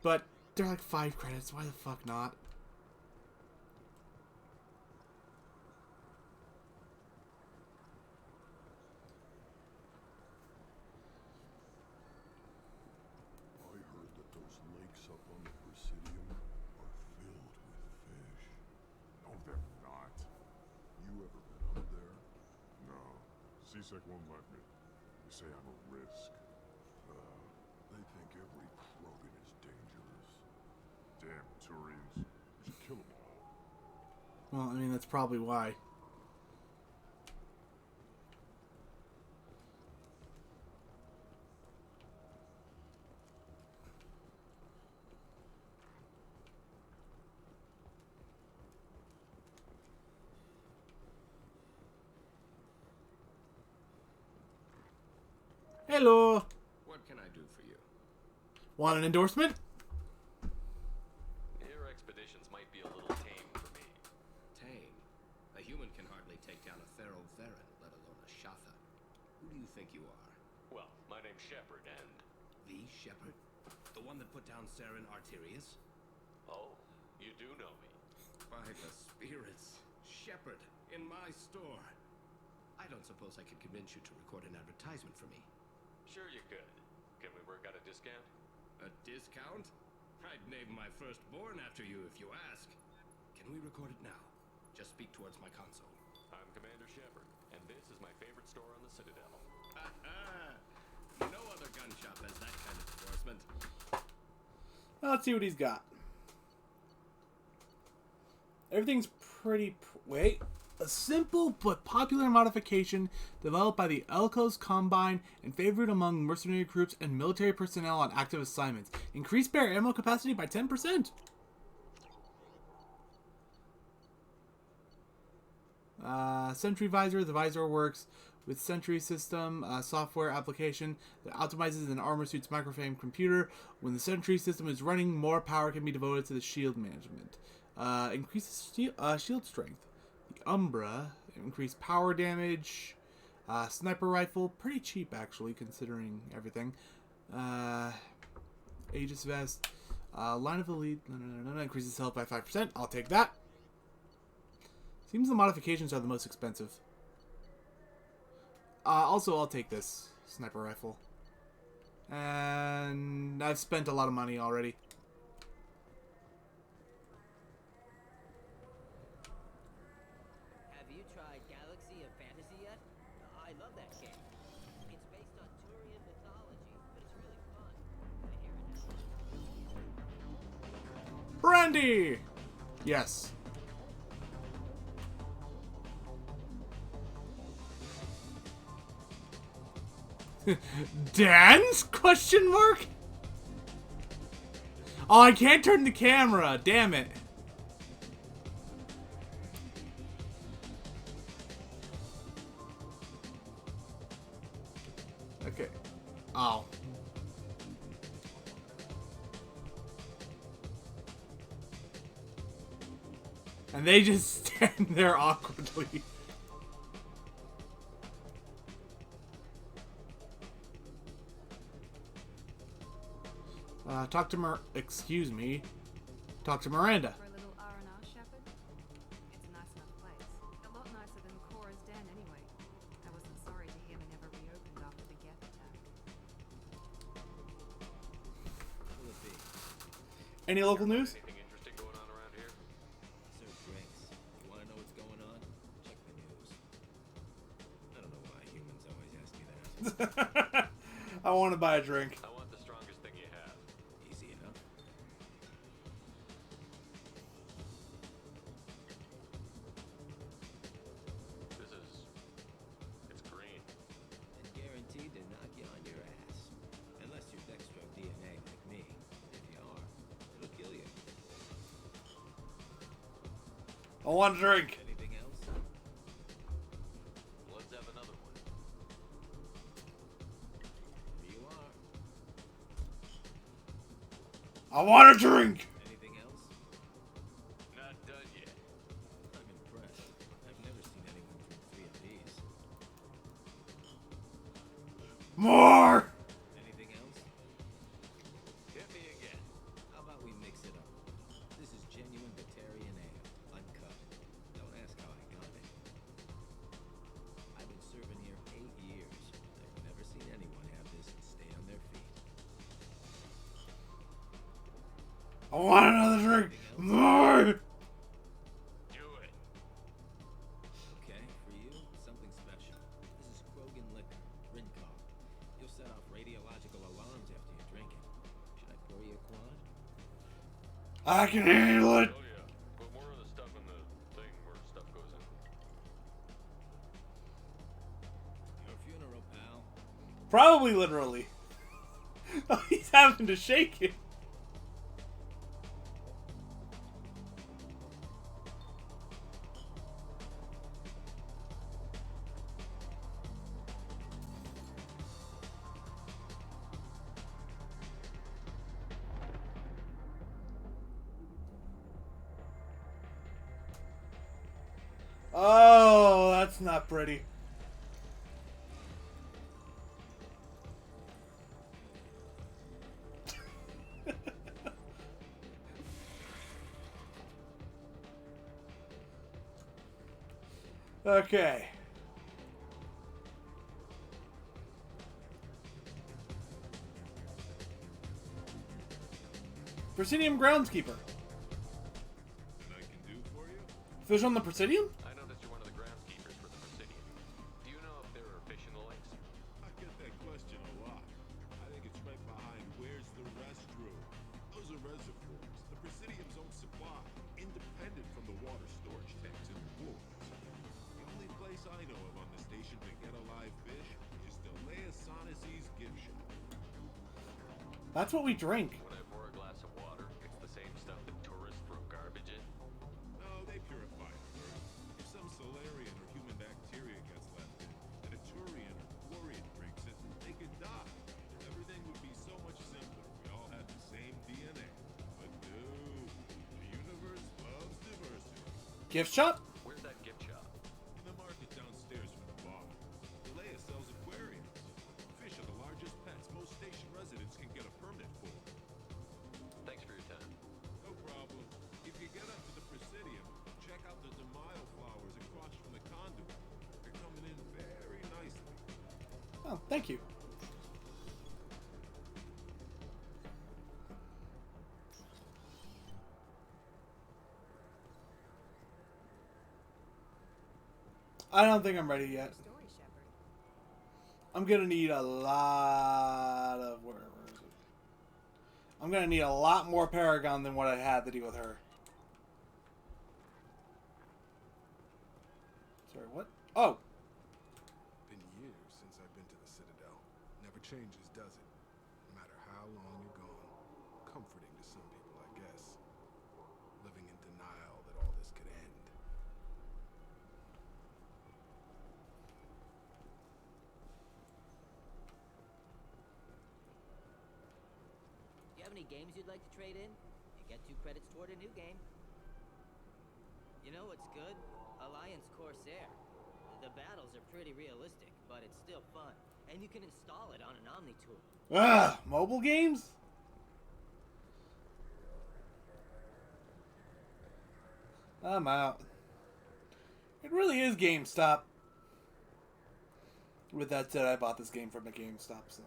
but they're like 5 credits. Why the fuck not? I heard that those lakes up on the Presidium are filled with fish. No, they're not. You ever been up there? No. CSEC won't let me. They say I'm a risk. They think every Krogan is dangerous. Damn Turians. You should kill them all. Well, I mean, that's probably why. Hello. What can I do for you? Want an endorsement? Your expeditions might be a little tame for me. Tame? A human can hardly take down a Pharaoh Theron, let alone a Shatha. Who do you think you are? Well, my name's Shepard, and... The Shepard? The one that put down Saren Arterius? Oh, you do know me. By the spirits. Shepard, in my store. I don't suppose I could convince you to record an advertisement for me. Sure you could. Can we work out a discount? A discount? I'd name my firstborn after you if you ask. Can we record it now? Just speak towards my console. I'm Commander Shepard, and this is my favorite store on the Citadel. No other gun shop has that kind of endorsement. Let's see what he's got. Everything's pretty... Wait. A simple but popular modification developed by the Elkos Combine and favored among mercenary groups and military personnel on active assignments. Increase spare ammo capacity by 10%. Sentry Visor. The visor works with Sentry System software application that optimizes an armor suit's microframe computer. When the Sentry System is running, more power can be devoted to the shield management. Increases shield strength. The Umbra, increased power damage. Sniper rifle, pretty cheap actually considering everything. Aegis vest. Line of elite, increases health by 5%. I'll take that. Seems the modifications are the most expensive. Also, I'll take this sniper rifle. And I've spent a lot of money already. Have you tried Galaxy of Fantasy yet? I love that game. It's based on Turian mythology, but it's really fun. I hear it has... Brandy! Yes. Dance? Question mark? Oh, I can't turn the camera. Damn it. Okay. Oh. And they just stand there awkwardly. Talk to excuse me. Talk to Miranda. For a little R&R, Shepard? It's a nice enough place. A lot nicer than Cora's den, anyway. I wasn't sorry to hear they never reopened after the Geth attack. Any local news? Anything interesting going on around here? Serve drinks. You want to know what's going on? Check the news. I don't know why humans always ask me that. I want to buy a drink. I want the strongest thing you have. Easy enough. It's green. And guaranteed to knock you on your ass. Unless you're dextro DNA like me. If you are, it'll kill you. I want a drink. Anything else? Let's have another one. Here you are. I want a drink. Anything else? Not done yet. I'm impressed. I've never seen anyone drink 3 of these. More. Anything else? Hit me again. How about we mix it up? This is genuine Batarian ale, uncut. Don't ask how I got it. I've been serving here 8 years. I've never seen anyone have this and stay on their feet. I want another drink. More. Do it. Okay, for you, something special. This is Krogan liquor, Rincol. You'll set off radiological alarms after you drink it. Should I pour you a quad? I can handle it. Oh yeah. Put more of the stuff in the thing where stuff goes in. Your funeral, pal. Probably literally. Oh, he's having to shake it. Oh, that's not pretty. Okay. Presidium groundskeeper. And I can do for you? Fish on the Presidium? I noticed you're one of the groundskeepers for the Presidium. Do you know if there are fish in the lakes? I get that question a lot. I think it's right behind where's the restroom. Those are reservoirs. The Presidium's own supply, independent from the water storage tanks in the pools. The only place I know of on the station to get a live fish is the Leia Sonesi's gift shop. That's what we drink. When I pour a glass of water, it's the same stuff that tourists throw garbage in. No, they purify it first. If some Solarian or human bacteria gets left in, and a Turian or Quarian drinks it, they could die. Everything would be so much simpler if we all had the same DNA. But no, the universe loves diversity. Gift shop? Where's that gift shop? In the market downstairs from the bar, Leia sells aquariums. Fish are the largest pets most station residents can get a permit for. Thanks for your time. No problem. If you get up to the Presidium, check out the Demile flowers across from the conduit. They're coming in very nicely. Oh, thank you. I don't think I'm ready yet. Story, Shepard. I'm gonna need a lot of where is it? I'm gonna need a lot more Paragon than what I had to deal with her. Sorry, what? Oh, Been years since I've been to the Citadel. Never changes, does it? No matter how long you're gone. Comforting to some people, I guess. Living in denial that all this could end. Do you have any games you'd like to trade in? You get 2 credits toward a new game. You know what's good? Alliance Corsair. The battles are pretty realistic, but it's still fun. And you can install it on an Omni-tool. mobile games? I'm out. It really is GameStop. With that said, I bought this game from a GameStop, so.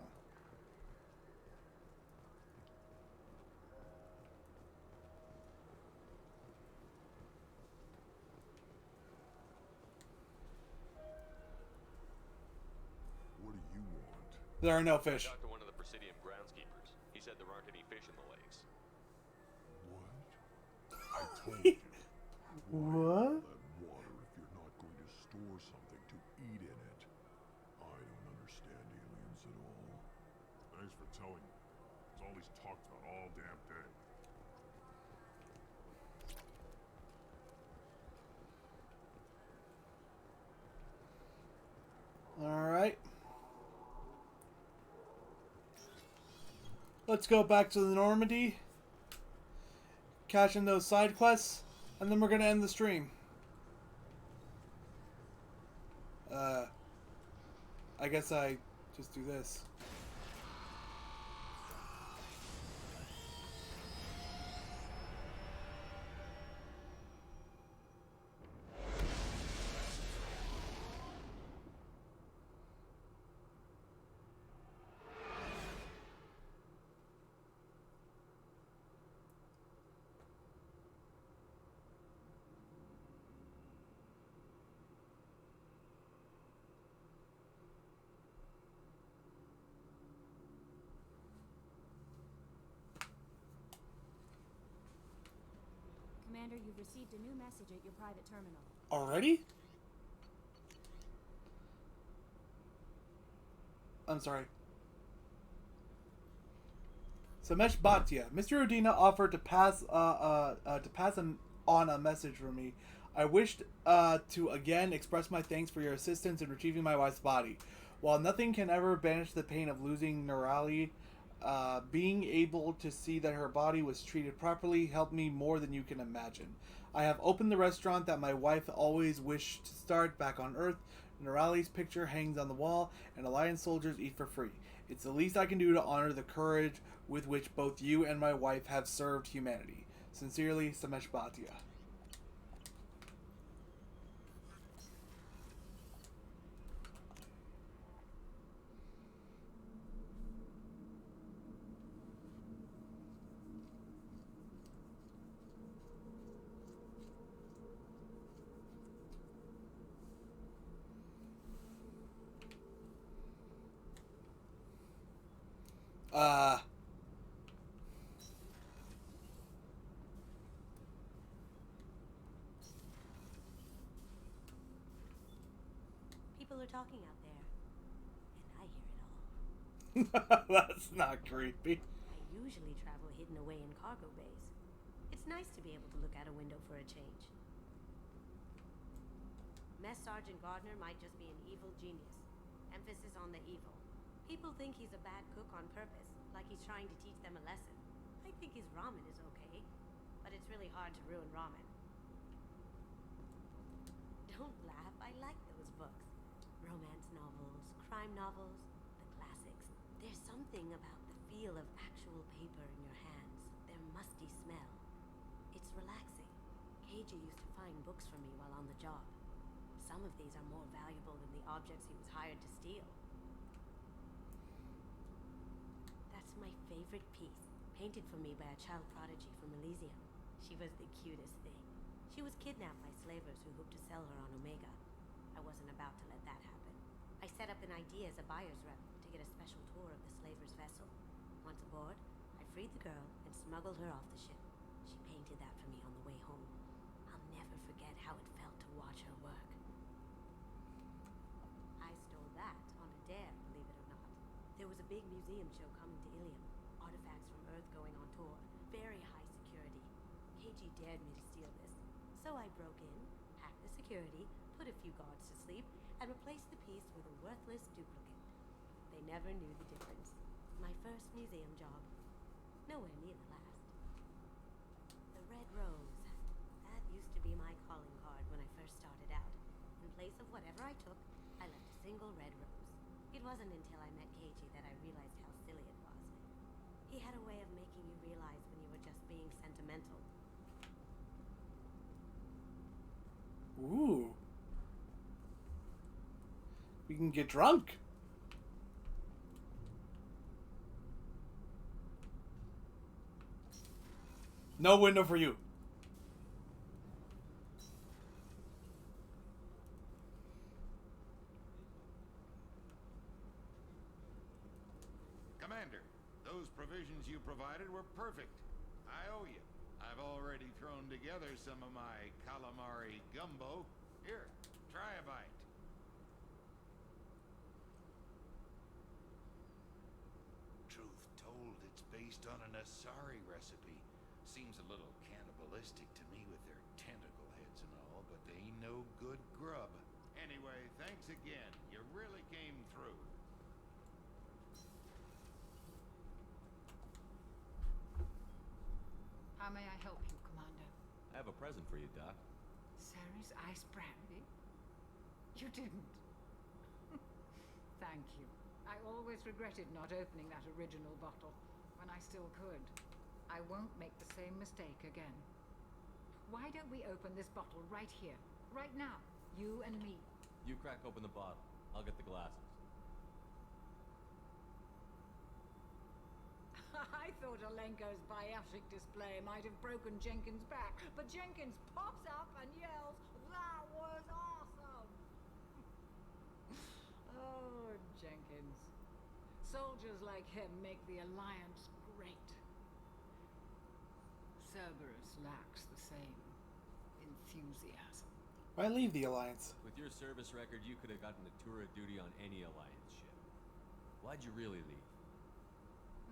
There are no fish. I talked to one of the Presidium groundskeepers. He said there aren't any fish in the lakes. I told you. What? That water if you're not going to store something to eat in it. I don't understand aliens at all. Thanks for telling me. It's all he's talked about all damn day. Alright. Let's go back to the Normandy. Cash in those side quests. And then we're going to end the stream. I guess I just do this. Commander, you've received a new message at your private terminal. Already? I'm sorry. Samesh Bhatia. Mr. Udina offered to pass on a message for me. I wished to again express my thanks for your assistance in retrieving my wife's body. While nothing can ever banish the pain of losing Nirali, being able to see that her body was treated properly helped me more than you can imagine. I have opened the restaurant that my wife always wished to start back on Earth. Nirali's picture hangs on the wall, and Alliance soldiers eat for free. It's the least I can do to honor the courage with which both you and my wife have served humanity. Sincerely, Samesh Bhatia. People are talking out there, and I hear it all. That's not creepy. I usually travel hidden away in cargo bays. It's nice to be able to look out a window for a change. Mess Sergeant Gardner might just be an evil genius. Emphasis on the evil. People think he's a bad cook on purpose, like he's trying to teach them a lesson. I think his ramen is okay, but it's really hard to ruin ramen. Don't laugh, I like those books. Romance novels, crime novels, the classics. There's something about the feel of actual paper in your hands, their musty smell. It's relaxing. Keiji used to find books for me while on the job. Some of these are more valuable than the objects he was hired to steal. That's my favorite piece, painted for me by a child prodigy from Elysium. She was the cutest thing. She was kidnapped by slavers who hoped to sell her on Omega. I wasn't about to let that happen. I set up an idea as a buyer's rep to get a special tour of the slaver's vessel. Once aboard, I freed the girl and smuggled her off the ship. She painted that for me on the way home. I'll never forget how it felt to watch her work. I stole that on a dare, believe it or not. There was a big museum show coming to Ilium. Artifacts from Earth going on tour. Very high security. Keiji dared me to steal this. So I broke in, hacked the security, put a few guards to sleep, and replaced the piece with a worthless duplicate. They never knew the difference. My first museum job. Nowhere near the last. The Red Rose. That used to be my calling card when I first started out. In place of whatever I took, I left a single red rose. It wasn't until I met Keiji that I realized how silly it was. He had a way of making you realize when you were just being sentimental. Ooh. We can get drunk. No window for you. Those provisions you provided were perfect. I owe you. I've already thrown together some of my calamari gumbo. Here, try a bite. Truth told, it's based on an Asari recipe. Seems a little cannibalistic to me with their tentacle heads and all, but they ain't no good grub. Anyway, thanks again. You really came through. How may I help you, Commander? I have a present for you, Doc. Ceres ice brandy? You didn't. Thank you. I always regretted not opening that original bottle when I still could. I won't make the same mistake again. Why don't we open this bottle right here, right now? You and me. You crack open the bottle. I'll get the glasses. I thought Alenko's biotic display might have broken Jenkins' back, but Jenkins pops up and yells, "That was awesome!" Oh, Jenkins. Soldiers like him make the Alliance great. Cerberus lacks the same enthusiasm. Why leave the Alliance? With your service record, you could have gotten a tour of duty on any Alliance ship. Why'd you really leave?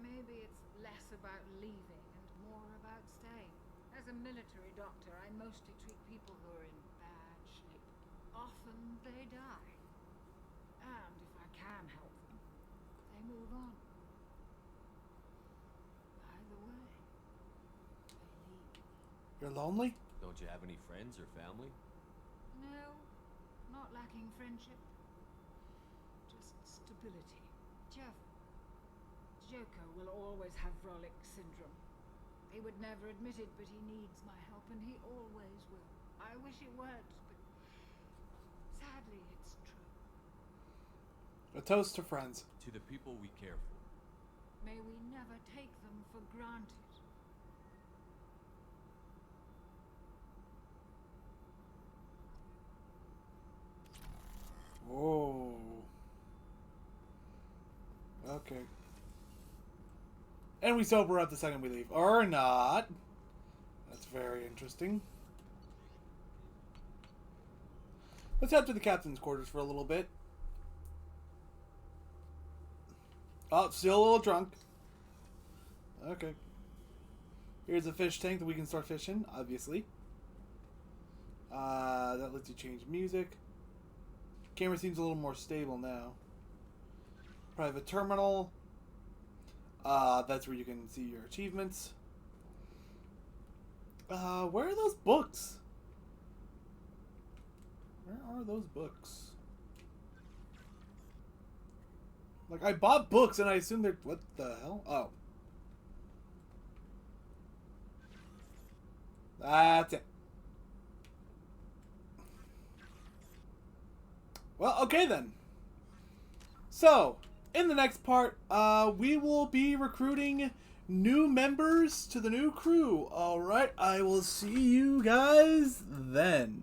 Maybe it's less about leaving and more about staying. As a military doctor, I mostly treat people who are in bad shape. Often they die. And if I can help them, they move on. Either way, they leave. You're lonely? Don't you have any friends or family? No, not lacking friendship. Just stability. Joko will always have Vrolic syndrome. He would never admit it, but he needs my help, and he always will. I wish it weren't, but sadly it's true. A toast to friends. To the people we care for. May we never take them for granted. Whoa. Okay. And we sober up the second we leave. Or not. That's very interesting. Let's head to the captain's quarters for a little bit. Oh, still a little drunk. Okay. Here's a fish tank that we can start fishing, obviously. That lets you change music. Camera seems a little more stable now. Private terminal. That's where you can see your achievements. Where are those books? Where are those books? Like, I bought books and I assume they're... What the hell? Oh. That's it. Well, okay then. So, in the next part, we will be recruiting new members to the new crew. Alright, I will see you guys then.